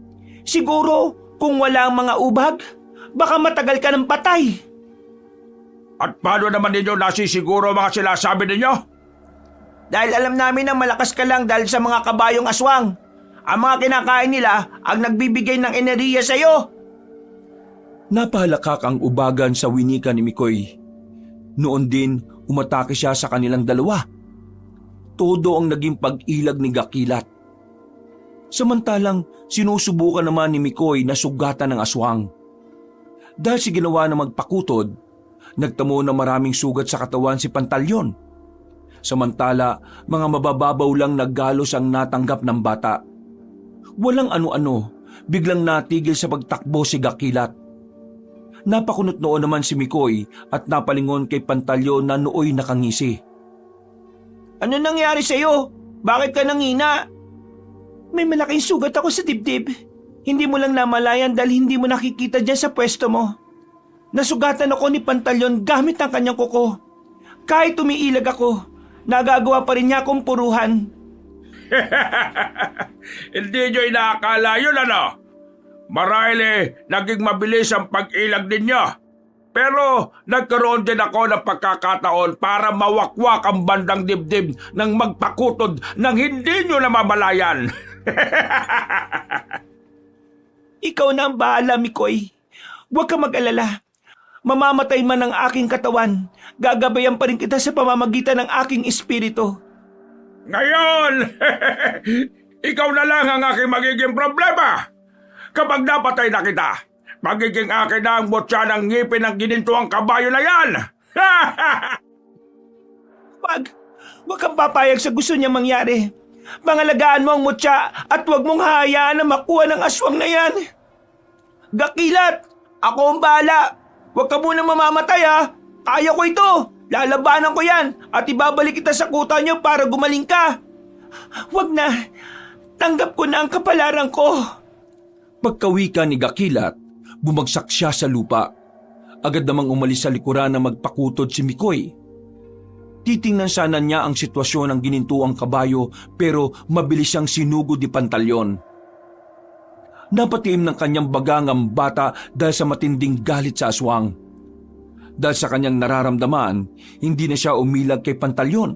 Siguro kung wala ang mga ubag, baka matagal ka ng patay. At paano naman ninyo nasisiguro mga sinasabi ninyo? Dahil alam namin na malakas ka lang dahil sa mga kabayong aswang. Ang mga kinakain nila ang nagbibigay ng enerhiya sa iyo. Napahalakak ang ubagan sa winika ni Mikoy. Noon din, umatake siya sa kanilang dalawa. Todo ang naging pag-ilag ni Gakilat. Samantalang sinusubukan naman ni Mikoy na sugatan ng aswang. Dahil si ginawa na magpakutod, nagtamo na maraming sugat sa katawan si Pantalyon. Samantala, mga mabababaw lang na galos ang natanggap ng bata. Walang ano-ano, biglang natigil sa pagtakbo si Gakilat. Napakunot noon naman si Mikoy at napalingon kay Pantalyon na nooy nakangisi. Ano nangyari sa iyo? Bakit ka nangina? May malaking sugat ako sa dibdib. Hindi mo lang namalayan dahil hindi mo nakikita dyan sa pwesto mo. Nasugatan ako ni Pantalyon gamit ang kanyang kuko. Kahit umiilag ako, nagagawa pa rin niya akong puruhan. Hindi nyo inaakala yun, ano? Marahil naging mabilis ang pag-ilag ninyo. Pero nagkaroon din ako ng pagkakataon para mawakwak ang bandang dibdib ng magpakutod nang hindi nyo namamalayan. Ikaw na ang bahala, Mikoy. Huwag ka mag-alala. Mamamatay man ang aking katawan, gagabayan pa rin kita sa pamamagitan ng aking espiritu. Ngayon, ikaw na lang ang aking magiging problema. Kapag napatay na kita, magiging akin na ang botya ng ngipin ng ginintuang kabayo na yan. Huwag kang papayag sa gusto niya mangyari. Pangalagaan mo ang mutya at huwag mong hahayaan na makuha ng aswang na yan. Gakilat, ako ang bahala. Huwag ka munang mamamatay ha. Kaya ko ito. Lalabanan ko yan at ibabalik kita sa kuta niyo para gumaling ka. Huwag na. Tanggap ko na ang kapalaran ko. Pagkawika ni Gakilat, bumagsak siya sa lupa. Agad namang umalis sa likuran na magpakutod si Mikoy. Titingnan sana niya ang sitwasyon ng ginintuang kabayo pero mabilis siyang sinugod ni Pantalyon. Napatiim ng kanyang bagang ang bata dahil sa matinding galit sa aswang. Dahil sa kanyang nararamdaman, hindi na siya umilag kay Pantalyon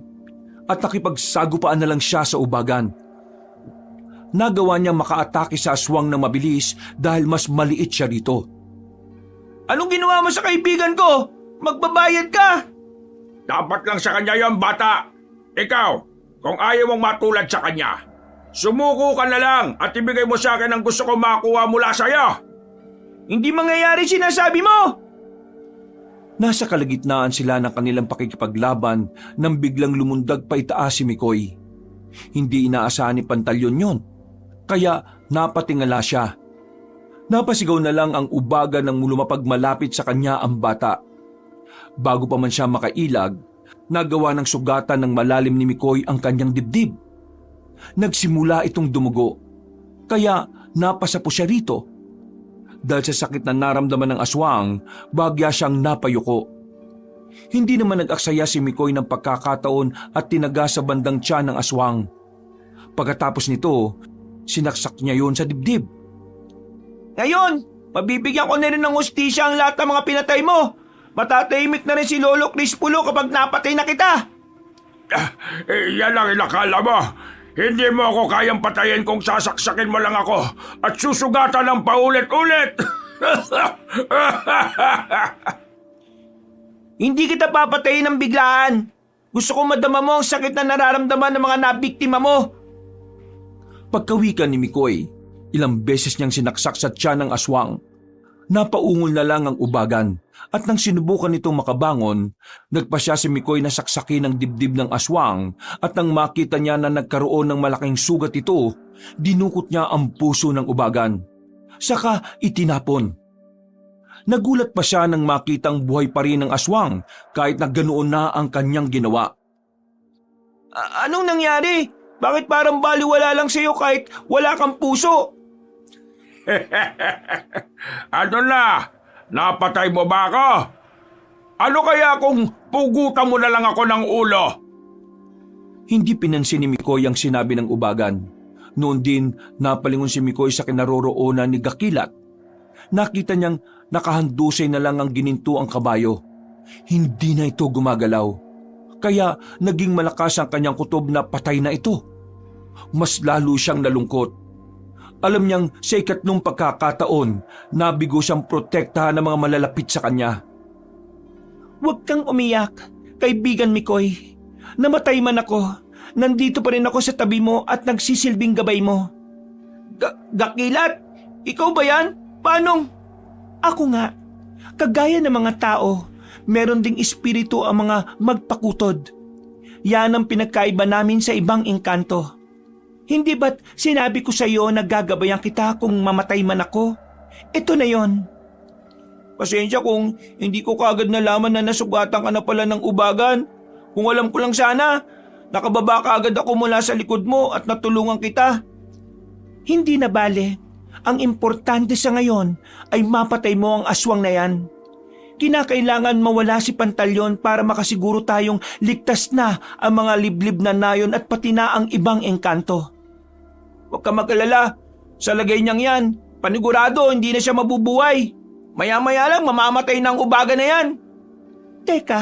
at nakipagsagupaan na lang siya sa ubagan. Nagawa niya makaatake sa aswang ng mabilis dahil mas maliit siya rito. Anong ginawa mo sa kaibigan ko? Magbabayad ka! Dapat lang sa kanya yon, bata. Ikaw, kung ayaw mong matulad sa kanya, sumuko ka na lang at ibigay mo sa akin ang gusto ko makuha mula sa'yo. Hindi mangyayari sinasabi mo! Nasa kalagitnaan sila ng kanilang pakikipaglaban nang biglang lumundag pa itaas si Mikoy. Hindi inaasahan ni Pantalyon yon, kaya napatingala siya. Napasigaw na lang ang ubaga nang lumapag malapit sa kanya ang bata. Bago pa man siya makailag, nagawa ng sugatan ng malalim ni Mikoy ang kanyang dibdib. Nagsimula itong dumugo, kaya napasa po siya rito. Dahil sa sakit na naramdaman ng aswang, bagya siyang napayuko. Hindi naman nag-aksaya si Mikoy ng pagkakataon at tinaga sa bandang tiyan ng aswang. Pagkatapos nito, sinaksak niya yon sa dibdib. Ngayon, mabibigyan ko na rin ng hustisya ang lahat ng mga pinatay mo. Matatahimik na rin si Lolo Crispulo kapag napatay na kita. Yan ang inakala mo. Hindi mo ako kayang patayin kung sasaksakin mo lang ako at susugatan ng paulit-ulit. Hindi kita papatayin ng biglaan. Gusto ko madama mo ang sakit na nararamdaman ng mga nabiktima mo. Pagkawikan ni Mikoy, ilang beses niyang sinaksak sa tiyan ng aswang. Napaungol na lang ang ubagan at nang sinubukan nitong makabangon, nagpasya si Mikoy na saksakin ang dibdib ng aswang at nang makita niya na nagkaroon ng malaking sugat ito, dinukot niya ang puso ng ubagan. Saka itinapon. Nagulat pa siya nang makitang buhay pa rin ang aswang kahit na ganoon na ang kanyang ginawa. Anong nangyari? Bakit parang baliwala lang sa'yo kahit wala kang puso? Ano na? Napatay mo ba ako? Ano kaya kung pugutan mo na lang ako ng ulo? Hindi pinansin ni Mikoy ang sinabi ng ubagan. Noon din napalingon si Mikoy sa kinaroroonan ni Gakilat. Nakita niyang nakahandusay na lang ang gininto ang kabayo. Hindi na ito gumagalaw. Kaya naging malakas ang kanyang kutob na patay na ito. Mas lalo siyang nalungkot. Alam niyang sa ikatlong pagkakataon, nabigo siyang protektahan ng mga malalapit sa kanya. Huwag kang umiyak, kaibigan Mikoy. Namatay man ako, nandito pa rin ako sa tabi mo at nagsisilbing gabay mo. Gakilat? Ikaw ba yan? Paanong? Ako nga. Kagaya ng mga tao, meron ding espiritu ang mga magpakutod. Yan ang pinagkaiba namin sa ibang engkanto. Hindi ba't sinabi ko sa iyo na gagabayan kita kung mamatay man ako? Ito na yon. Pasensya kung hindi ko kaagad nalaman na nasugatan ka na pala ng ubagan. Kung alam ko lang sana, nakababa kaagad ako mula sa likod mo at natulungan kita. Hindi na bale. Ang importante sa ngayon ay mapatay mo ang aswang na yan. Kinakailangan mawala si Pantalyon para makasiguro tayong ligtas na ang mga liblib na nayon at pati na ang ibang engkanto. Huwag ka mag-alala. Sa lagay niyang yan, panigurado hindi na siya mabubuhay. Maya-maya lang mamamatay na ang ubaga na yan. Teka,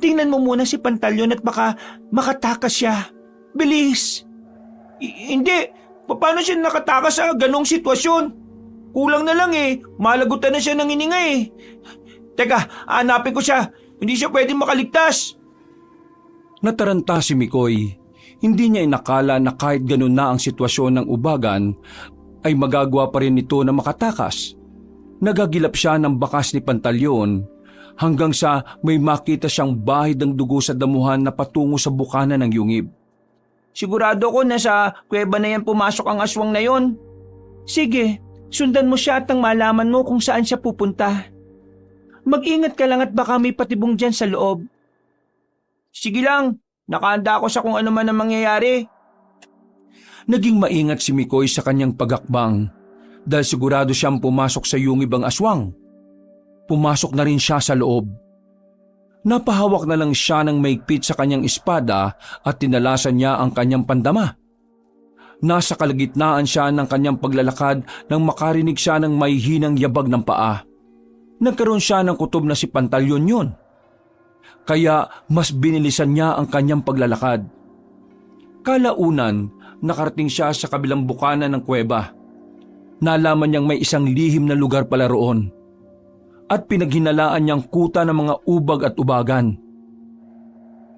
tingnan mo muna si Pantalyon at baka makatakas siya. Bilis! Hindi, paano siya nakatakas sa ganong sitwasyon? Kulang na lang malagutan na siya ng hininga Teka, hanapin ko siya. Hindi siya pwedeng makaligtas. Nataranta si Mikoy. Hindi niya inakala na kahit ganun na ang sitwasyon ng ubagan, ay magagawa pa rin ito na makatakas. Nagagilap siya ng bakas ni Pantalyon hanggang sa may makita siyang bahid ng dugo sa damuhan na patungo sa bukana ng yungib. Sigurado ko na sa kuweba na yan pumasok ang aswang na yon. Sige, sundan mo siya at nang malaman mo kung saan siya pupunta. Mag-ingat ka lang at baka may patibong dyan sa loob. Sige lang, nakahanda ako sa kung ano man ang mangyayari. Naging maingat si Mikoy sa kanyang pagakbang dahil sigurado siyang pumasok sa yungib ang aswang. Pumasok na rin siya sa loob. Napahawak na lang siya ng maigpit sa kanyang espada at tinalasan niya ang kanyang pandama. Nasa kalagitnaan siya ng kanyang paglalakad nang makarinig siya ng may hinang yabag ng paa. Nagkaroon siya ng kutob na si Pantalyon yun. Kaya mas binilisan niya ang kanyang paglalakad. Kalaunan, nakarating siya sa kabilang bukana ng kuweba. Nalaman niyang may isang lihim na lugar pala roon. At pinaghinalaan niyang kuta ng mga ubag at ubagan.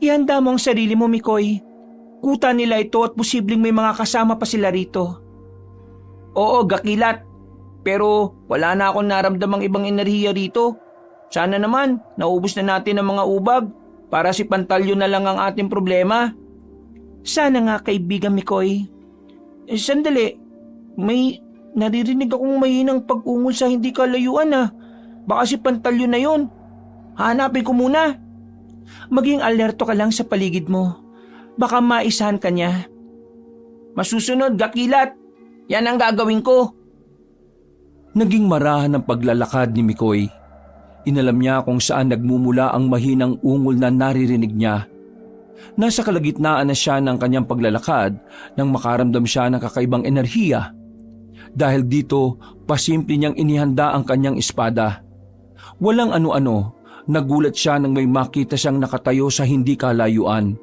Ihanda mo ang sarili mo, Mikoy. Kuta nila ito at posibleng may mga kasama pa sila rito. Oo, gakilat. Pero wala na akong naramdamang ibang enerhiya rito. Sana naman, naubos na natin ang mga ubag para si Pantalyon na lang ang ating problema. Sana nga, kaibigan Mikoy. Sandali, may naririnig akong mahinang pag-ungol sa hindi kalayuan Baka si Pantalyon na yun. Hanapin ko muna. Maging alerto ka lang sa paligid mo. Baka maisahan ka niya. Masusunod, gakilat. Yan ang gagawin ko. Naging marahan ang paglalakad ni Mikoy. Inalam niya kung saan nagmumula ang mahinang ungol na naririnig niya. Nasa kalagitnaan na siya ng kanyang paglalakad nang makaramdam siya ng kakaibang enerhiya. Dahil dito, pasimple niyang inihanda ang kanyang espada. Walang ano-ano, nagulat siya nang may makita siyang nakatayo sa hindi kalayuan.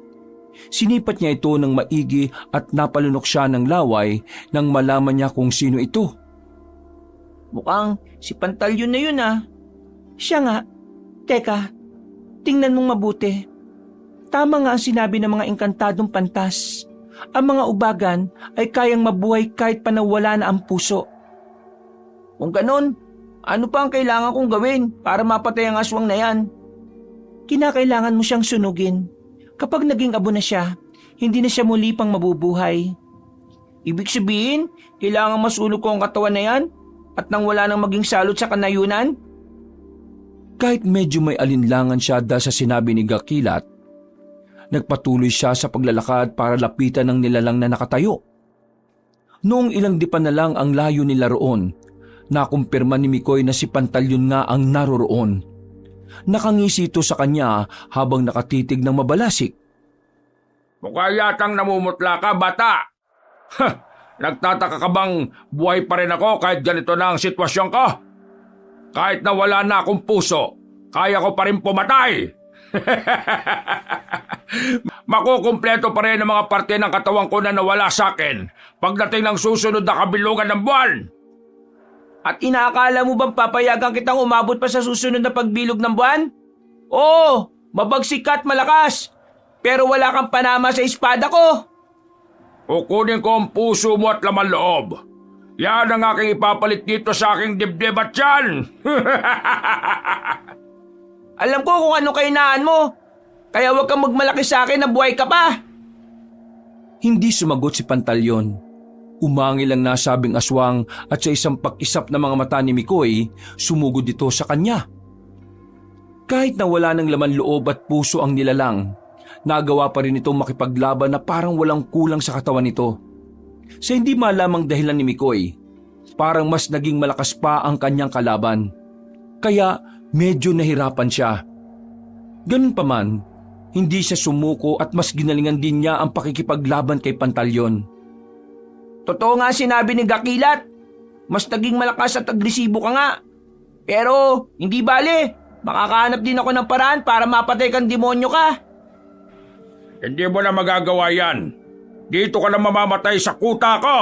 Sinipat niya ito ng maigi at napalunok siya ng laway nang malaman niya kung sino ito. Mukhang si Pantalyon na yun Siya nga. Teka, tingnan mong mabuti. Tama nga ang sinabi ng mga engkantadong pantas. Ang mga ubagan ay kayang mabuhay kahit pa nawala na ang puso. Kung ganon, ano pa ang kailangan kong gawin para mapatay ang aswang na yan? Kinakailangan mo siyang sunugin. Kapag naging abo na siya, hindi na siya muli pang mabubuhay. Ibig sabihin, kailangan masunog ko ang katawan na yan at nang wala nang maging salot sa kanayunan? Kahit medyo may alinlangan siya dahil sa sinabi ni Gakilat, nagpatuloy siya sa paglalakad para lapitan ng nilalang na nakatayo. Noong ilang dipa na lang ang layo nila roon, nakumpirma ni Mikoy na si Pantalyon nga ang naroroon. Nakangisi ito sa kanya habang nakatitig ng mabalasik. Mukha yatang namumutla ka, bata. Nagtataka ka bang buhay pa rin ako kahit ganito na ang sitwasyon ko? Kahit na wala na akong puso, kaya ko pa rin pumatay. Makukumpleto pa rin ang mga parte ng katawan ko na nawala sa akin pagdating ng susunod na kabilugan ng buwan. At inaakala mo bang papayagan kitang umabot pa sa susunod na pagbilog ng buwan? Oo, mabagsik ka at malakas. Pero wala kang panama sa espada ko. Kukunin ko ang puso mo at laman loob. Yan ang aking ipapalit dito sa aking dibdib at tiyan. Alam ko kung ano kainaan mo. Kaya huwag kang magmalaki sa akin na buhay ka pa. Hindi sumagot si Pantalyon. Umangil ang nasabing aswang at sa isang pakisap na mga mata ni Mikoy, sumugod ito sa kanya. Kahit na wala ng laman loob at puso ang nilalang, nagawa pa rin itong makipaglaban na parang walang kulang sa katawan nito. Sa hindi malamang dahilan ni Mikoy, parang mas naging malakas pa ang kanyang kalaban. Kaya medyo nahirapan siya. Ganun pa man, hindi siya sumuko at mas ginalingan din niya ang pakikipaglaban kay Pantalyon. Totoo nga sinabi ni Gakilat. Mas naging malakas at agresibo ka nga. Pero hindi bale, makakahanap din ako ng paraan para mapatay kang demonyo ka. Hindi mo na magagawa yan. Dito ka na mamamatay sa kuta ko.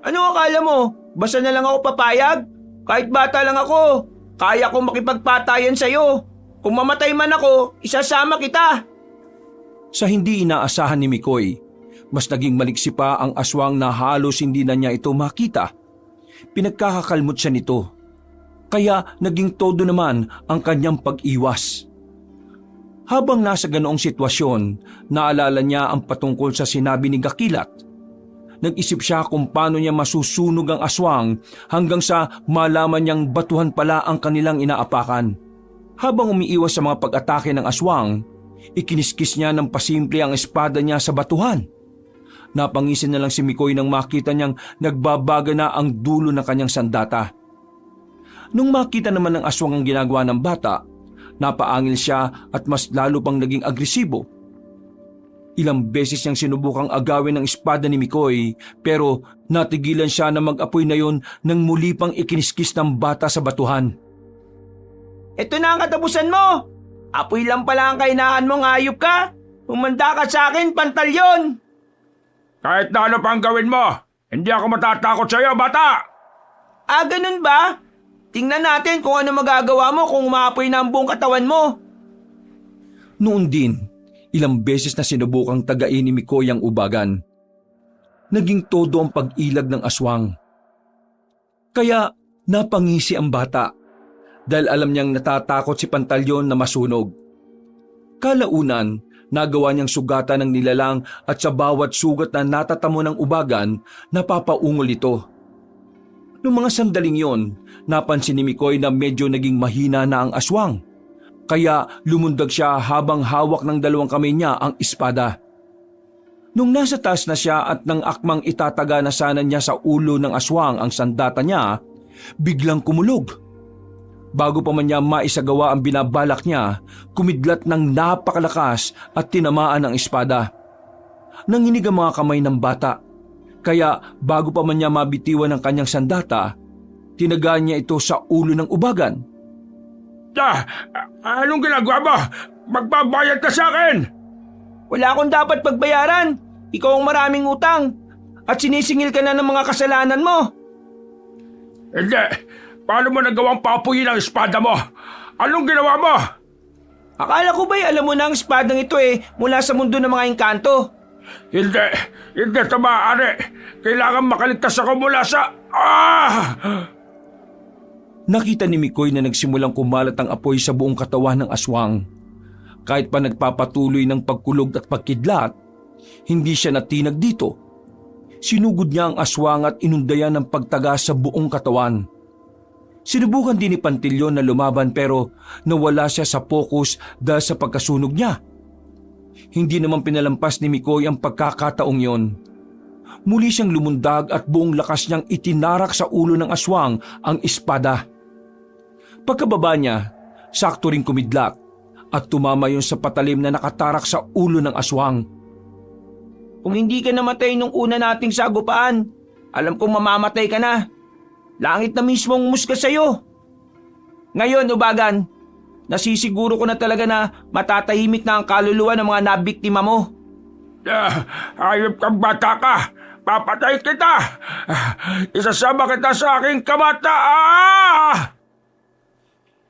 Ano akala mo? Basta na lang ako papayag? Kahit bata lang ako, kaya ko makipagpatayan sa'yo. Kung mamatay man ako, isasama kita. Sa hindi inaasahan ni Mikoy, mas naging maliksi pa ang aswang na halos hindi na niya ito makita. Pinagkakakalmot siya nito. Kaya naging todo naman ang kanyang pag-iwas. Habang nasa ganoong sitwasyon, naalala niya ang patungkol sa sinabi ni Gakilat. Nag-isip siya kung paano niya masusunog ang aswang hanggang sa malaman niyang batuhan pala ang kanilang inaapakan. Habang umiiwas sa mga pag-atake ng aswang, ikiniskis niya ng pasimple ang espada niya sa batuhan. Napangisin na lang si Mikoy nang makita niyang nagbabaga na ang dulo ng kanyang sandata. Nung makita naman ng aswang ang ginagawa ng bata, napaangil siya at mas lalo pang naging agresibo. Ilang beses niyang sinubukang agawin ang espada ni Mikoy pero natigilan siya na mag-apoy na yon nang muli pang ikiniskis ng bata sa batuhan. Ito na ang katapusan mo! Apoy lang pala ang kainahan mong hayop ka! Humanda ka sa akin, pantalyon! Kahit na ano pang gawin mo, hindi ako matatakot sa iyo, bata! Ah, ganun ba? Tingnan natin kung ano magagawa mo kung umaapoy na ang buong katawan mo. Noon din, ilang beses na sinubukang tagain ni Mikoy ang ubagan. Naging todo ang pag-ilag ng aswang. Kaya napangisi ang bata dahil alam niyang natatakot si Pantalyon na masunog. Kalaunan, nagawa niyang sugatan ng nilalang at sa bawat sugat na natatamo ng ubagan, napapaungol ito. Noong mga sandaling yon, napansin ni Mikoy na medyo naging mahina na ang aswang. Kaya lumundag siya habang hawak ng dalawang kamay niya ang espada. Nung nasa taas na siya at nang akmang itataga na sana niya sa ulo ng aswang ang sandata niya, biglang kumulog. Bago pa man niya maisagawa ang binabalak niya, kumidlat ng napakalakas at tinamaan ang espada. Nanginig ang mga kamay ng bata. Kaya bago pa man niya mabitiwan ang kanyang sandata, tinagaan niya ito sa ulo ng ubagan. Anong ginagawa mo? Magbabayad ka sa akin! Wala akong dapat pagbayaran. Ikaw ang maraming utang. At sinisingil ka na ng mga kasalanan mo. Hindi. Paano mo nagawang papuyin ang espada mo? Anong ginawa mo? Akala ko ba'y alam mo na ang espadang ito mula sa mundo ng mga engkanto? Hindi ito maaari. Kailangan makaligtas ako mula sa... Nakita ni Mikoy na nagsimulang kumalat ang apoy sa buong katawan ng aswang. Kahit pa nagpapatuloy ng pagkulog at pagkidlat, hindi siya natinag dito. Sinugod niya ang aswang at inundayan ng pagtaga sa buong katawan. Sinubukan din ni Pantilyon na lumaban pero nawala siya sa focus dahil sa pagkasunog niya. Hindi naman pinalampas ni Mikoy ang pagkakataong yon. Muli siyang lumundag at buong lakas niyang itinarak sa ulo ng aswang ang espada. Pagkababa niya, sakto ring kumidlat at tumama yon sa patalim na nakatarak sa ulo ng aswang. Kung hindi ka namatay nung una nating sagupaan, alam kong mamamatay ka na. Langit na mismo ang umusga sa'yo. Ngayon, ubagan, nasisiguro ko na talaga na matatahimik na ang kaluluwa ng mga nabiktima mo. Hayop kang bata ka! Papatay kita! Isasama kita sa aking kamata!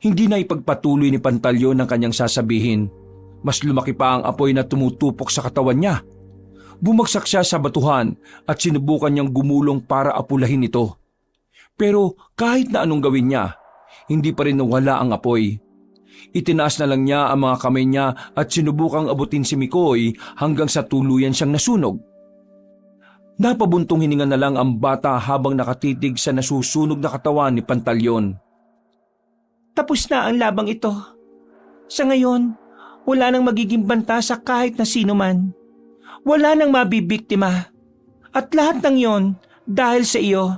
Hindi na ipagpatuloy ni Pantalyon ang kanyang sasabihin. Mas lumaki pa ang apoy na tumutupok sa katawan niya. Bumagsak siya sa batuhan at sinubukan niyang gumulong para apulahin ito. Pero kahit na anong gawin niya, hindi pa rin nawala ang apoy. Itinaas na lang niya ang mga kamay niya at sinubukang abutin si Mikoy hanggang sa tuluyan siyang nasunog. Napabuntong hininga na lang ang bata habang nakatitig sa nasusunog na katawan ni Pantalyon. Tapos na ang labang ito. Sa ngayon, wala nang magiging banta sa kahit na sino man. Wala nang mabibiktima. At lahat ng yon dahil sa iyo.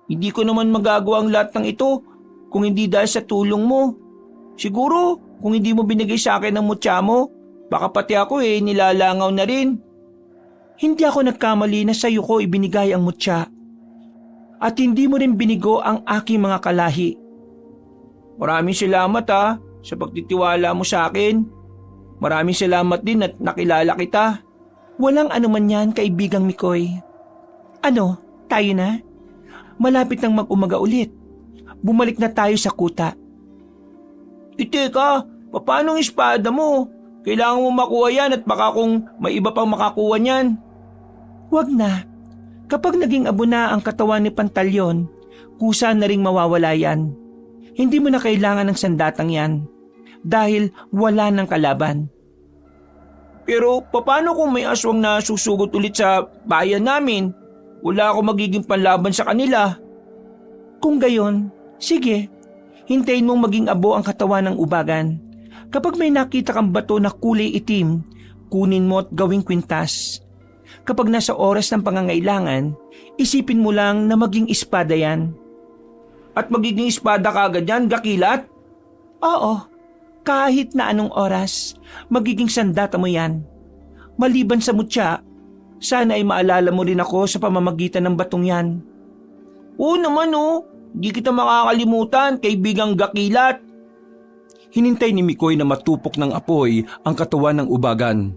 Hindi ko naman magagawa ang lahat ng ito kung hindi dahil sa tulong mo. Siguro, kung hindi mo binigay sa akin ang mutya mo, baka pati ako nilalangaw na rin. Hindi ako nagkamali na sa iyo ko ibinigay ang mutya. at hindi mo rin binigo ang aking mga kalahi. Maraming salamat sa pagtitiwala mo sa akin. Maraming salamat din at nakilala kita. Walang anuman yan, kaibigang Mikoy. Ano, tayo na? Malapit nang mag-umaga ulit. Bumalik na tayo sa kuta. Teka, paano ang espada mo? Kailangan mo makuha yan at baka kung may iba pang makakuha niyan. Wag na. Kapag naging abo na ang katawan ni Pantalyon, kusa na ring mawawala yan. Hindi mo na kailangan ng sandatang yan dahil wala ng kalaban. Pero paano kung may aswang na susugot ulit sa bayan namin? Wala ako magiging panlaban sa kanila. Kung gayon, sige, hintayin mong maging abo ang katawan ng ubagan. Kapag may nakita kang bato na kulay itim, kunin mo at gawing kwintas. Kapag nasa oras ng pangangailangan, isipin mo lang na maging espada yan. At magiging espada ka agad yan, Gakilat? Oo, kahit na anong oras, magiging sandata mo yan. Maliban sa mutya, sana ay maalala mo rin ako sa pamamagitan ng batong yan. Oo naman di kita makakalimutan, kaibigang Gakilat. Hinintay ni Mikoy na matupok ng apoy ang katawan ng ubagan.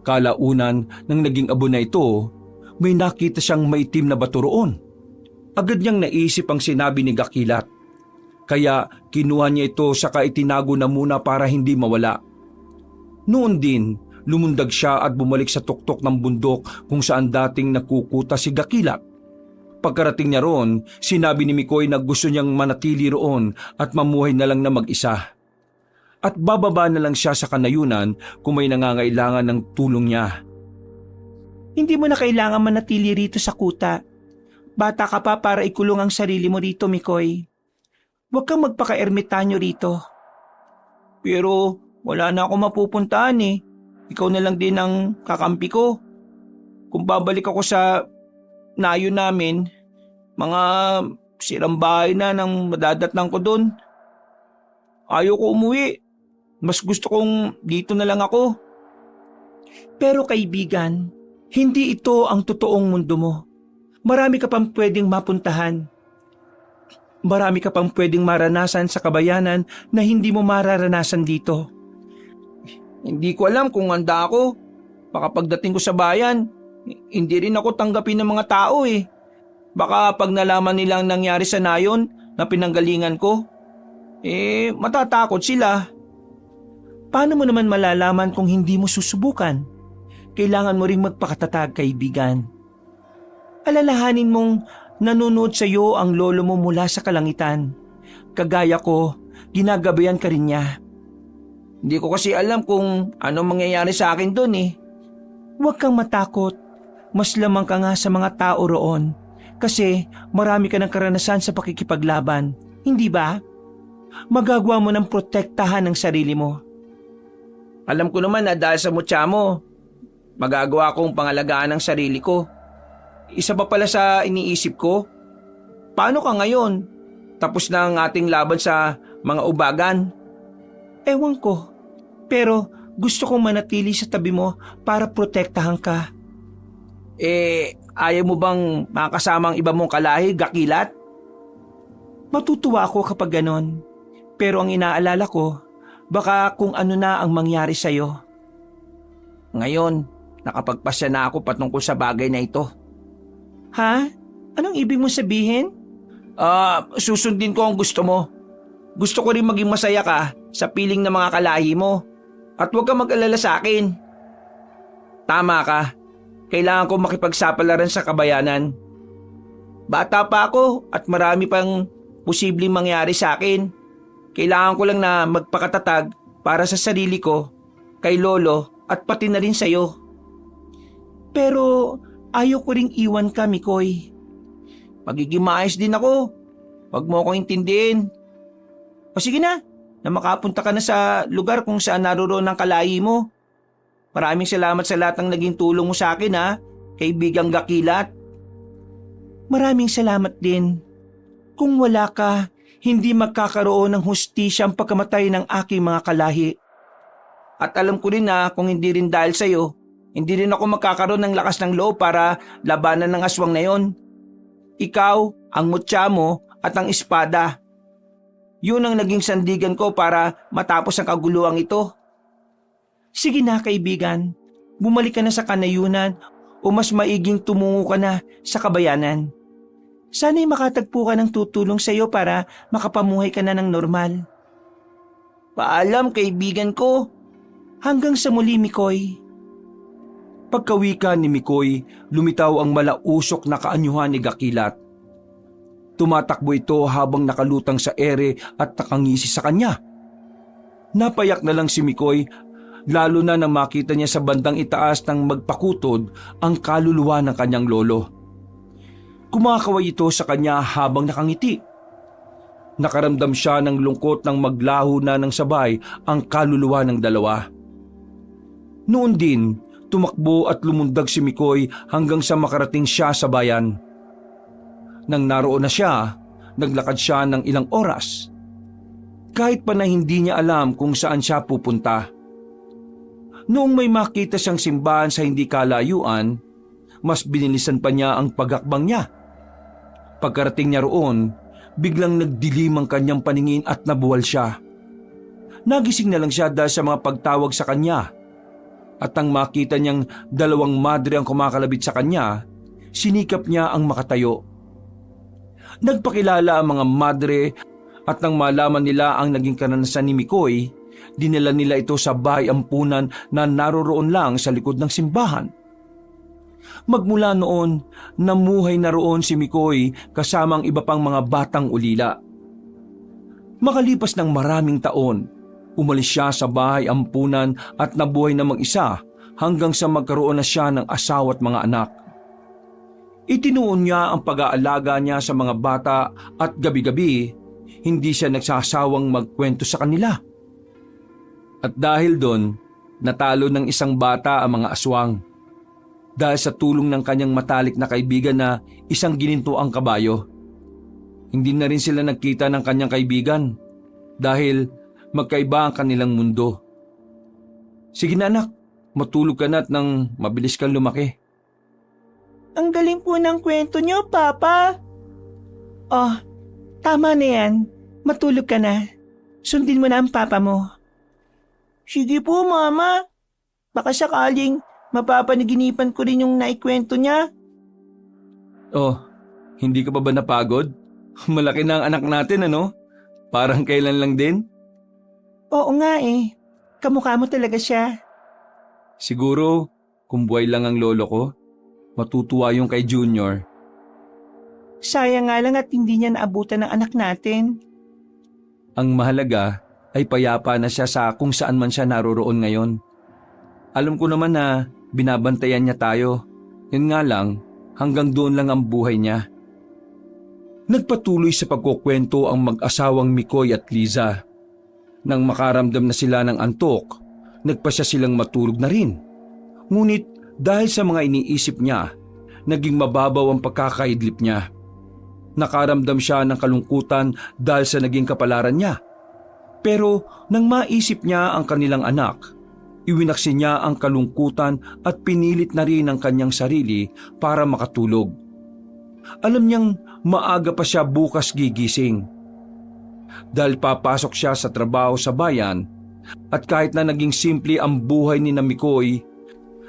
Kalaunan nang naging abo na ito, may nakita siyang maitim na bato roon. Agad niyang naisip ang sinabi ni Gakilat. Kaya kinuha niya ito saka itinago na muna para hindi mawala. Noon din, lumundag siya at bumalik sa tuktok ng bundok kung saan dating nakukuta si Gakilat. Pagkarating niya roon, sinabi ni Mikoy na gusto niyang manatili roon at mamuhay na lang na mag-isa. At bababa na lang siya sa kanayunan kung may nangangailangan ng tulong niya. Hindi mo na kailangan manatili rito sa kuta. Bata ka pa para ikulong ang sarili mo rito, Mikoy. Huwag kang magpaka-ermitanyo rito. Pero wala na ako mapupuntahan Ikaw na lang din ang kakampi ko. Kung babalik ako sa nayo namin, mga sirang bahay na nang madadatnan ko doon. Ayoko umuwi. Mas gusto kong dito na lang ako. Pero kaibigan, hindi ito ang totoong mundo mo. Marami ka pang pwedeng mapuntahan. Marami ka pang pwedeng maranasan sa kabayanan na hindi mo mararanasan dito. Hindi ko alam kung handa ako. Baka pagdating ko sa bayan, hindi rin ako tanggapin ng mga tao Baka pag nalaman nilang nangyari sa nayon na pinanggalingan ko, matatakot sila. Paano mo naman malalaman kung hindi mo susubukan? Kailangan mo ring magpakatatag, kaibigan. Alalahanin mong nanonood sa iyo ang lolo mo mula sa kalangitan. Kagaya ko, ginagabayan ka rin niya. Hindi ko kasi alam kung ano mangyayari sa akin doon Huwag kang matakot. Mas lamang ka nga sa mga tao roon. Kasi marami ka ng karanasan sa pakikipaglaban. Hindi ba? Magagawa mo ng protektahan ng sarili mo. Alam ko naman na dahil sa mutya mo, magagawa kong pangalagaan ng sarili ko. Isa pa pala sa iniisip ko, paano ka ngayon? Tapos na ang ating laban sa mga ubagan. Ewan ko, pero gusto kong manatili sa tabi mo para protektahan ka. Ayaw mo bang makasama ang iba mong kalahi, Gakilat? Matutuwa ako kapag ganon. Pero ang inaalala ko, baka kung ano na ang mangyari sa'yo. Ngayon, nakapagpasya na ako patungkol sa bagay na ito. Ha? Anong ibig mo sabihin? Susundin ko ang gusto mo. Gusto ko rin maging masaya ka sa piling ng mga kalahi mo. At huwag kang mag-alala sa akin. Tama ka. Kailangan ko makipagsapalaran sa kabayanan. Bata pa ako at marami pang posibleng mangyari sa akin. Kailangan ko lang na magpakatatag para sa sarili ko, kay Lolo at pati na rin sa'yo. Pero ayaw ko ring iwan ka, Mikoy. Magiging maayos din ako. Huwag mo akong intindihin. O sige na makapunta ka na sa lugar kung saan naroon ang kalahi mo. Maraming salamat sa lahat ng naging tulong mo sa akin kaibigang Gakilat. Maraming salamat din. Kung wala ka, hindi magkakaroon ng hustisya ang pagkamatay ng aking mga kalahi. At alam ko rin na kung hindi rin dahil sa'yo, hindi rin ako magkakaroon ng lakas ng loob para labanan ng aswang na yon. Ikaw ang mutya mo at ang espada. Yun ang naging sandigan ko para matapos ang kaguluhang ito. Sige na kaibigan, bumalik ka na sa kanayunan o mas maiging tumungo ka na sa kabayanan. Sana'y makatagpo ka ng tutulong sa iyo para makapamuhay ka na ng normal. Paalam kaibigan ko. Hanggang sa muli, Mikoy. Pagkawika ni Mikoy, lumitaw ang malausok na kaanyuhan ni Gakilat. Tumatakbo ito habang nakalutang sa ere at nakangisi sa kanya. Napayak na lang si Mikoy, lalo na nang makita niya sa bandang itaas ng magpakutod ang kaluluwa ng kanyang lolo. Kumakaway ito sa kanya habang nakangiti. Nakaramdam siya ng lungkot nang maglaho na ng sabay ang kaluluwa ng dalawa. Noon din, tumakbo at lumundag si Mikoy hanggang sa makarating siya sa bayan. Nang naroon na siya, naglakad siya ng ilang oras. Kahit pa na hindi niya alam kung saan siya pupunta. Noong may makita siyang simbahan sa hindi kalayuan, mas binilisan pa niya ang pagakbang niya. Pagkarating niya roon, biglang nagdilim ang kanyang paningin at nabuwal siya. Nagising na lang siya dahil sa mga pagtawag sa kanya. At nang makita niyang dalawang madre ang kumakalabit sa kanya, sinikap niya ang makatayo. Nagpakilala ang mga madre at nang malaman nila ang naging karanasan ni Mikoy, dinala nila ito sa bahay ampunan na naroroon lang sa likod ng simbahan. Magmula noon, namuhay na roon si Mikoy kasama ang iba pang mga batang ulila. Makalipas ng maraming taon, umalis siya sa bahay ampunan at nabuhay na mag-isa hanggang sa magkaroon na siya ng asawa at mga anak. Itinuon niya ang pag-aalaga niya sa mga bata at gabi-gabi, hindi siya nagsasawang magkwento sa kanila. At dahil doon, natalo ng isang bata ang mga aswang. Dahil sa tulong ng kanyang matalik na kaibigan na isang gininto ang kabayo. Hindi na rin sila nagkita ng kanyang kaibigan dahil magkaiba ang kanilang mundo. Sige na anak, matulog ka na at nang mabilis kang lumaki. Ang galing po ng kwento niyo, Papa. Oh, tama na yan. Matulog ka na. Sundin mo na ang papa mo. Sige po, Mama. Baka sakaling mapapanaginipan ko rin yung naikwento niya. Oh, hindi ka pa ba napagod? Malaki na ang anak natin, ano? Parang kailan lang din? Oo nga eh. Kamukha mo talaga siya. Siguro, kung buhay lang ang lolo ko, matutuwa yung kay Junior. Sayang nga lang at hindi niya naabutan ng anak natin. Ang mahalaga ay payapa na siya sa kung saan man siya naroroon ngayon. Alam ko naman na binabantayan niya tayo. Yun nga lang, hanggang doon lang ang buhay niya. Nagpatuloy sa pagkukwento ang mag-asawang Mikoy at Liza. Nang makaramdam na sila ng antok, nagpasya silang matulog na rin. Ngunit dahil sa mga iniisip niya, naging mababaw ang pagkakaidlip niya. Nakaramdam siya ng kalungkutan dahil sa naging kapalaran niya. Pero nang maisip niya ang kanilang anak, iwinaksi niya ang kalungkutan at pinilit na rin ang kanyang sarili para makatulog. Alam niyang maaga pa siya bukas gigising. Dahil papasok siya sa trabaho sa bayan at kahit na naging simple ang buhay ni Mikoy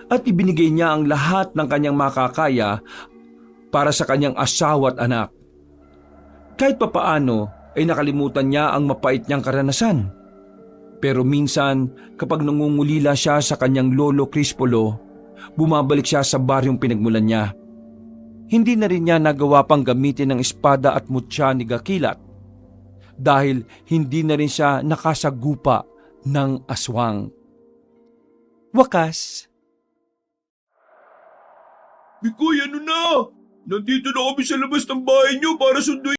at ibinigay niya ang lahat ng kanyang makakaya para sa kanyang asawa at anak. Kahit papaano ay nakalimutan niya ang mapait niyang karanasan. Pero minsan kapag nangungulila siya sa kanyang lolo Crispolo, bumabalik siya sa baryong pinagmulan niya. Hindi na rin niya nagawa pang gamitin ng espada at mutya ni Gakilat dahil hindi na rin siya nakasagupa ng aswang. Wakas. Mikoy, ano na? Nandito na kami sa labas ng bahay niyo para sunduin